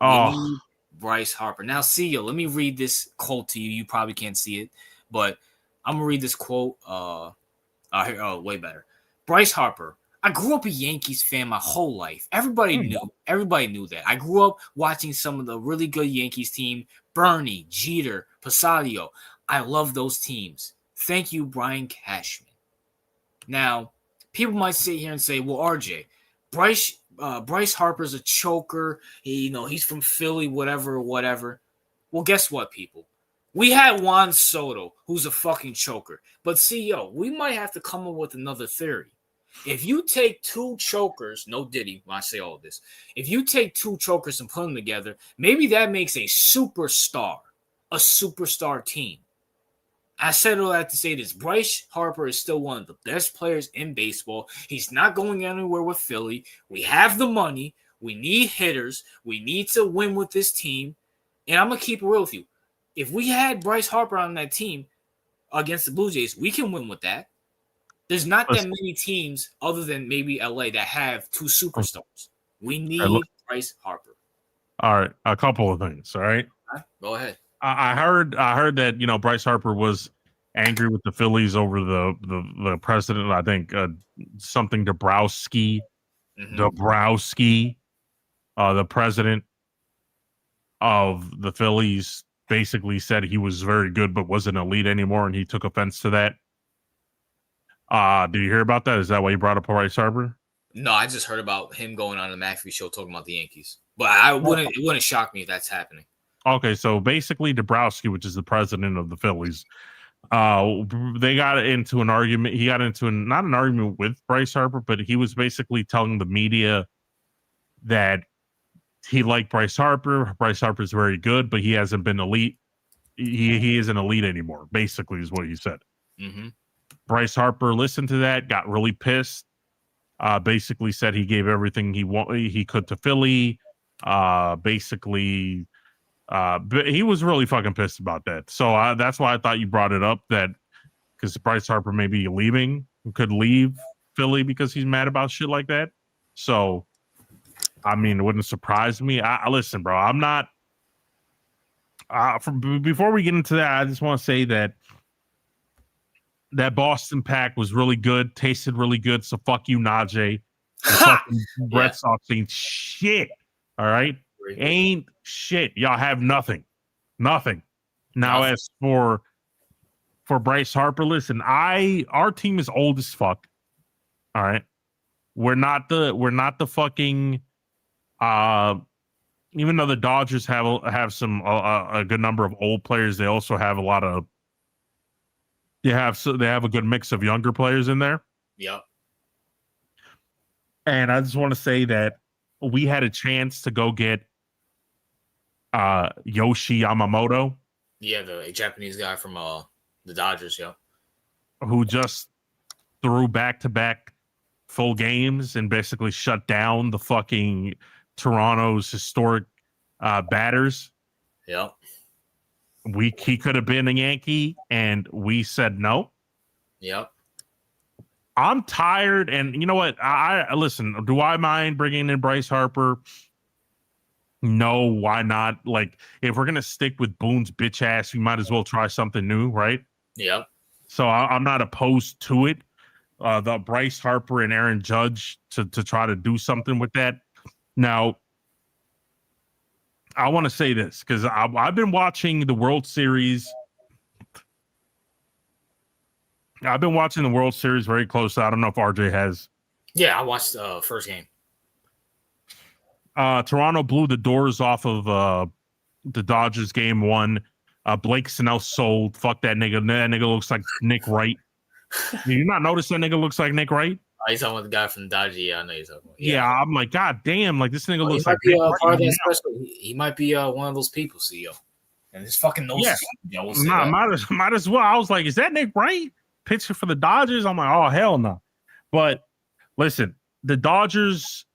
Speaker 1: We need Bryce Harper. Now, CEO, let me read this quote to you. You probably can't see it, but I'm gonna read this quote. Way better. Bryce Harper. I grew up a Yankees fan my whole life. Everybody knew that. I grew up watching some of the really good Yankees team, Bernie, Jeter, Posada. I love those teams. Thank you, Brian Cashman. Now, people might sit here and say, well, RJ, Bryce Harper's a choker. He's from Philly, whatever. Well, guess what, people? We had Juan Soto, who's a fucking choker. But CEO, we might have to come up with another theory. If you take two chokers, no Diddy when I say all this, if you take two chokers and put them together, maybe that makes a superstar team. I said all that to say this. Bryce Harper is still one of the best players in baseball. He's not going anywhere with Philly. We have the money. We need hitters. We need to win with this team. And I'm going to keep it real with you. If we had Bryce Harper on that team against the Blue Jays, we can win with that. There's not that many teams other than maybe LA that have two superstars. We need Bryce Harper.
Speaker 2: All right. A couple of things. All right.
Speaker 1: Go ahead.
Speaker 2: I heard that Bryce Harper was angry with the Phillies over the president. I think something Dabrowski, the president of the Phillies, basically said he was very good but wasn't elite anymore, and he took offense to that. Did you hear about that? Is that why you brought up Bryce Harper?
Speaker 1: No, I just heard about him going on the McAfee show talking about the Yankees, but it wouldn't shock me if that's happening.
Speaker 2: Okay, so basically Dabrowski, which is the president of the Phillies, they got into an argument. He got into not an argument with Bryce Harper, but he was basically telling the media that he liked Bryce Harper. Bryce Harper is very good, but he hasn't been elite. He isn't elite anymore, basically, is what he said.
Speaker 1: Mm-hmm.
Speaker 2: Bryce Harper listened to that, got really pissed, basically said he gave everything he could to Philly, basically... but he was really fucking pissed about that. So that's why I thought you brought it up, that because Bryce Harper may be could leave Philly because he's mad about shit like that. So, I mean, it wouldn't surprise me. Listen, bro, I'm not. Before we get into that, I just want to say that Boston pack was really good, tasted really good. So fuck you, Najee. Fucking Red Sox ain't shit. All right. Ain't shit. Y'all have nothing. Now, as for Bryce Harper, listen, our team is old as fuck. All right. We're not the fucking even though the Dodgers have some a good number of old players, they also have they have a good mix of younger players in there.
Speaker 1: Yep.
Speaker 2: And I just want to say that we had a chance to go get Yoshi Yamamoto.
Speaker 1: Yeah, the Japanese guy from the Dodgers, yeah.
Speaker 2: Who just threw back-to-back full games and basically shut down the fucking Toronto's historic batters.
Speaker 1: Yep.
Speaker 2: He could have been a Yankee, and we said no.
Speaker 1: Yep.
Speaker 2: I'm tired, and you know what? I listen. Do I mind bringing in Bryce Harper? No, why not? Like, if we're gonna stick with Boone's bitch ass, we might as well try something new, right?
Speaker 1: Yep.
Speaker 2: So I'm not opposed to it. The Bryce Harper and Aaron Judge to try to do something with that. Now, I want to say this because I've been watching the World Series. I've been watching the World Series very close. I don't know if RJ has.
Speaker 1: Yeah, I watched the first game.
Speaker 2: Toronto blew the doors off of the Dodgers game one. Blake Snell sold. Fuck that nigga. That nigga looks like Nick Wright. Did you not notice that nigga looks like Nick Wright?
Speaker 1: Oh, he's talking about the guy from the Dodgers. Yeah, I know you're talking about.
Speaker 2: Yeah, I'm like, God damn, like this nigga looks like
Speaker 1: Nick Wright. He might be one of those people, CEO. And his fucking nose.
Speaker 2: Yeah, might as well. I was like, is that Nick Wright? Pitcher for the Dodgers? I'm like, oh, hell no. But listen, the Dodgers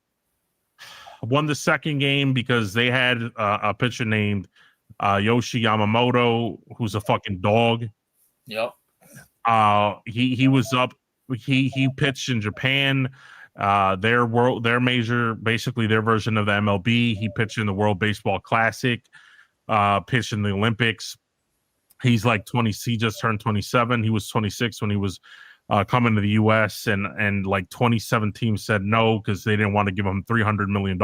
Speaker 2: won the second game because they had a pitcher named Yoshi Yamamoto, who's a fucking dog.
Speaker 1: Yep.
Speaker 2: He was up. He pitched in Japan. Their major, basically their version of the MLB. He pitched in the World Baseball Classic. Pitched in the Olympics. He's like 20. He just turned 27. He was 26 when he was coming to the U.S. and like 27 teams said no because they didn't want to give him $300 million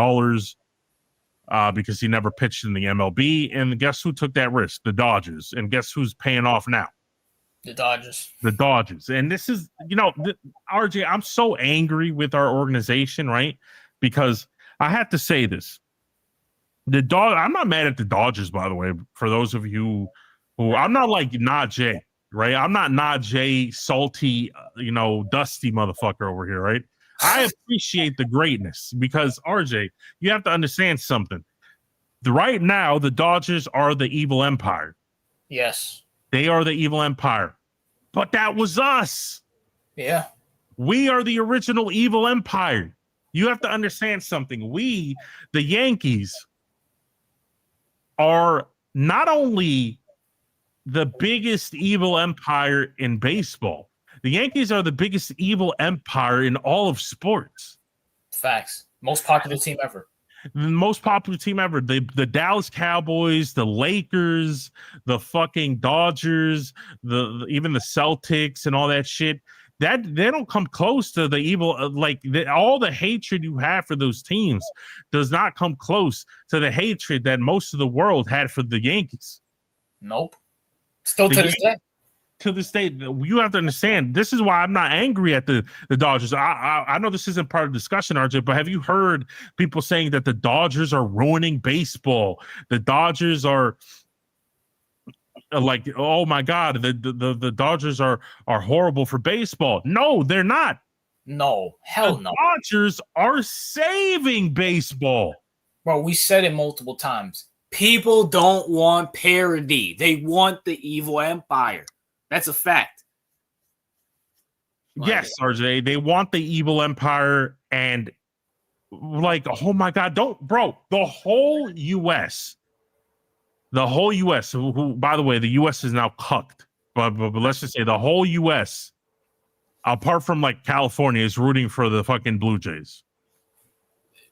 Speaker 2: because he never pitched in the MLB. And guess who took that risk? The Dodgers. And guess who's paying off now?
Speaker 1: The Dodgers.
Speaker 2: The Dodgers. And this is, RJ, I'm so angry with our organization, right? Because I have to say this. I'm not mad at the Dodgers, by the way, for those of you who I'm not like Najee, right? I'm not Najee, salty, dusty motherfucker over here, right? I appreciate the greatness because, RJ, you have to understand something. Right now, the Dodgers are the evil empire.
Speaker 1: Yes. They
Speaker 2: are the evil empire. But that was us.
Speaker 1: Yeah.
Speaker 2: We are the original evil empire. You have to understand something. We, the Yankees, are not only the biggest evil empire in baseball, the Yankees are the biggest evil empire in all of sports.
Speaker 1: Facts. Most popular team ever.
Speaker 2: The most popular team ever. The Dallas Cowboys, the Lakers, the fucking Dodgers, even the Celtics and all that shit. That they don't come close to the evil, all the hatred you have for those teams does not come close to the hatred that most of the world had for the Yankees.
Speaker 1: Nope. Still to this day.
Speaker 2: To this day, you have to understand, this is why I'm not angry at the Dodgers. I know this isn't part of the discussion, RJ, but have you heard people saying that the Dodgers are ruining baseball? The Dodgers are like, oh my God, the Dodgers are horrible for baseball. No, they're not.
Speaker 1: No, hell no.
Speaker 2: The Dodgers are saving baseball.
Speaker 1: Bro, we said it multiple times. People don't want parody. They want the evil empire. That's a fact.
Speaker 2: Yes, RJ. They want the evil empire and oh my God, the whole U.S., who, by the way, the U.S. is now cucked. But let's just say the whole U.S., apart from California, is rooting for the fucking Blue Jays.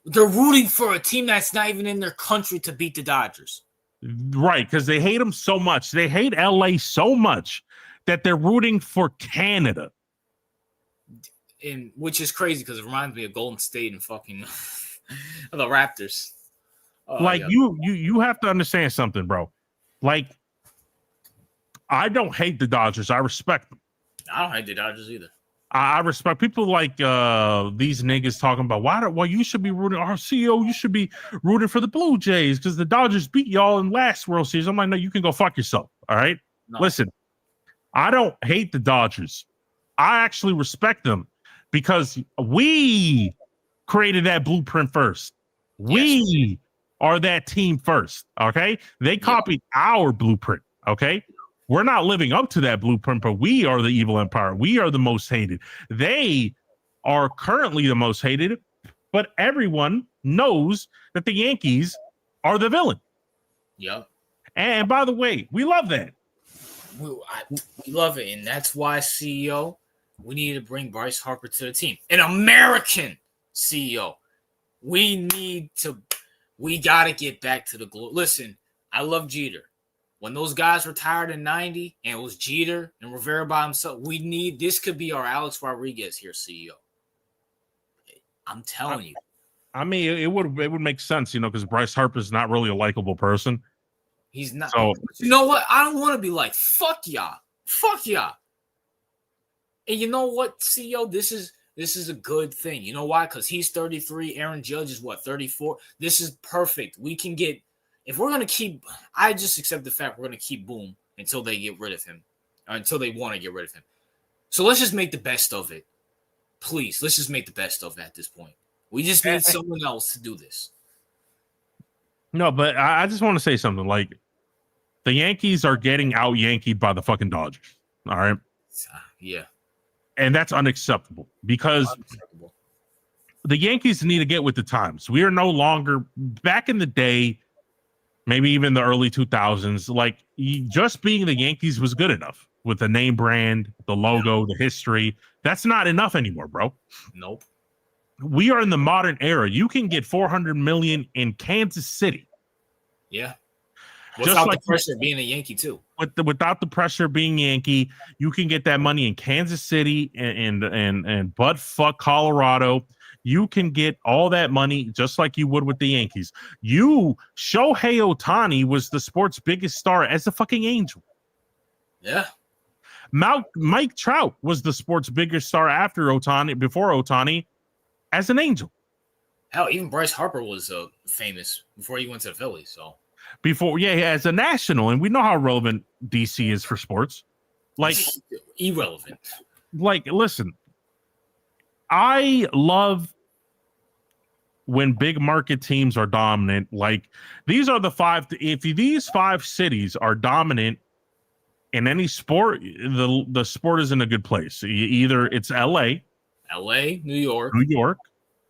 Speaker 1: They're rooting for a team that's not even in their country to beat the Dodgers.
Speaker 2: Right, because they hate them so much. They hate L.A. so much that they're rooting for Canada.
Speaker 1: Which is crazy because it reminds me of Golden State and fucking the Raptors.
Speaker 2: You have to understand something, bro. I don't hate the Dodgers. I respect them.
Speaker 1: I don't hate the Dodgers either.
Speaker 2: I respect people like these niggas talking about why you should be rooting. Our CEO, you should be rooting for the Blue Jays because the Dodgers beat y'all in last World Series. I'm like, no, you can go fuck yourself. All right. No. Listen, I don't hate the Dodgers. I actually respect them because we created that blueprint first. We are that team first. Okay. They copied our blueprint. Okay. We're not living up to that blueprint, but we are the evil empire. We are the most hated. They are currently the most hated, but everyone knows that the Yankees are the villain.
Speaker 1: Yep.
Speaker 2: And by the way, we love that.
Speaker 1: We love it. And that's why, CEO, we need to bring Bryce Harper to the team. An American CEO. We got to get back to the glory. Listen, I love Jeter. When those guys retired in 90 and it was Jeter and Rivera by himself, this could be our Alex Rodriguez here, CEO. I'm telling you.
Speaker 2: I mean, it would make sense, because Bryce Harper is not really a likable person.
Speaker 1: He's not. So, you know what? I don't want to be like, fuck y'all. Fuck y'all. And you know what, CEO? This is a good thing. You know why? Because he's 33. Aaron Judge is 34. This is perfect. We can get. If we're going to keep, I just accept the fact we're going to keep Boom until they get rid of him, or until they want to get rid of him. So let's just make the best of it. Please, let's just make the best of it at this point. We just need someone else to do this.
Speaker 2: No, but I just want to say something. The Yankees are getting out-Yankeed by the fucking Dodgers. All right?
Speaker 1: Yeah.
Speaker 2: And that's unacceptable because the Yankees need to get with the times. We are no longer, back in the day, maybe even the early 2000s. Like just being the Yankees was good enough with the name brand, the logo, the history. That's not enough anymore, bro.
Speaker 1: Nope.
Speaker 2: We are in the modern era. You can get 400 million in Kansas City.
Speaker 1: Yeah.
Speaker 2: Just
Speaker 1: Without
Speaker 2: like
Speaker 1: the pressure of being a Yankee too.
Speaker 2: Without the pressure of being Yankee, you can get that money in Kansas City and butt fuck Colorado. You can get all that money just like you would with the Yankees. Shohei Ohtani was the sport's biggest star as a fucking Angel.
Speaker 1: Yeah.
Speaker 2: Mike Trout was the sport's biggest star before Ohtani, as an Angel.
Speaker 1: Hell, even Bryce Harper was famous before he went to the Phillies. So
Speaker 2: as a national, and we know how relevant DC is for sports. Like
Speaker 1: irrelevant.
Speaker 2: Like, listen, I love when big market teams are dominant. Like these are the five. If these 5 cities are dominant in any sport, the sport is in a good place. Either it's LA,
Speaker 1: New York,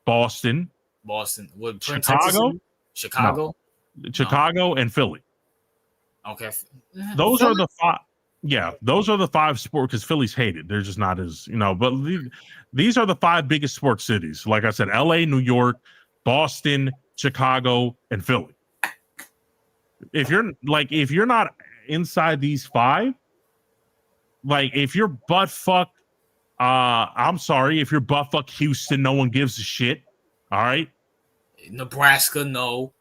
Speaker 2: Boston,
Speaker 1: what,
Speaker 2: Chicago, and Philly.
Speaker 1: Okay,
Speaker 2: those are the 5. Yeah, those are the 5 sports, because Philly's hated. They're just not as, but these are the 5 biggest sports cities. Like I said, LA, New York, Boston, Chicago, and Philly. If you're not inside these 5, like if you're butt fuck, I'm sorry, if you're butt fuck Houston, no one gives a shit. All right.
Speaker 1: Nebraska, no.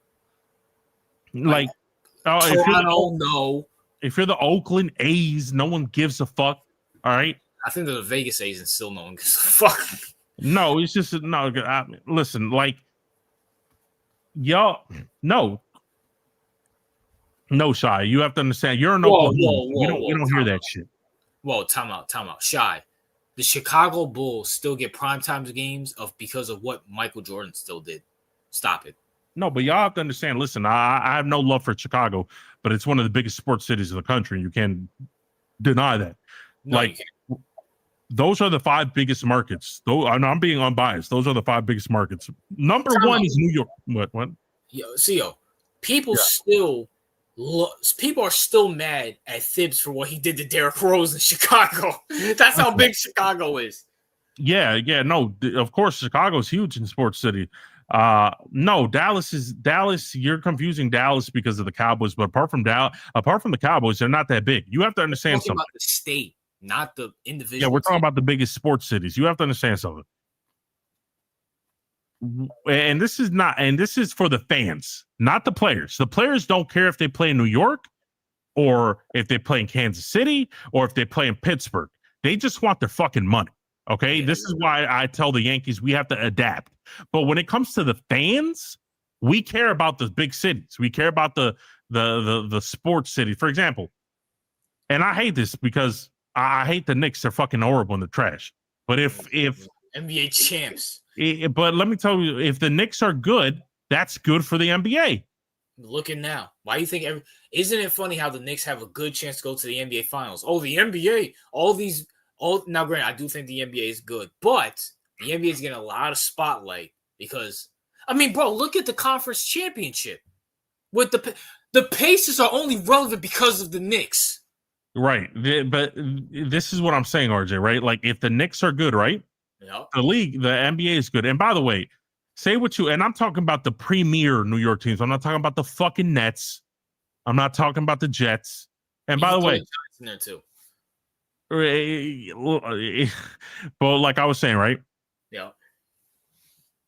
Speaker 2: Like
Speaker 1: Toronto, no.
Speaker 2: If you're the Oakland A's, no one gives a fuck. All right.
Speaker 1: I think they're the Vegas A's and still no one gives a fuck.
Speaker 2: No, it's just no. Listen, like y'all, no, Shy. You have to understand. You're an Oklahoma. You don't hear that shit.
Speaker 1: Whoa, time out. Shy. The Chicago Bulls still get primetime games because of what Michael Jordan still did. Stop it.
Speaker 2: No, but y'all have to understand. Listen, I have no love for Chicago, but it's one of the biggest sports cities in the country. You can't deny that. No, those are the 5 biggest markets. Though I'm being unbiased. Those are the 5 biggest markets. Number 1 is New York. What?
Speaker 1: Yo, people are still mad at Thibs for what he did to Derrick Rose in Chicago. That's how big Chicago is.
Speaker 2: Yeah. No, of course, Chicago's huge in sports city. No, Dallas. You're confusing Dallas because of the Cowboys, but apart from the Cowboys, they're not that big. You have to understand something
Speaker 1: about the state, not the individual.
Speaker 2: Yeah, we're talking about the biggest sports cities. You have to understand something. And this is for the fans, not the players. The players don't care if they play in New York or if they play in Kansas City or if they play in Pittsburgh. They just want their fucking money. Okay, this is why I tell the Yankees we have to adapt. But when it comes to the fans, we care about the big cities. We care about the sports city. For example, and I hate this because I hate the Knicks. They're fucking horrible and they're trash. But if
Speaker 1: NBA champs.
Speaker 2: But let me tell you, if the Knicks are good, that's good for the NBA.
Speaker 1: Looking now, why do you think? Isn't it funny how the Knicks have a good chance to go to the NBA Finals? Oh, the NBA, now, granted, I do think the NBA is good, but the NBA is getting a lot of spotlight because, bro, look at the conference championship. With the Pacers are only relevant because of the Knicks.
Speaker 2: Right, but this is what I'm saying, RJ. Right, like if the Knicks are good, right?
Speaker 1: Yeah.
Speaker 2: The NBA is good. And by the way, and I'm talking about the premier New York teams. I'm not talking about the fucking Nets. I'm not talking about the Jets. And by the way,
Speaker 1: in there too.
Speaker 2: But like I was saying, right?
Speaker 1: Yeah.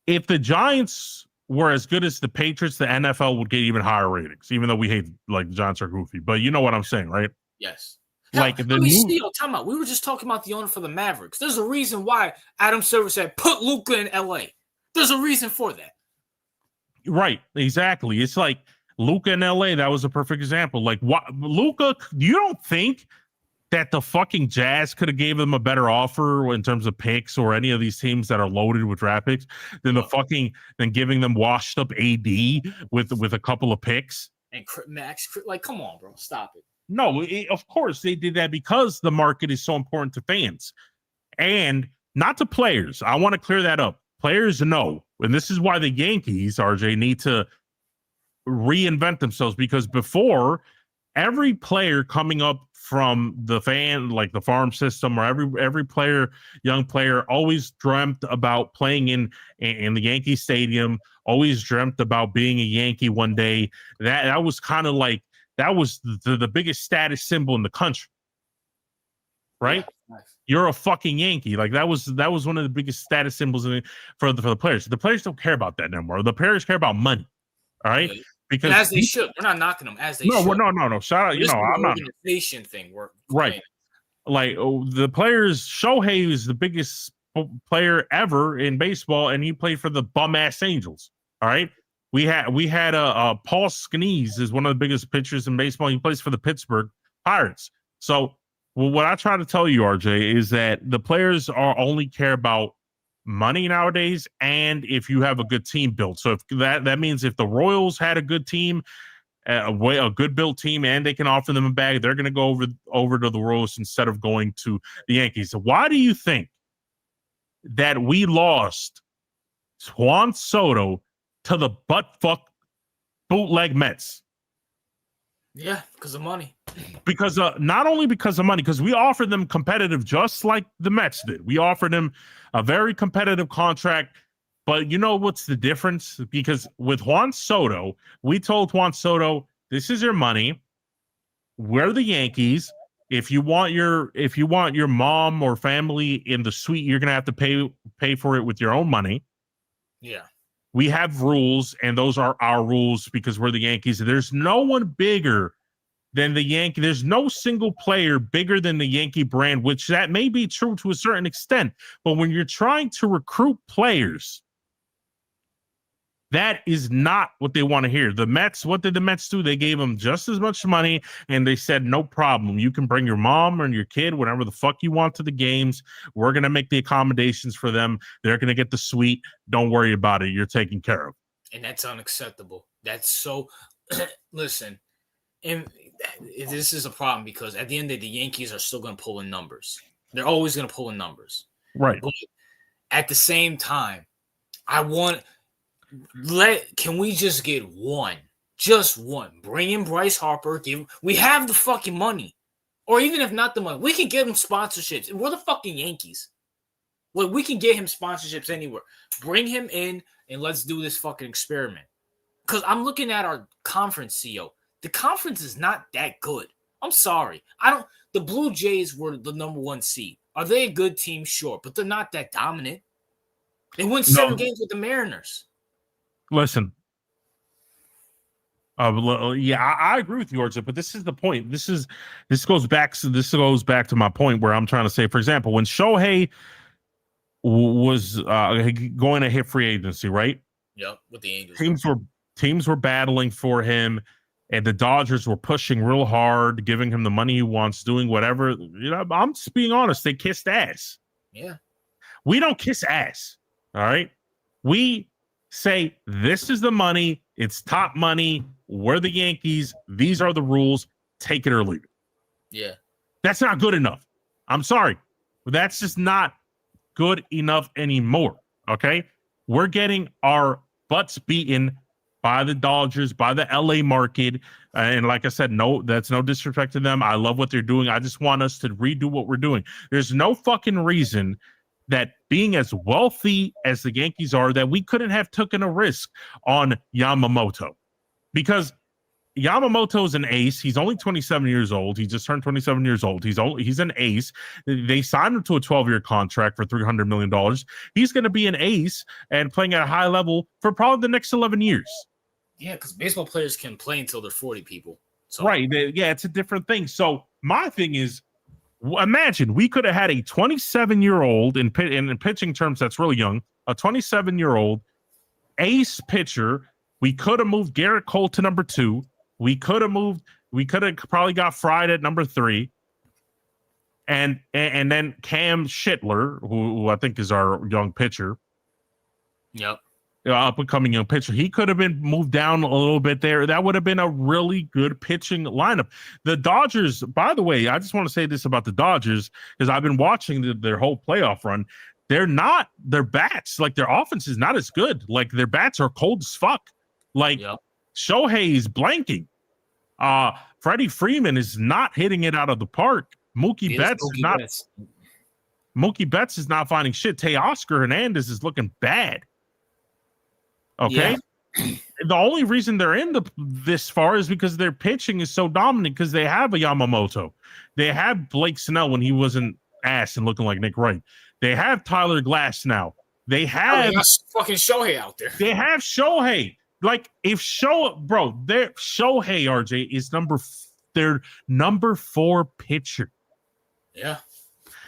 Speaker 2: If the Giants were as good as the Patriots, the NFL would get even higher ratings, even though we hate the Giants are goofy. But you know what I'm saying, right?
Speaker 1: Yes.
Speaker 2: Like
Speaker 1: time out. We were just talking about the owner for the Mavericks. There's a reason why Adam Silver said put Luka in LA. There's a reason for that.
Speaker 2: Right. Exactly. It's like Luka in LA. That was a perfect example. Like what Luka, you don't think that the fucking Jazz could have gave them a better offer in terms of picks or any of these teams that are loaded with draft picks than giving them washed up AD with a couple of picks
Speaker 1: and Max? Like, come on, bro, stop it.
Speaker 2: No, of course they did that because the market is so important to fans and not to players. I want to clear that up. Players know, and this is why the Yankees, RJ, need to reinvent themselves, because before, every player coming up from the farm system, or every player, young player, always dreamt about playing in the Yankee Stadium, always dreamt about being a Yankee one day. That was kind of like, that was the biggest status symbol in the country, right? Yeah, nice. You're a fucking Yankee. Like that was one of the biggest status symbols for the players. The players don't care about that no more. The players care about money. All right. Yeah. Because
Speaker 1: and as they should. We're not knocking them, as they should.
Speaker 2: No. Shout out.
Speaker 1: I'm not organization thing. We're
Speaker 2: right. Like the players. Shohei is the biggest player ever in baseball, and he played for the bum ass Angels. All right. We had Paul Skenes is one of the biggest pitchers in baseball. He plays for the Pittsburgh Pirates. So what I try to tell you, RJ, is that the players only care about money nowadays, and if you have a good team built. So if that means if the Royals had a good team, a good built team, and they can offer them a bag, they're going to go over to the Royals instead of going to the Yankees. So why do you think that we lost Juan Soto to the butt-fuck bootleg Mets?
Speaker 1: Yeah, because of money.
Speaker 2: Because not only because of money, because we offered them competitive, just like the Mets did. We offered them a very competitive contract. But you know what's the difference? Because with Juan Soto, we told Juan Soto, this is your money. We're the Yankees. If you want your mom or family in the suite, you're gonna have to pay for it with your own money.
Speaker 1: Yeah.
Speaker 2: We have rules, and those are our rules because we're the Yankees. There's no one bigger than the Yankee. There's no single player bigger than the Yankee brand, which that may be true to a certain extent. But when you're trying to recruit players, that is not what they want to hear. The Mets, what did the Mets do? They gave them just as much money, and they said, no problem. You can bring your mom or your kid, whatever the fuck you want, to the games. We're going to make the accommodations for them. They're going to get the suite. Don't worry about it. You're taken care of.
Speaker 1: And that's unacceptable. That's so – listen, and this is a problem because at the end of the day, the Yankees are still going to pull in numbers. They're always going to pull in numbers.
Speaker 2: Right.
Speaker 1: But at the same time, can we just get one? Just one. Bring in Bryce Harper. We have the fucking money. Or even if not the money, we can get him sponsorships. We're the fucking Yankees. Like, we can get him sponsorships anywhere. Bring him in and let's do this fucking experiment. Because I'm looking at our conference, CEO. The conference is not that good. I'm sorry. The Blue Jays were the number one seed. Are they a good team? Sure. But they're not that dominant. They won 7 games with the Mariners.
Speaker 2: Listen, I agree with you, RJ, but this is the point. This goes back to my point where I'm trying to say, for example, when Shohei was going to hit free agency, right?
Speaker 1: Yep, with the Angels.
Speaker 2: Teams were battling for him, and the Dodgers were pushing real hard, giving him the money he wants, doing whatever. You know, I'm just being honest. They kissed ass.
Speaker 1: Yeah,
Speaker 2: we don't kiss ass. All right, we say this is the money. It's top money. We're the Yankees. These are the rules. Take it or leave it.
Speaker 1: Yeah,
Speaker 2: that's not good enough. I'm sorry, but that's just not good enough anymore. Okay, we're getting our butts beaten by the Dodgers, by the LA market. And like I said, no, that's no disrespect to them. I love what they're doing. I just want us to redo what we're doing. There's no fucking reason that being as wealthy as the Yankees are, that we couldn't have taken a risk on Yamamoto. Because Yamamoto is an ace. He's only 27 years old. He just turned 27 years old. He's an ace. They signed him to a 12-year contract for $300 million. He's going to be an ace and playing at a high level for probably the next 11 years.
Speaker 1: Yeah, because baseball players can play until they're 40 people. So.
Speaker 2: Right. Yeah, it's a different thing. So my thing is, imagine we could have had a 27-year-old in pitching terms, that's really young, a 27-year-old ace pitcher. We could have moved Garrett Cole to number 2. We could have probably got Fried at number 3. And then Cam Schittler, who I think is our young pitcher.
Speaker 1: Yep.
Speaker 2: Up and coming young pitcher. He could have been moved down a little bit there. That would have been a really good pitching lineup. The Dodgers, by the way, I just want to say this about the Dodgers, because I've been watching their whole playoff run. Their bats, like their offense is not as good. Like their bats are cold as fuck. Like, yep. Shohei is blanking. Freddie Freeman is not hitting it out of the park. Mookie Betts is not finding shit. Teoscar Hernandez is looking bad. Okay. Yeah. The only reason they're in this far is because their pitching is so dominant because they have a Yamamoto. They have Blake Snell when he wasn't ass and looking like Nick Wright. They have Tyler Glass now. They have
Speaker 1: fucking Shohei out there.
Speaker 2: They have Shohei. Like if Shohei RJ is their number 4 pitcher.
Speaker 1: Yeah.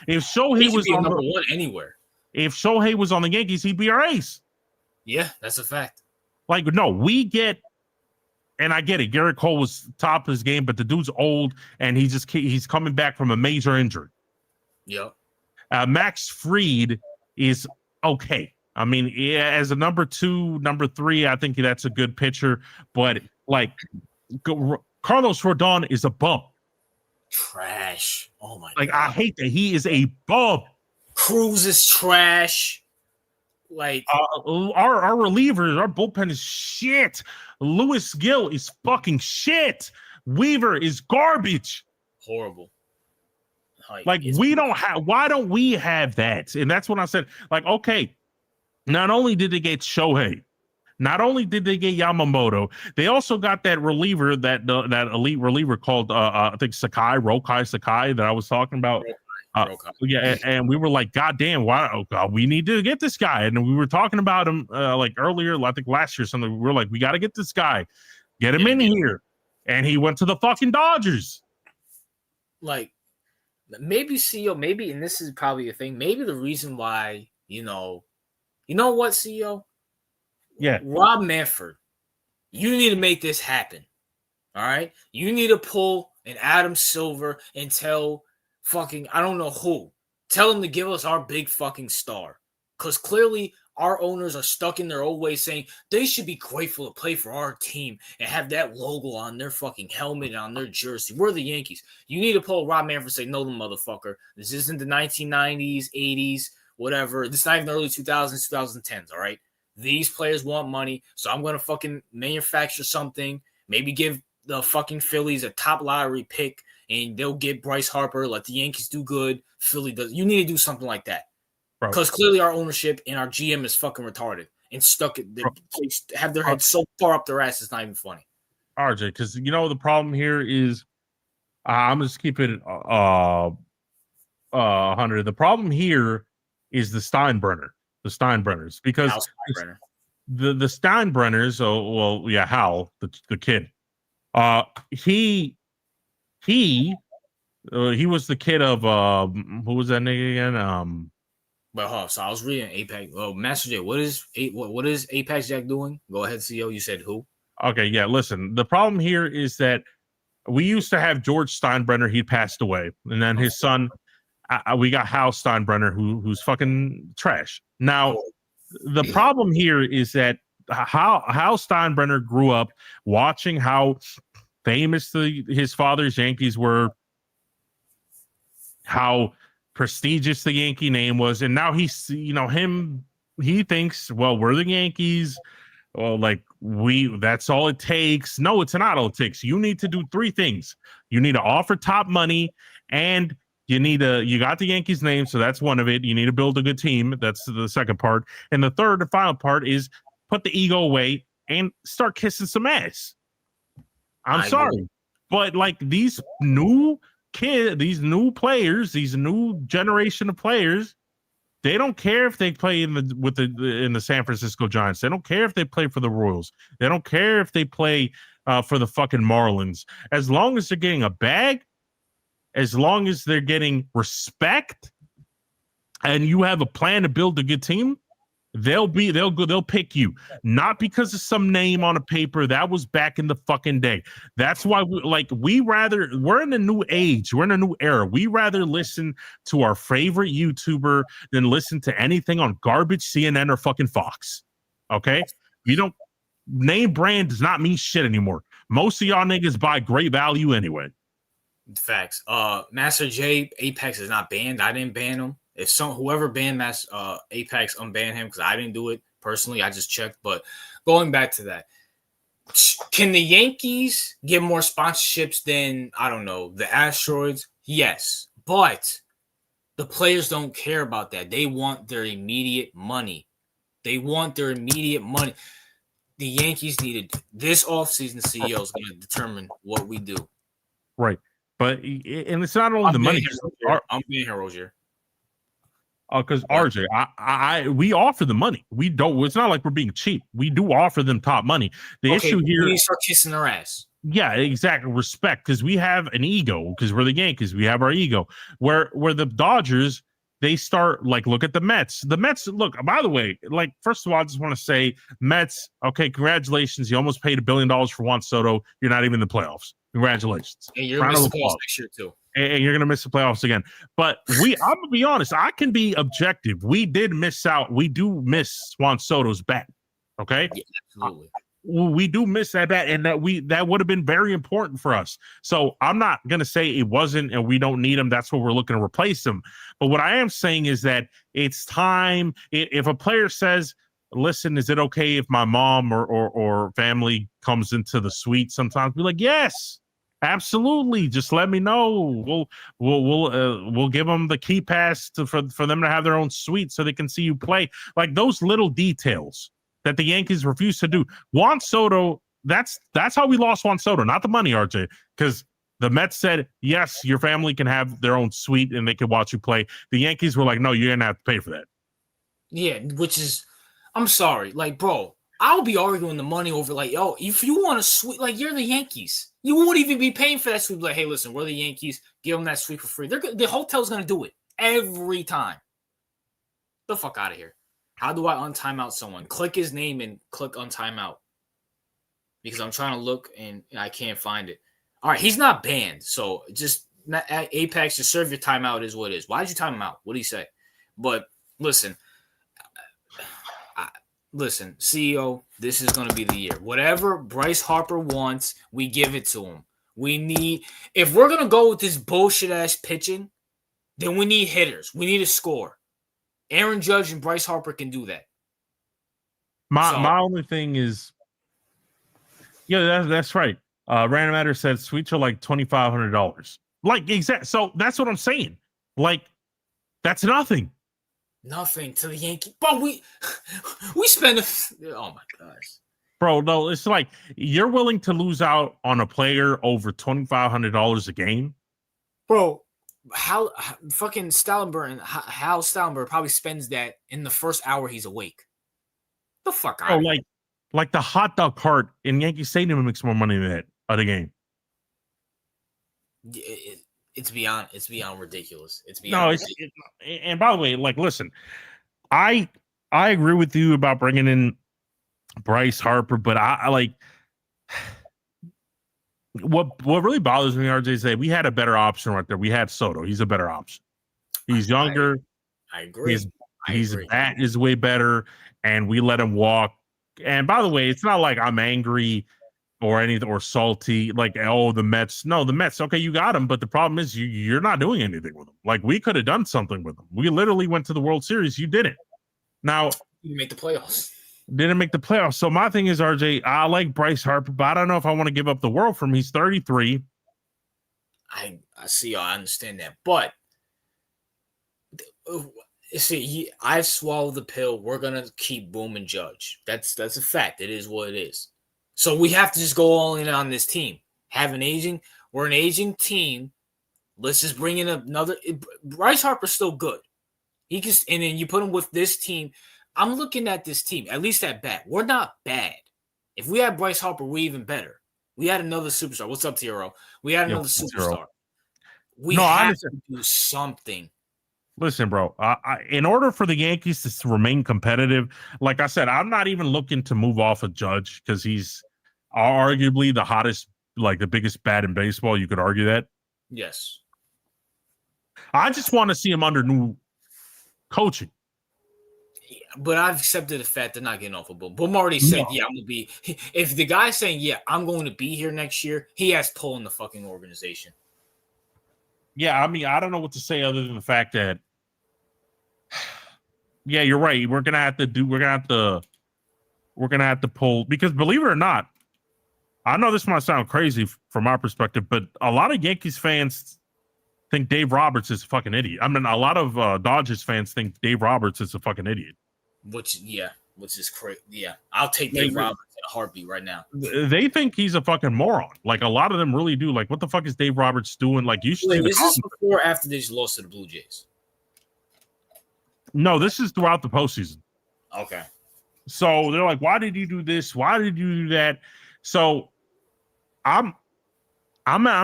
Speaker 2: If Shohei was on
Speaker 1: number 1 anywhere.
Speaker 2: If Shohei was on the Yankees, he'd be our ace.
Speaker 1: Yeah, that's a fact.
Speaker 2: Like, no, we get, and I get it. Garrett Cole was top of his game, but the dude's old, and he's coming back from a major injury.
Speaker 1: Yep.
Speaker 2: Max Fried is okay. I mean, yeah, as a number 2, number 3, I think that's a good pitcher. But like, Carlos Rodon is a bum.
Speaker 1: Trash. Oh my
Speaker 2: God.
Speaker 1: I
Speaker 2: hate that he is a bum.
Speaker 1: Cruz is trash. Like
Speaker 2: our relievers, our bullpen is shit. Lewis Gill is fucking shit. Weaver is garbage.
Speaker 1: Horrible.
Speaker 2: Like we don't have. Why don't we have that? And that's what I said. Like, okay, not only did they get Shohei, not only did they get Yamamoto, they also got that reliever, that elite reliever called I think Rokai Sakai that I was talking about. Yeah, and we were like, God damn, why? Oh God, we need to get this guy. And we were talking about him like earlier, I think last year, something. We were like, we got to get this guy, get him in here, and he went to the fucking Dodgers.
Speaker 1: Like, maybe CEO, maybe, and this is probably a thing. Maybe the reason why, you know what, CEO?
Speaker 2: Yeah,
Speaker 1: Rob Manfred, you need to make this happen. All right, you need to pull an Adam Silver and tell fucking, I don't know who. Tell them to give us our big fucking star. Because clearly our owners are stuck in their old ways saying they should be grateful to play for our team and have that logo on their fucking helmet and on their jersey. We're the Yankees. You need to pull Rob Manfred and say, no, the motherfucker. This isn't the 1990s, 80s, whatever. This is not even the early 2000s, 2010s, all right? These players want money, so I'm going to fucking manufacture something, maybe give the fucking Phillies a top lottery pick, and they'll get Bryce Harper, let the Yankees do good. Philly does. You need to do something like that. Because clearly our ownership and our GM is fucking retarded and stuck. They have their heads so far up their ass, it's not even funny.
Speaker 2: RJ, because the problem here is, I'm just keep it 100. The problem here is the Steinbrenners, because the Steinbrenners. Oh well, yeah, Hal, the kid. He was the kid of who was that nigga again?
Speaker 1: So I was reading Apex. Well, Master J, what is Apex Jack doing? Go ahead, CEO. You said who?
Speaker 2: Okay, yeah. Listen, the problem here is that we used to have George Steinbrenner. He passed away, and then his son. We got Hal Steinbrenner, who's fucking trash. Now, the problem here is that Hal Steinbrenner grew up watching how famous his father's Yankees were, how prestigious the Yankee name was, and now he thinks, well, we're the Yankees. Well, like that's all it takes. No, it's not all it takes. You need to do 3 things. You need to offer top money, and you got the Yankees name, so that's one of it. You need to build a good team. That's the second part. And the third and final part is put the ego away and start kissing some ass. I'm sorry, but like these new players, these new generation of players, they don't care if they play in the San Francisco Giants. They don't care if they play for the Royals. They don't care if they play for the fucking Marlins. As long as they're getting a bag, as long as they're getting respect, and you have a plan to build a good team, they'll pick you, not because of some name on a paper. That was back in the fucking day. That's why we're in a new age. We're in a new era. We rather listen to our favorite YouTuber than listen to anything on garbage CNN or fucking Fox. Okay? Name brand does not mean shit anymore. Most of y'all niggas buy great value anyway.
Speaker 1: Facts. Master J, Apex is not banned. I didn't ban him. If whoever banned Apex, unban him because I didn't do it personally. I just checked. But going back to that, Can the Yankees get more sponsorships than, I don't know, the Asteroids? Yes. But the players don't care about that. They want their immediate money. The Yankees needed this offseason. CEO is going to determine what we do.
Speaker 2: Right. But and it's not only the money.
Speaker 1: I'm being here, Rozier.
Speaker 2: Because RJ, we offer the money. We don't. It's not like we're being cheap. We do offer them top money. The issue here,
Speaker 1: we start kissing their ass.
Speaker 2: Yeah, exactly. Respect, because we have an ego. Because we're the Yankees, we have our ego. Where the Dodgers, they start like, look at the Mets. The Mets, look. By the way, like, first of all, I just want to say, Mets. Okay, congratulations. You almost paid $1 billion for Juan Soto. You're not even in the playoffs. Congratulations.
Speaker 1: And you're missing the playoffs next year too.
Speaker 2: And you're going to miss the playoffs again. But I'm going to be honest. I can be objective. We did miss out. We do miss Juan Soto's bat. Okay?
Speaker 1: Yeah, absolutely.
Speaker 2: We do miss that bat, and that would have been very important for us. So I'm not going to say it wasn't and we don't need him. That's what we're looking to replace him. But what I am saying is that it's time. If a player says, listen, is it okay if my mom or family comes into the suite sometimes? Be like, yes. Absolutely. Just let me know. We'll give them the key pass for them to have their own suite so they can see you play. Like those little details that the Yankees refuse to do. Juan Soto, that's how we lost Juan Soto, not the money, RJ, because the Mets said, yes, your family can have their own suite and they can watch you play. The Yankees were like, no, you're going to have to pay for that.
Speaker 1: Yeah, which is, I'm sorry. Like, bro, I'll be arguing the money over, like, yo, if you want a suite, like, you're the Yankees. You won't even be paying for that suite. Like, hey, listen, we're the Yankees. Give them that suite for free. The hotel's going to do it every time. The fuck out of here. How do I untime out someone? Click his name and click untime out. Because I'm trying to look and I can't find it. All right, he's not banned. So just at Apex, just serve your timeout is what it is. Why did you time him out? What did he say? But listen, CEO, this is going to be the year. Whatever Bryce Harper wants, we give it to him. If we're going to go with this bullshit ass pitching, then we need hitters. We need a score. Aaron Judge and Bryce Harper can do that.
Speaker 2: My only thing is, yeah, that's right. Random Matter said suites are like $2,500. Like, exact. So that's what I'm saying. Like, that's nothing.
Speaker 1: Nothing to the Yankees. But we spend oh my gosh.
Speaker 2: Bro, no, it's like you're willing to lose out on a player over $2,500 a game.
Speaker 1: Bro, how fucking Stellenberg, Hal Stellenberg probably spends that in the first hour he's awake. The fuck out.
Speaker 2: Oh, like the hot dog cart in Yankee Stadium makes more money than that at a game.
Speaker 1: It's beyond ridiculous. It's beyond.
Speaker 2: And by the way, like, listen, I agree with you about bringing in Bryce Harper, but I like what really bothers me, RJ, is that we had a better option right there. We had Soto. He's a better option. He's younger.
Speaker 1: I agree.
Speaker 2: His bat is way better, and we let him walk. And by the way, it's not like I'm angry or salty, like, oh, the Mets. No, the Mets, okay, you got him, but the problem is you're not doing anything with him. Like, we could have done something with him. We literally went to the World Series. You didn't. Now,
Speaker 1: you make the playoffs.
Speaker 2: Didn't make the playoffs. So my thing is, RJ, I like Bryce Harper, but I don't know if I want to give up the world for him. He's 33.
Speaker 1: I see. I understand that, but see, I've swallowed the pill. We're gonna keep booming Judge. That's a fact. It is what it is. So we have to just go all in on this team. We're an aging team. Let's just bring in another. Bryce Harper's still good. And then you put him with this team. I'm looking at this team, at least at bat. We're not bad. If we had Bryce Harper, we're even better. We had another superstar. What's up, Tiro? We had another superstar. We have to do something.
Speaker 2: Listen, bro, in order for the Yankees to remain competitive, like I said, I'm not even looking to move off of Judge because he's arguably the hottest, like the biggest bat in baseball. You could argue that.
Speaker 1: Yes.
Speaker 2: I just want to see him under new coaching.
Speaker 1: Yeah, but I've accepted the fact they're not getting off of Boom. Boom already said, yeah, I'm going to be. If the guy's saying, yeah, I'm going to be here next year, he has pull in the fucking organization.
Speaker 2: Yeah, I mean, I don't know what to say other than the fact that, yeah, you're right. We're gonna have to pull, because believe it or not, I know this might sound crazy from our perspective, but a lot of Yankees fans think Dave Roberts is a fucking idiot. I mean, a lot of Dodgers fans think Dave Roberts is a fucking idiot.
Speaker 1: Which is crazy. Yeah, I'll take Dave Roberts in a heartbeat right now.
Speaker 2: They think he's a fucking moron. Like, a lot of them really do. Like, what the fuck is Dave Roberts doing? Like, you should.
Speaker 1: Wait, is this before or after they just lost to the Blue Jays?
Speaker 2: No, this is throughout the postseason.
Speaker 1: Okay.
Speaker 2: So they're like, why did you do this? Why did you do that? So I'm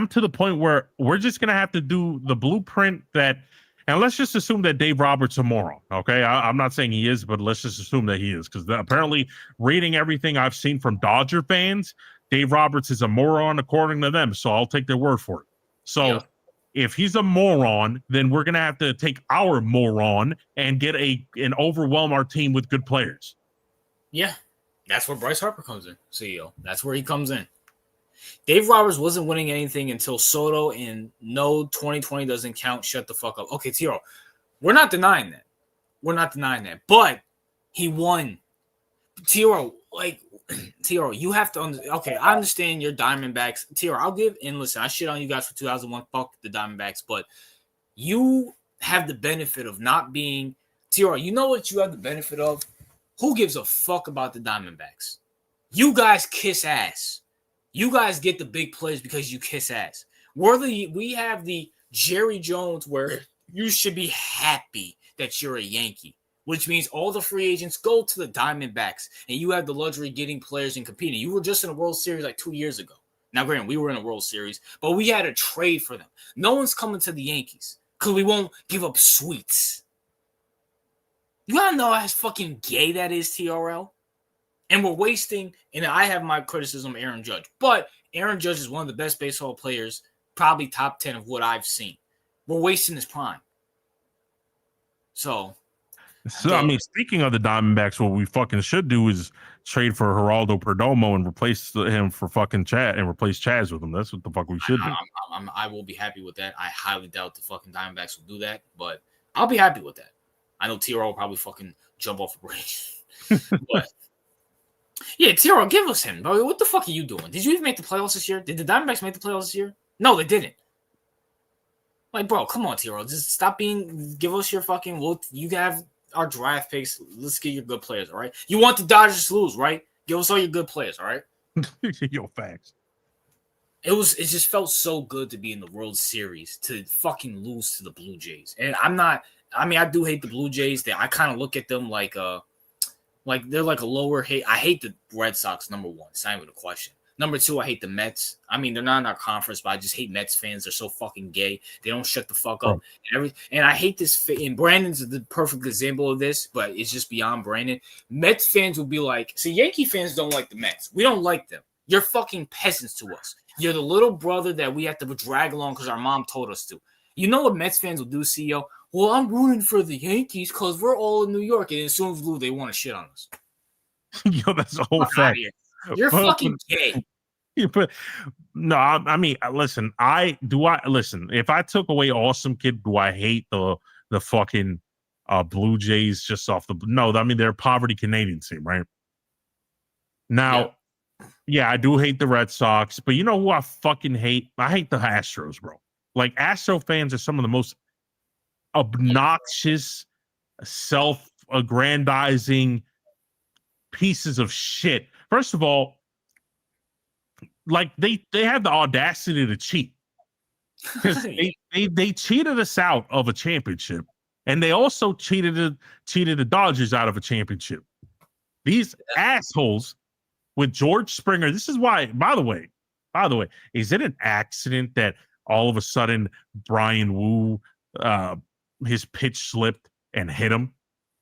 Speaker 2: to the point where we're just gonna have to do the blueprint that, and let's just assume that Dave Roberts is a moron. Okay, I'm not saying he is, but let's just assume that he is, because apparently, reading everything I've seen from Dodger fans, Dave Roberts is a moron according to them. So I'll take their word for it. So if he's a moron, then we're gonna have to take our moron and get and overwhelm our team with good players.
Speaker 1: Yeah, that's where Bryce Harper comes in, CEO. That's where he comes in. Dave Roberts wasn't winning anything until Soto, and no, 2020 doesn't count. Shut the fuck up. Okay, Tiro, we're not denying that. But he won. Tiro, you have to okay, I understand your Diamondbacks. Tiro, I'll give, and listen, I shit on you guys for 2001. Fuck the Diamondbacks, but you have the benefit of not being, Tiro, you know what you have the benefit of? Who gives a fuck about the Diamondbacks? You guys kiss ass. You guys get the big plays because you kiss ass. We have the Jerry Jones where you should be happy that you're a Yankee, which means all the free agents go to the Diamondbacks, and you have the luxury of getting players and competing. You were just in a World Series like 2 years ago. Now, granted, we were in a World Series, but we had a trade for them. No one's coming to the Yankees because we won't give up sweets. You gotta know how fucking gay that is, TRL. And we're wasting, and I have my criticism of Aaron Judge, but Aaron Judge is one of the best baseball players, probably top 10 of what I've seen. We're wasting his prime. So
Speaker 2: I mean, speaking of the Diamondbacks, what we fucking should do is trade for Geraldo Perdomo and replace him for fucking Chad and replace Chaz with him. That's what the fuck we should do.
Speaker 1: I will be happy with that. I highly doubt the fucking Diamondbacks will do that, but I'll be happy with that. I know T-Row will probably fucking jump off a bridge. But yeah, T-Row, give us him, bro. What the fuck are you doing? Did you even make the playoffs this year? Did the Diamondbacks make the playoffs this year? No, they didn't. Like, bro, come on, T-Row. Just stop give us your fucking, you have our draft picks. Let's get your good players, all right? You want the Dodgers to lose, right? Give us all your good players, all right?
Speaker 2: Yo, facts.
Speaker 1: It just felt so good to be in the World Series, to fucking lose to the Blue Jays. And I do hate the Blue Jays. I kind of look at them like they're like a lower hate. I hate the Red Sox, number one. It's not even a question. Number two, I hate the Mets. I mean, they're not in our conference, but I just hate Mets fans. They're so fucking gay. They don't shut the fuck up. And I hate this. And Brandon's the perfect example of this, but it's just beyond Brandon. Mets fans will be like, see, Yankee fans don't like the Mets. We don't like them. You're fucking peasants to us. You're the little brother that we have to drag along because our mom told us to. You know what Mets fans will do, CEO? Well, I'm rooting for the Yankees because we're all in New York, and as soon as we lose, they want to shit on us.
Speaker 2: Yo, that's a whole fact.
Speaker 1: You're fucking gay.
Speaker 2: But no, I mean, listen. Listen? If I took away Awesome Kid, do I hate the fucking Blue Jays just off the? No, I mean they're a poverty Canadian team, right? Now, yeah, I do hate the Red Sox, but you know who I fucking hate? I hate the Astros, bro. Like, Astro fans are some of the most obnoxious, self-aggrandizing pieces of shit. First of all, like they have the audacity to cheat. they cheated us out of a championship, and they also cheated the Dodgers out of a championship. These assholes with George Springer. This is why, by the way, is it an accident that all of a sudden Brian Wu his pitch slipped and hit him?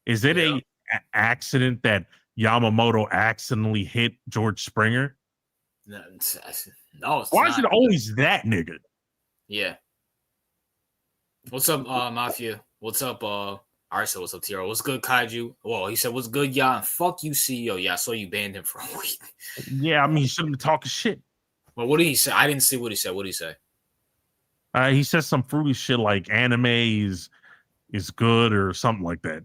Speaker 2: Is it an accident that Yamamoto accidentally hit George Springer?
Speaker 1: No, it's
Speaker 2: why is it always that nigga?
Speaker 1: Yeah. What's up, Mafia? What's up, I said what's up, Tiro? What's good, Kaiju? Well, he said what's good, y'all, and fuck you, CEO. Yeah, I saw you banned him for a week.
Speaker 2: Yeah, I mean, he shouldn't be talking shit.
Speaker 1: Well, what did he say? I didn't see what he said. What did he say?
Speaker 2: He says some fruity shit like anime is good or something like that.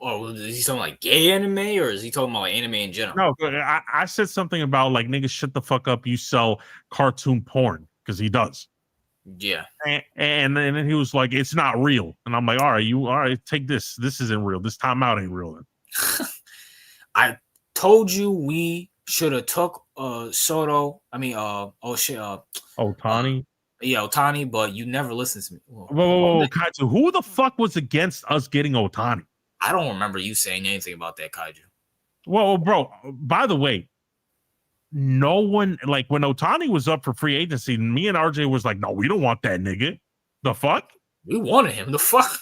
Speaker 1: Oh, is he talking like gay anime, or is he talking about like anime in general?
Speaker 2: No, I said something about like niggas shut the fuck up. You sell cartoon porn because he does.
Speaker 1: Yeah.
Speaker 2: And then he was like, "It's not real," and I'm like, all right, take this. This isn't real. This timeout ain't real." Then.
Speaker 1: I told you we should have took Soto. I mean, oh shit,
Speaker 2: Otani.
Speaker 1: yeah, Otani, but you never listened to me. Well,
Speaker 2: Whoa, Kaiju, who the fuck was against us getting Otani?
Speaker 1: I don't remember you saying anything about that, Kaiju.
Speaker 2: Well, bro, by the way, no one, like when Otani was up for free agency, me and RJ was like, no, we don't want that nigga. The fuck?
Speaker 1: We wanted him. The fuck?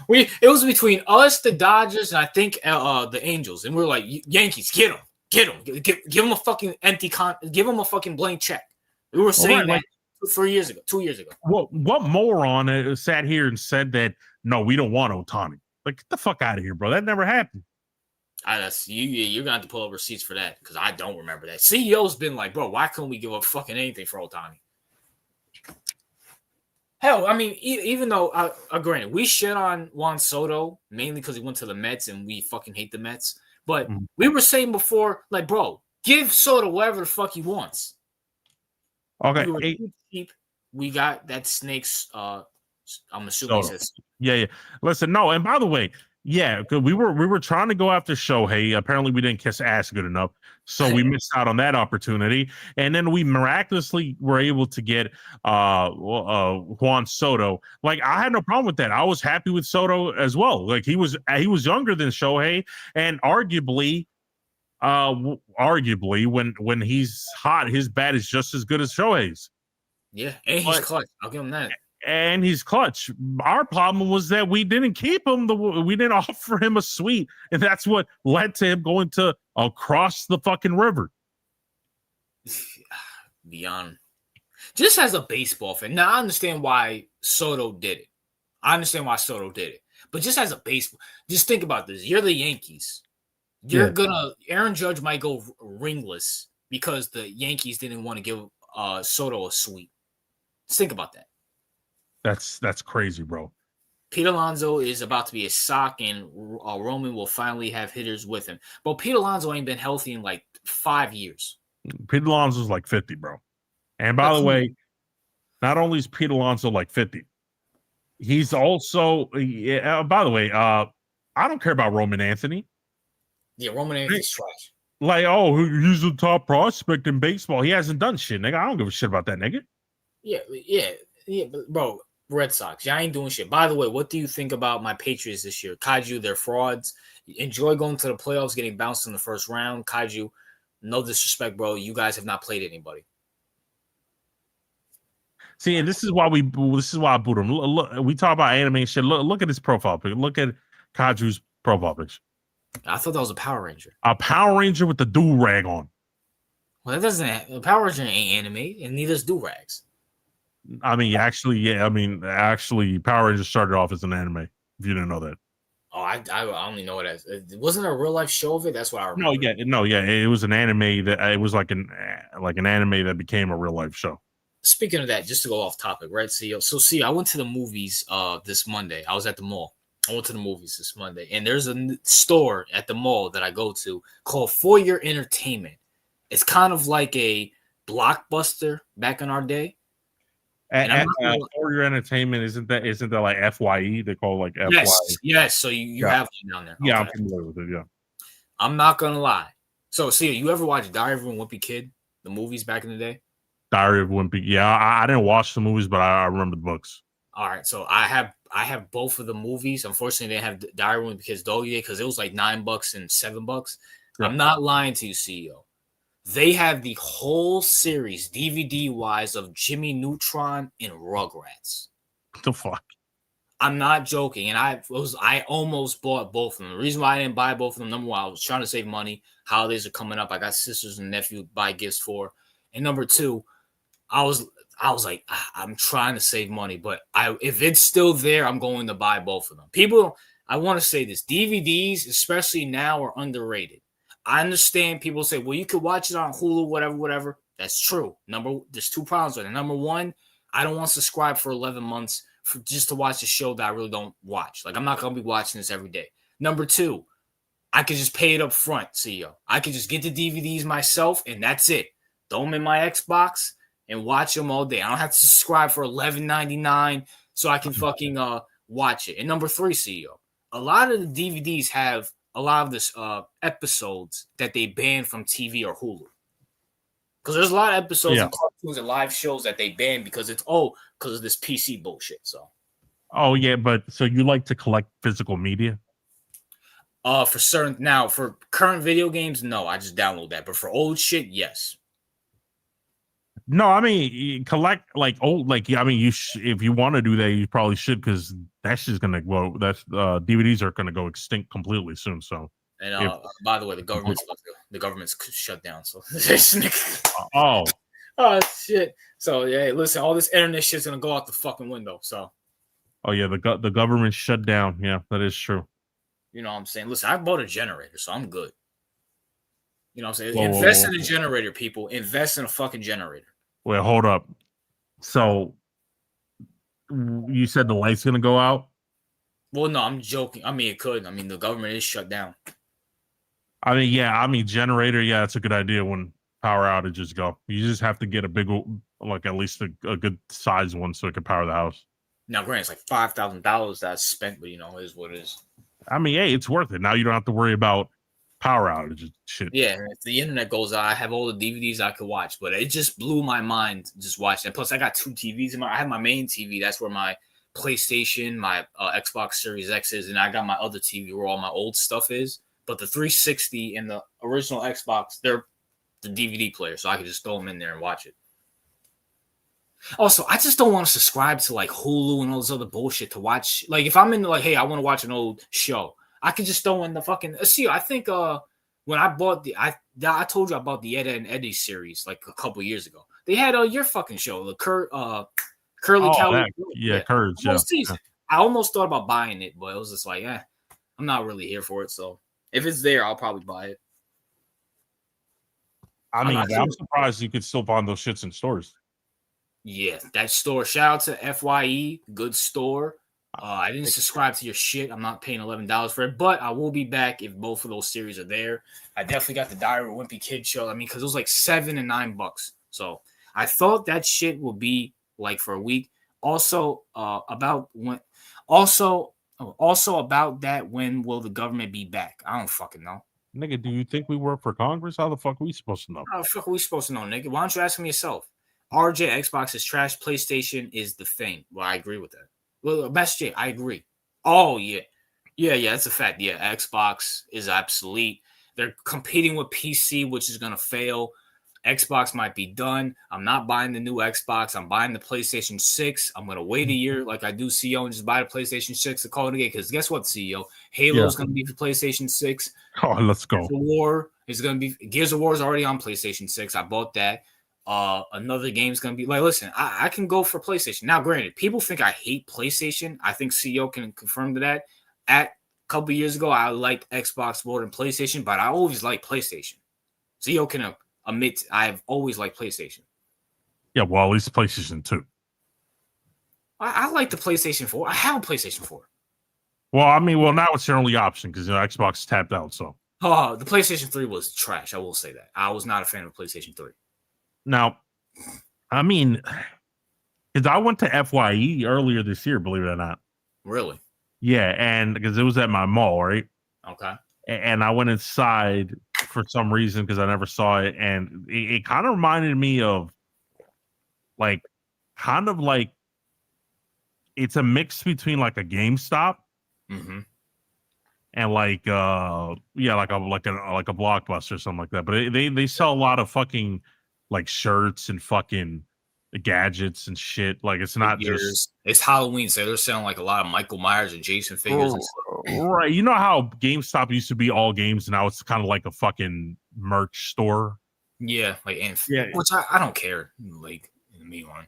Speaker 1: It was between us, the Dodgers, and I think the Angels, and we are like, Yankees, get him, give him a fucking give him a fucking blank check. We were saying that 2 years ago.
Speaker 2: What moron sat here and said that no, we don't want Otani? Like, get the fuck out of here, bro. That never happened.
Speaker 1: That's you're gonna have to pull up receipts for that because I don't remember that. CEO's been like, bro, why couldn't we give up fucking anything for Otani? Hell, I mean, even though, granted, we shit on Juan Soto mainly because he went to the Mets and we fucking hate the Mets. But we were saying before, like, bro, give Soto whatever the fuck he wants.
Speaker 2: Okay.
Speaker 1: We were cheap. We got that Snake's, I'm assuming he says.
Speaker 2: Yeah. Listen, no, and by the way, yeah, we were trying to go after Shohei. Apparently, we didn't kiss ass good enough, so we missed out on that opportunity. And then we miraculously were able to get Juan Soto. Like, I had no problem with that. I was happy with Soto as well. Like, he was younger than Shohei, and arguably, when he's hot, his bat is just as good as Shohei's.
Speaker 1: Yeah, and he's clutch. I'll give him that.
Speaker 2: And he's clutch. Our problem was that we didn't keep him. We didn't offer him a suite, and that's what led to him going to across the fucking river.
Speaker 1: Beyond, just as a baseball fan. Now I understand why Soto did it. But just as a baseball, just think about this. You're the Yankees. Aaron Judge might go ringless because the Yankees didn't want to give Soto a suite. Just think about that.
Speaker 2: That's crazy, bro.
Speaker 1: Pete Alonso is about to be a sock, and Roman will finally have hitters with him. But Pete Alonso ain't been healthy in like 5 years.
Speaker 2: Pete Alonso's like 50, bro. And by the way, not only is Pete Alonso like 50, he's also, by the way, I don't care about Roman Anthony.
Speaker 1: Yeah, Roman Anthony's trash.
Speaker 2: Like, oh, he's the top prospect in baseball. He hasn't done shit, nigga. I don't give a shit about that nigga.
Speaker 1: Yeah, but bro, Red Sox, y'all ain't doing shit. By the way, what do you think about my Patriots this year? Kaiju, they're frauds. Enjoy going to the playoffs, getting bounced in the first round. Kaiju, no disrespect, bro. You guys have not played anybody.
Speaker 2: See, and this is why I boot him. Look, we talk about anime and shit. Look at his profile picture. Look at Kaju's profile picture.
Speaker 1: I thought that was a Power Ranger.
Speaker 2: A Power Ranger with the do-rag on.
Speaker 1: Well, that doesn't. Power Ranger ain't anime, and neither's do-rags.
Speaker 2: I mean, actually, yeah. I mean, actually, Power Rangers started off as an anime. If you didn't know that.
Speaker 1: Oh, I only know it as. Wasn't there a real life show of it? That's what I remember.
Speaker 2: No, yeah. It was an anime that it was like an anime that became a real life show.
Speaker 1: Speaking of that, just to go off topic, right? So I went to the movies this Monday. I was at the mall. I went to the movies this Monday, and there's a store at the mall that I go to called For Your Entertainment. It's kind of like a Blockbuster back in our day.
Speaker 2: For Your Entertainment, isn't that like FYE? They call it like FYE.
Speaker 1: Yes. So you have one down there.
Speaker 2: Yeah, okay. I'm familiar with it. Yeah.
Speaker 1: I'm not gonna lie. So, see, you ever watch Diary of a Wimpy Kid, the movies back in the day?
Speaker 2: Diary of a Wimpy. Yeah, I didn't watch the movies, but I remember the books.
Speaker 1: All right, so I have both of the movies. Unfortunately, they didn't have Diary of a Wimpy Kid's dog yet because it was like $9 and $7. Yeah. I'm not lying to you, CEO. They have the whole series, DVD-wise, of Jimmy Neutron and Rugrats.
Speaker 2: What the fuck?
Speaker 1: I'm not joking. And I almost bought both of them. The reason why I didn't buy both of them, number one, I was trying to save money. Holidays are coming up. I got sisters and nephews to buy gifts for. And number two, I was like, I'm trying to save money. But if it's still there, I'm going to buy both of them. People, I want to say this. DVDs, especially now, are underrated. I understand people say, well, you could watch it on Hulu, whatever. That's true. There's two problems with it. Number one, I don't want to subscribe for 11 months just to watch a show that I really don't watch. Like, I'm not going to be watching this every day. Number two, I could just pay it up front, CEO. I could just get the DVDs myself, and that's it. Throw them in my Xbox and watch them all day. I don't have to subscribe for $11.99 so I can fucking watch it. And number three, CEO, a lot of the DVDs have a lot of this episodes that they ban from TV or Hulu. Because there's a lot of episodes and cartoons and live shows that they ban because because of this PC bullshit. So.
Speaker 2: Oh yeah, but so you like to collect physical media?
Speaker 1: For current video games, no, I just download that. But for old shit, yes.
Speaker 2: No, I mean you collect like old, like I mean if you want to do that, you probably should because that's just gonna DVDs are gonna go extinct completely soon. So.
Speaker 1: And by the way, the government's shut down. So oh shit. So yeah, listen, all this internet shit's gonna go out the fucking window. So.
Speaker 2: Oh yeah, the government shut down. Yeah, that is true.
Speaker 1: You know what I'm saying? Listen, I bought a generator, so I'm good. You know what I'm saying? Invest in a generator, people. Invest in a fucking generator.
Speaker 2: Wait, hold up. So you said the light's gonna go out?
Speaker 1: Well, no, I'm joking. I mean, it could. I mean, the government is shut down.
Speaker 2: I mean, yeah. I mean, generator. Yeah, that's a good idea when power outages go. You just have to get a big, like at least a good size one so it can power the house.
Speaker 1: Now, granted, it's like $5,000 that's spent, but you know, it is what it is.
Speaker 2: I mean, hey, it's worth it. Now you don't have to worry about power outages. Shit.
Speaker 1: Yeah, if the internet goes out, I have all the DVDs I could watch, but it just blew my mind just watching it. Plus, I got two TVs. I have my main TV. That's where my PlayStation, my Xbox Series X is, and I got my other TV where all my old stuff is. But the 360 and the original Xbox, they're the DVD player, so I can just throw them in there and watch it. Also, I just don't want to subscribe to like Hulu and all this other bullshit to watch. Like, if I'm into like, hey, I want to watch an old show, I could just throw in the fucking. See, I think when I bought I told you about the Ed and Eddie series like a couple years ago. They had your fucking show, the Curly Cowboy.
Speaker 2: Curds. Yeah.
Speaker 1: I almost thought about buying it, but it was just like, I'm not really here for it. So if it's there, I'll probably buy it.
Speaker 2: I mean, I'm surprised you could still find those shits in stores.
Speaker 1: Yeah, that store. Shout out to FYE, good store. I didn't subscribe to your shit. I'm not paying $11 for it, but I will be back if both of those series are there. I definitely got the Diary of a Wimpy Kid show. I mean, because it was like $7 and $9. So I thought that shit would be like for a week. Also, about that, when will the government be back? I don't fucking know.
Speaker 2: Nigga, do you think we work for Congress? How the fuck are we supposed to know?
Speaker 1: How the fuck are we supposed to know, nigga? Why don't you ask me yourself? RJ, Xbox is trash. PlayStation is the thing. Well, I agree with that. Well, best J, I agree. Oh, yeah. Yeah, that's a fact. Yeah, Xbox is obsolete. They're competing with PC, which is going to fail. Xbox might be done. I'm not buying the new Xbox. I'm buying the PlayStation 6. I'm going to wait a year like I do CEO and just buy the PlayStation 6 to call it a game. Because guess what, CEO? Halo's going to be for PlayStation 6.
Speaker 2: Oh, let's go.
Speaker 1: Gears of War is going to be. Gears of War is already on PlayStation 6. I bought that. Another game's gonna be like, listen, I can go for PlayStation. Now, granted, people think I hate PlayStation. I think CEO can confirm to that. At a couple years ago, I liked Xbox more than PlayStation, but I always liked PlayStation. CEO can admit I've always liked PlayStation.
Speaker 2: Yeah, well, at least PlayStation 2.
Speaker 1: I like the PlayStation 4. I have a PlayStation 4.
Speaker 2: Well, I mean, now it's your only option because Xbox tapped out. So,
Speaker 1: the PlayStation 3 was trash. I will say that. I was not a fan of PlayStation 3.
Speaker 2: Now, I mean, because I went to FYE earlier this year, believe it or not.
Speaker 1: Really?
Speaker 2: Yeah, and because it was at my mall, right?
Speaker 1: Okay.
Speaker 2: And I went inside for some reason because I never saw it, and it kind of reminded me of, like, it's a mix between like a GameStop, and like a Blockbuster or something like that. But they sell a lot of fucking like shirts and fucking gadgets and shit. Like it's not just
Speaker 1: it's Halloween, so they're selling like a lot of Michael Myers and Jason figures.
Speaker 2: Right. You know how GameStop used to be all games, and now it's kind of like a fucking merch store.
Speaker 1: Yeah, like which I don't care. Like in the meantime,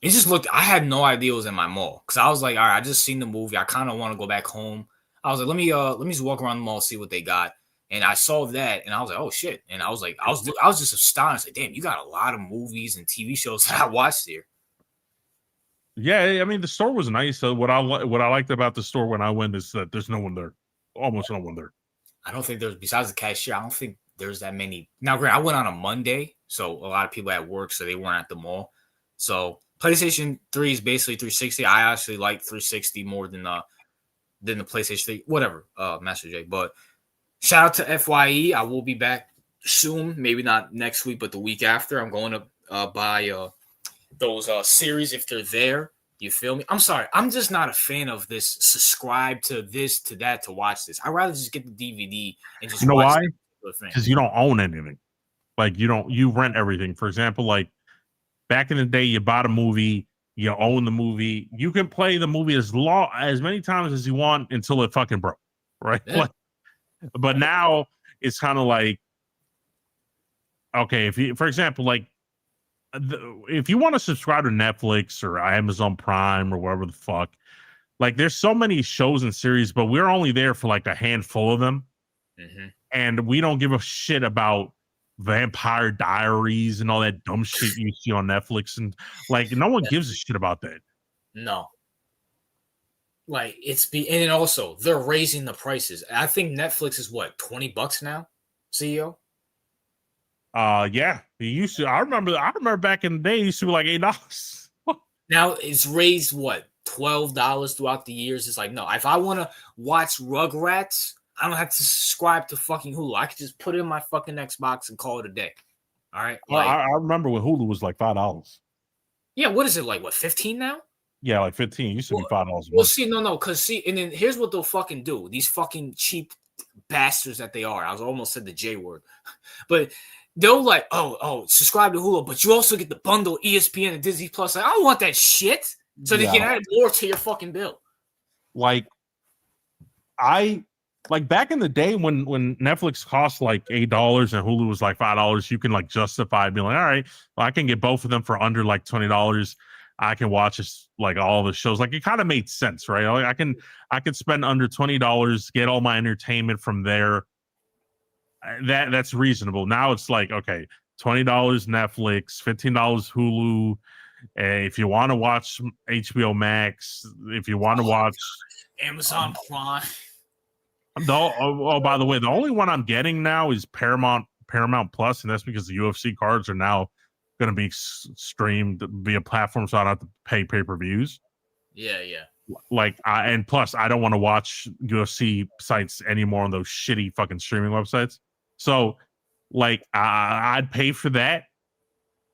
Speaker 1: it just looked. I had no idea it was in my mall because I was like, all right, I just seen the movie. I kind of want to go back home. I was like, let me just walk around the mall, see what they got. And I saw that, and I was like, "Oh shit!" And I was like, I was just astonished. Like, damn, you got a lot of movies and TV shows that I watched here.
Speaker 2: Yeah, I mean the store was nice. So what I liked about the store when I went is that there's no one there, almost no one there.
Speaker 1: I don't think there's, besides the cashier, I don't think there's that many. Now, granted, I went on a Monday, so a lot of people at work, so they weren't at the mall. So PlayStation 3 is basically 360. I actually like 360 more than the PlayStation 3, whatever, Master J. But shout out to FYE. I will be back soon, maybe not next week, but the week after. I'm going to buy those series if they're there. You feel me? I'm sorry. I'm just not a fan of this. Subscribe to this, to that, to watch this. I'd rather just get the DVD and just
Speaker 2: You know
Speaker 1: watch
Speaker 2: why?
Speaker 1: the thing.
Speaker 2: Because you don't own anything. Like you rent everything. For example, like back in the day, you bought a movie, you own the movie. You can play the movie as many times as you want until it fucking broke, right?
Speaker 1: Yeah.
Speaker 2: But now it's kind of like, okay, if you, for example, like if you want to subscribe to Netflix or Amazon Prime or whatever the fuck, like there's so many shows and series, but we're only there for like a handful of them, and we don't give a shit about Vampire Diaries and all that dumb shit you see on Netflix, and like no one gives a shit about that.
Speaker 1: No. Like and then also they're raising the prices. I think Netflix is what, $20 now, CEO?
Speaker 2: Yeah, he used to. I remember back in the day, it used to be like $8.
Speaker 1: Now it's raised what, $12 throughout the years. It's like, no, if I want to watch Rugrats, I don't have to subscribe to fucking Hulu. I can just put it in my fucking Xbox and call it a day. All right.
Speaker 2: Like, I remember when Hulu was like $5.
Speaker 1: Yeah, what is it, like, what, 15 now?
Speaker 2: Yeah, like 15. It used to be $5.
Speaker 1: Well, see, no, because see, and then here's what they'll fucking do. These fucking cheap bastards that they are. I was almost said the J word, but they'll like, oh, subscribe to Hulu, but you also get the bundle ESPN and Disney Plus. Like, I don't want that shit. So they can add more to your fucking bill.
Speaker 2: Like back in the day when Netflix cost like $8 and Hulu was like $5, you can like justify being like, all right, well, I can get both of them for under like $20. I can watch like all the shows. Like it kind of made sense, right? Like I can spend under $20, get all my entertainment from there. That's reasonable. Now it's like, okay, $20 Netflix, $15 Hulu. If you want to watch HBO Max, if you want to watch
Speaker 1: Amazon Prime.
Speaker 2: By the way, the only one I'm getting now is Paramount Plus, and that's because the UFC cards are now going to be streamed via platforms, so I don't have to pay pay-per-views.
Speaker 1: Yeah.
Speaker 2: Like, and plus, I don't want to watch UFC sites anymore on those shitty fucking streaming websites. So, like, I'd pay for that.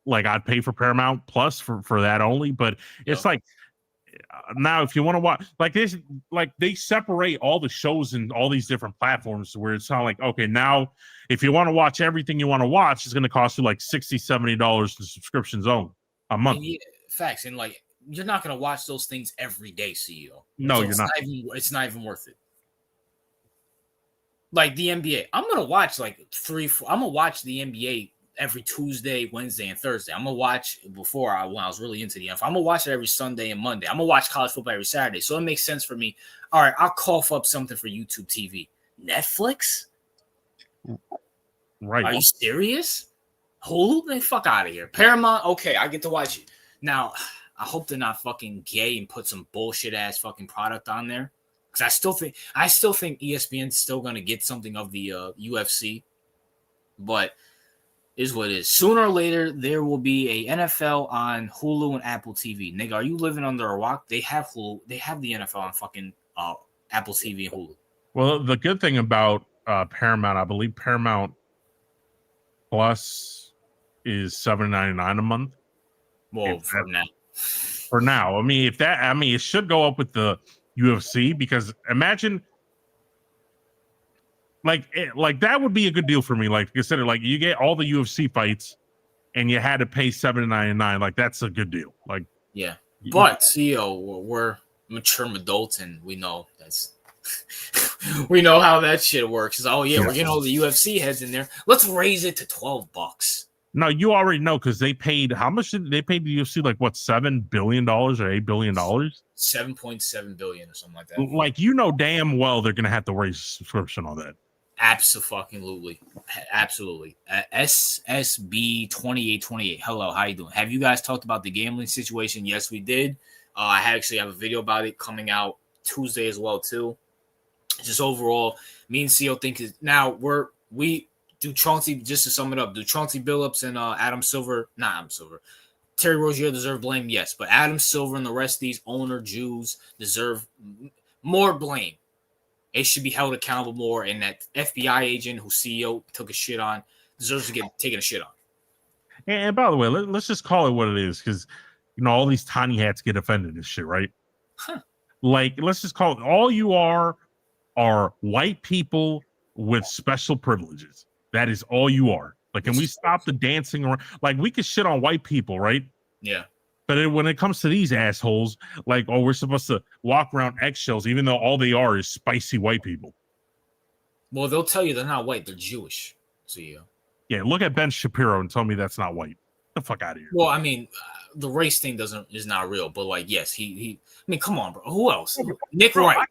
Speaker 2: Like, I'd pay for Paramount Plus for that only. But it's like, now if you want to watch like this, like they separate all the shows in all these different platforms where it's not like, okay, now if you want to watch everything you want to watch, it's going to cost you like $60-$70 to subscriptions only a month.
Speaker 1: Yeah, facts. And like, you're not going to watch those things every day, CEO.
Speaker 2: No, you're not.
Speaker 1: It's not even worth it. Like the NBA, I'm going to watch like I'm going to watch the NBA every Tuesday, Wednesday, and Thursday. I'm gonna watch when I was really into the NFL. I'm gonna watch it every Sunday and Monday. I'm gonna watch college football every Saturday. So it makes sense for me. All right, I'll cough up something for YouTube TV. Netflix?
Speaker 2: Right.
Speaker 1: Are you serious? Hulu? Then fuck out of here. Paramount? Okay, I get to watch it. Now, I hope they're not fucking gay and put some bullshit ass fucking product on there. Because I still think ESPN's still gonna get something of the UFC. But is what it is. Sooner or later, there will be a NFL on Hulu and Apple TV. Nigga, are you living under a rock? They have Hulu. They have the NFL on fucking Apple TV and Hulu.
Speaker 2: Well, the good thing about Paramount, I believe Paramount Plus is $7.99 a month.
Speaker 1: Well, for now.
Speaker 2: For now. I mean, it should go up with the UFC because imagine like that would be a good deal for me. Like consider like you get all the UFC fights and you had to pay $7.99. Like that's a good deal. Like
Speaker 1: yeah, but CEO, we're mature adults and we know we know how that shit works. It's, we're getting all the UFC heads in there. Let's raise it to $12.
Speaker 2: No, you already know because they paid how much did they pay the UFC? Like what, $7 billion or $8 billion?
Speaker 1: $7.7 billion or something like that.
Speaker 2: Like damn well they're gonna have to raise subscription on that.
Speaker 1: Absolutely. SSB 2828. Hello, how you doing? Have you guys talked about the gambling situation? Yes, we did. I actually have a video about it coming out Tuesday as well too. Just overall, me and CEO think is now we do Chauncey, just to sum it up, do Chauncey Billups and not Adam Silver, Terry Rozier deserve blame, yes, but Adam Silver and the rest of these owner Jews deserve more blame. It should be held accountable more, and that FBI agent who CEO took a shit on deserves to get taken a shit on.
Speaker 2: And by the way, let's just call it what it is, because all these tiny hats get offended and shit, right?
Speaker 1: Huh.
Speaker 2: Like, let's just call it, all you are white people with special privileges. That is all you are. Like, can we stop the dancing around? Like, we could shit on white people, right?
Speaker 1: Yeah.
Speaker 2: But when it comes to these assholes, like, oh, we're supposed to walk around eggshells, even though all they are is spicy white people.
Speaker 1: Well, they'll tell you they're not white; they're Jewish. So
Speaker 2: yeah, look at Ben Shapiro and tell me that's not white. Get the fuck out of here.
Speaker 1: Well, I mean, the race thing is not real, but like, yes, he. I mean, come on, bro. Who else? Nick Wright.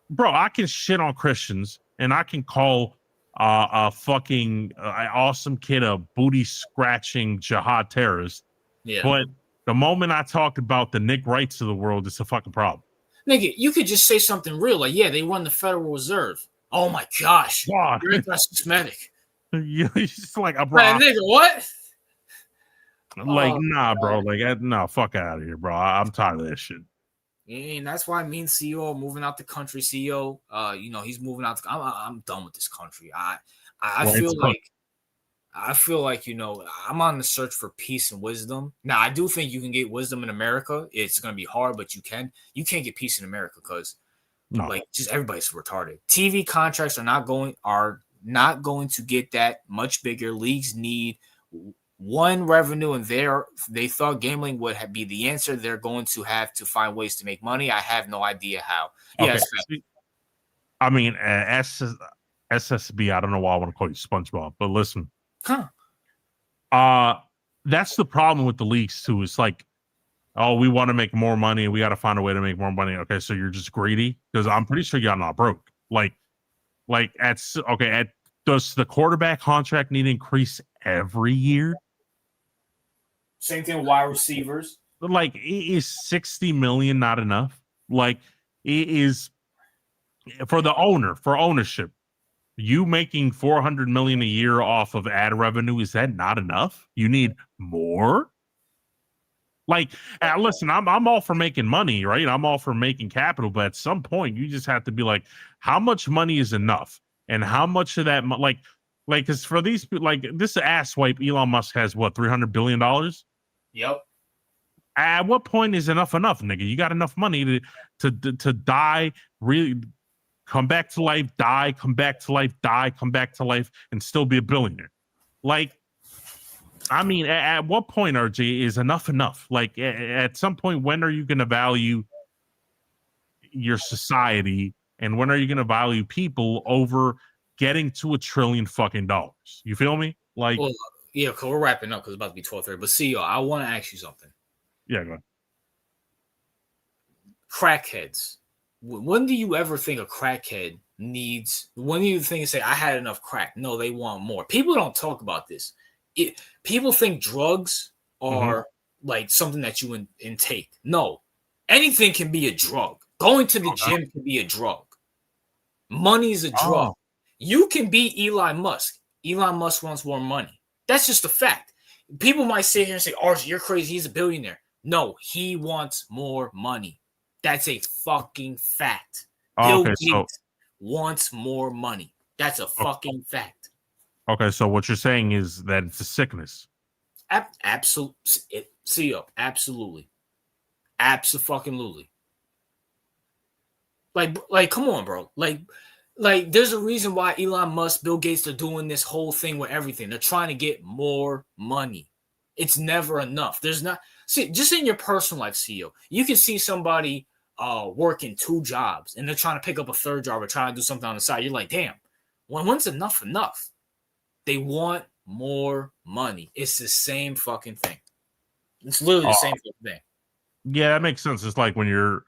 Speaker 2: Bro, I can shit on Christians, and I can call a fucking awesome kid a booty scratching jihad terrorist.
Speaker 1: Yeah.
Speaker 2: But the moment I talk about the Nick Wrights of the world, it's a fucking problem.
Speaker 1: Nigga, you could just say something real, like, yeah, they run the Federal Reserve. Oh my gosh,
Speaker 2: God.
Speaker 1: You're anti-Semitic.
Speaker 2: You're just like, bro,
Speaker 1: man, nigga, what?
Speaker 2: Like, nah, bro. Like, no, fuck out of here, bro. I'm tired of that shit.
Speaker 1: And that's why me and CEO are moving out the country. CEO, he's moving out. I'm done with this country. I feel like I'm on the search for peace and wisdom. Now, I do think you can get wisdom in America. It's gonna be hard, but you can't get peace in America because just everybody's retarded. TV contracts are not going to get that much bigger. Leagues need one revenue, and they thought gambling would be the answer. They're going to have to find ways to make money. I have no idea how.
Speaker 2: Okay. I mean, SSB, I don't know why I want to call you SpongeBob, but listen. That's the problem with the leagues too. It's like, oh, we want to make more money and we got to find a way to make more money. Okay, so you're just greedy? Because I'm pretty sure y'all not broke. Does the quarterback contract need to increase every year?
Speaker 1: Same thing with wide receivers.
Speaker 2: Like, is 60 million not enough? Like, it is for ownership. You making 400 million a year off of ad revenue, is that not enough? You need more? Like, listen, I'm all for making money, right? I'm all for making capital, but at some point you just have to be like, how much money is enough? And how much of that, because for these, like, this asswipe, Elon Musk has what, $300 billion?
Speaker 1: Yep.
Speaker 2: At what point is enough, nigga? You got enough money to die, really come back to life, die, come back to life, die, come back to life, and still be a billionaire. Like, I mean, at what point, RJ, is enough? Like, at some point, when are you going to value your society, and when are you going to value people over getting to $1 trillion fucking dollars? You feel me? Like,
Speaker 1: well, yeah, because we're wrapping up because it's about to be 12:30. But CEO, I want to ask you something.
Speaker 2: Yeah, go ahead.
Speaker 1: Crackheads. When do you ever think a crackhead needs? When do you think say I had enough crack? No, they want more. People don't talk about this. People think drugs are like something that you intake. No, anything can be a drug. Going to the gym can be a drug. Money is a drug. You can be Elon Musk. Elon Musk wants more money. That's just a fact. People might sit here and say, "Oh, you're crazy. He's a billionaire." No, he wants more money. That's a fucking fact. Bill Gates wants more money. That's a fucking fact.
Speaker 2: Okay, so what you're saying is that it's a sickness.
Speaker 1: Absolutely. CEO, absolutely. Abso-fucking-lutely. Like, come on, bro. Like, there's a reason why Elon Musk, Bill Gates are doing this whole thing with everything. They're trying to get more money. It's never enough. There's not. See, just in your personal life, CEO, you can see somebody working 2 jobs and they're trying to pick up a 3rd job or trying to do something on the side. You're like, damn, when's enough? They want more money. It's the same fucking thing. It's literally the same thing.
Speaker 2: Yeah, that makes sense. It's like when you're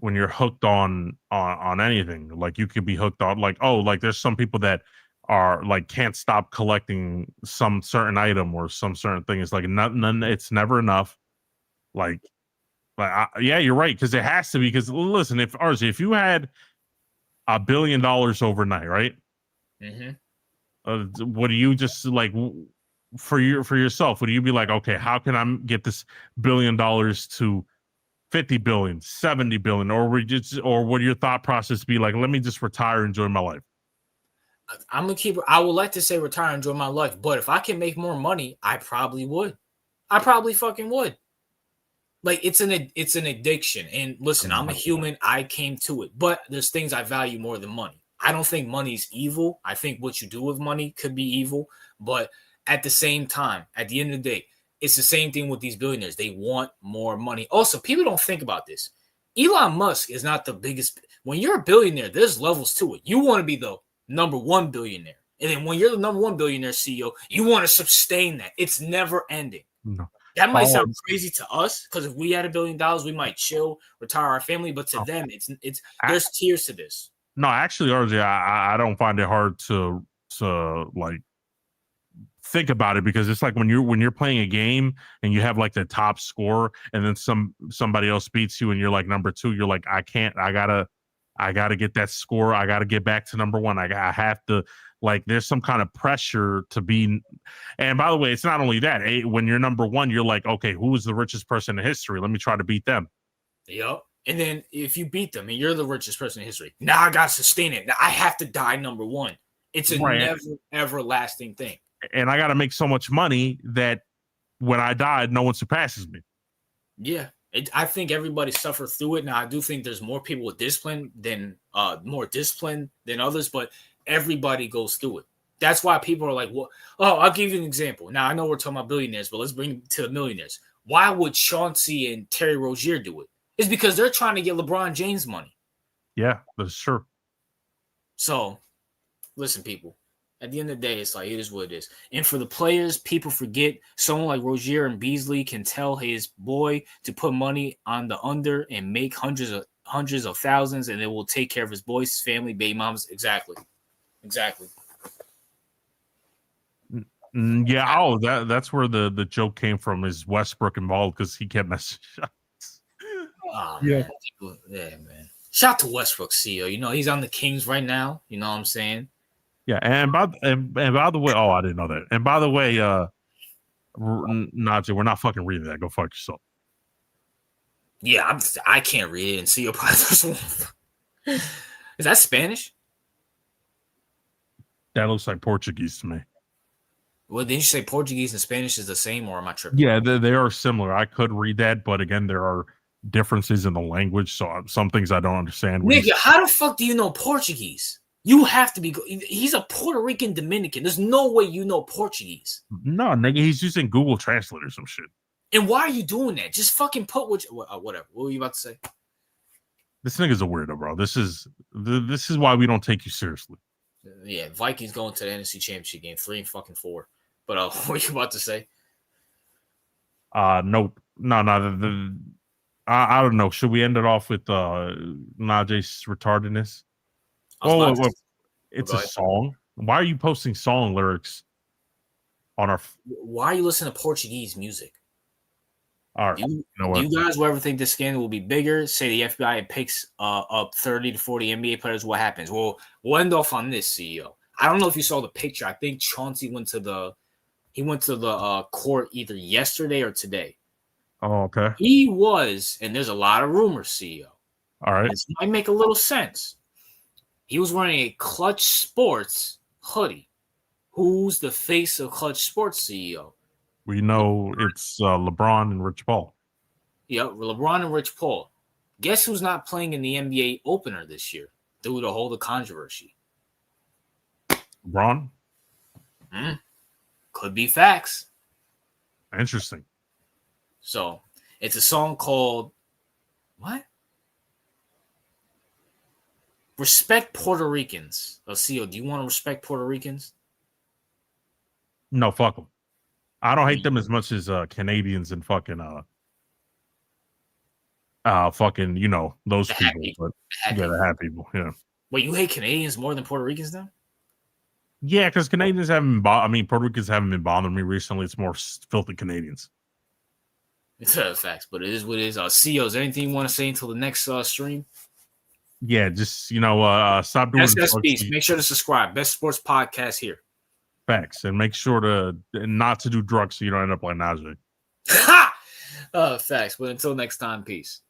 Speaker 2: hooked on anything. Like, you could be hooked on, like, oh, like, there's some people that are like can't stop collecting some certain item or some certain thing. It's like none. It's never enough. Like Yeah, you're right, because it has to be. Because listen, if you had $1 billion overnight, right?
Speaker 1: Mm-hmm.
Speaker 2: What do you just like for yourself? Would you be like, okay, how can I get this $1 billion to 50 billion, 70 billion, or would your thought process be like, let me just retire and enjoy my life?
Speaker 1: I'm gonna keep. I would like to say retire and enjoy my life, but if I can make more money, I probably would. I probably fucking would. Like it's an addiction. And listen, I'm a human. I came to it, but there's things I value more than money. I don't think money's evil. I think what you do with money could be evil, but at the same time, at the end of the day, it's the same thing with these billionaires. They want more money. Also, people don't think about this. Elon Musk is not the biggest. When you're a billionaire, there's levels to it. You want to be the number one billionaire. And then when you're the number one billionaire CEO, you want to sustain that. It's never ending.
Speaker 2: No.
Speaker 1: That might sound crazy to us because if we had $1 billion, we might chill, retire our family. But to them, it's there's tiers to this.
Speaker 2: No, actually, RJ, I don't find it hard to like think about it, because it's like when you're playing a game and you have like the top score, and then somebody else beats you and you're like number two. You're like, I gotta get that score. I gotta get back to number one. I have to, like, there's some kind of pressure to be. And by the way, it's not only that. When you're number one, you're like, okay, who is the richest person in history? Let me try to beat them.
Speaker 1: Yep. And then if you beat them and you're the richest person in history, now I gotta sustain it. Now I have to die number one. It's a never everlasting thing.
Speaker 2: And I gotta make so much money that when I die, no one surpasses me.
Speaker 1: Yeah. I think everybody suffers through it. Now, I do think there's more people with discipline than more discipline than others, but everybody goes through it. That's why people are like, well, oh, I'll give you an example. Now, I know we're talking about billionaires, but let's bring it to the millionaires. Why would Chauncey and Terry Rozier do it? It's because they're trying to get LeBron James money.
Speaker 2: Yeah, that's true.
Speaker 1: So, listen, people. At the end of the day, it's like it is what it is. And for the players, people forget someone like Rozier and Beasley can tell his boy to put money on the under and make hundreds of thousands, and it will take care of his boys, his family, baby moms. Exactly.
Speaker 2: Yeah. Oh, that's where the joke came from. Is Westbrook involved because he kept messing shots?
Speaker 1: Oh, yeah. Man. Shout out to Westbrook, CEO. You know he's on the Kings right now. You know what I'm saying?
Speaker 2: Yeah, and by the way, oh, I didn't know that. And by the way, Najee, we're not fucking reading that. Go fuck yourself.
Speaker 1: Yeah, I can't read it, and CEO probably doesn't. Is that Spanish?
Speaker 2: That looks like Portuguese to me.
Speaker 1: Well, didn't you say Portuguese and Spanish is the same, or am I tripping?
Speaker 2: Yeah, they are similar. I could read that, but again, there are differences in the language, so some things I don't understand.
Speaker 1: Nigga, how the fuck do you know Portuguese? You have to be. He's a Puerto Rican Dominican. There's no way you know Portuguese.
Speaker 2: No, nigga, he's using Google Translate or some shit.
Speaker 1: And why are you doing that? Just fucking put whatever. What were you about to say?
Speaker 2: This nigga's a weirdo, bro. This is why we don't take you seriously.
Speaker 1: Yeah, Vikings going to the NFC Championship game, 3-4. But what were you about to say?
Speaker 2: Nope. No. I don't know. Should we end it off with Najee's retardedness? Oh, it's a song. Why are you posting song lyrics on our?
Speaker 1: Why are you listening to Portuguese music?
Speaker 2: All right.
Speaker 1: Do you guys will ever think this scandal will be bigger? Say the FBI picks up 30 to 40 NBA players. What happens? Well, we'll end off on this, CEO. I don't know if you saw the picture. I think Chauncey went to the court either yesterday or today.
Speaker 2: Oh, okay.
Speaker 1: He was, and there's a lot of rumors, CEO.
Speaker 2: All right.
Speaker 1: This might make a little sense. He was wearing a Clutch Sports hoodie. Who's the face of Clutch Sports, CEO?
Speaker 2: We know it's LeBron and Rich Paul.
Speaker 1: Yep, LeBron and Rich Paul. Guess who's not playing in the NBA opener this year due to all the controversy?
Speaker 2: LeBron?
Speaker 1: Could be facts.
Speaker 2: Interesting.
Speaker 1: So, it's a song called what? Respect Puerto Ricans. CEO, do you want to respect Puerto Ricans?
Speaker 2: No, fuck them. I don't hate them as much as Canadians and fucking you know, those
Speaker 1: the
Speaker 2: people. The hat people. Yeah.
Speaker 1: Wait, you hate Canadians more than Puerto Ricans now?
Speaker 2: Yeah, because Canadians haven't Puerto Ricans haven't been bothering me recently. It's more filthy Canadians.
Speaker 1: It's facts, but it is what it is. CEOs, anything you want to say until the next stream?
Speaker 2: Yeah, just stop doing
Speaker 1: SSBs. Make sure to subscribe. Best sports podcast here.
Speaker 2: Facts, and make sure to not to do drugs so you don't end up like Najee.
Speaker 1: Facts. But until next time, peace.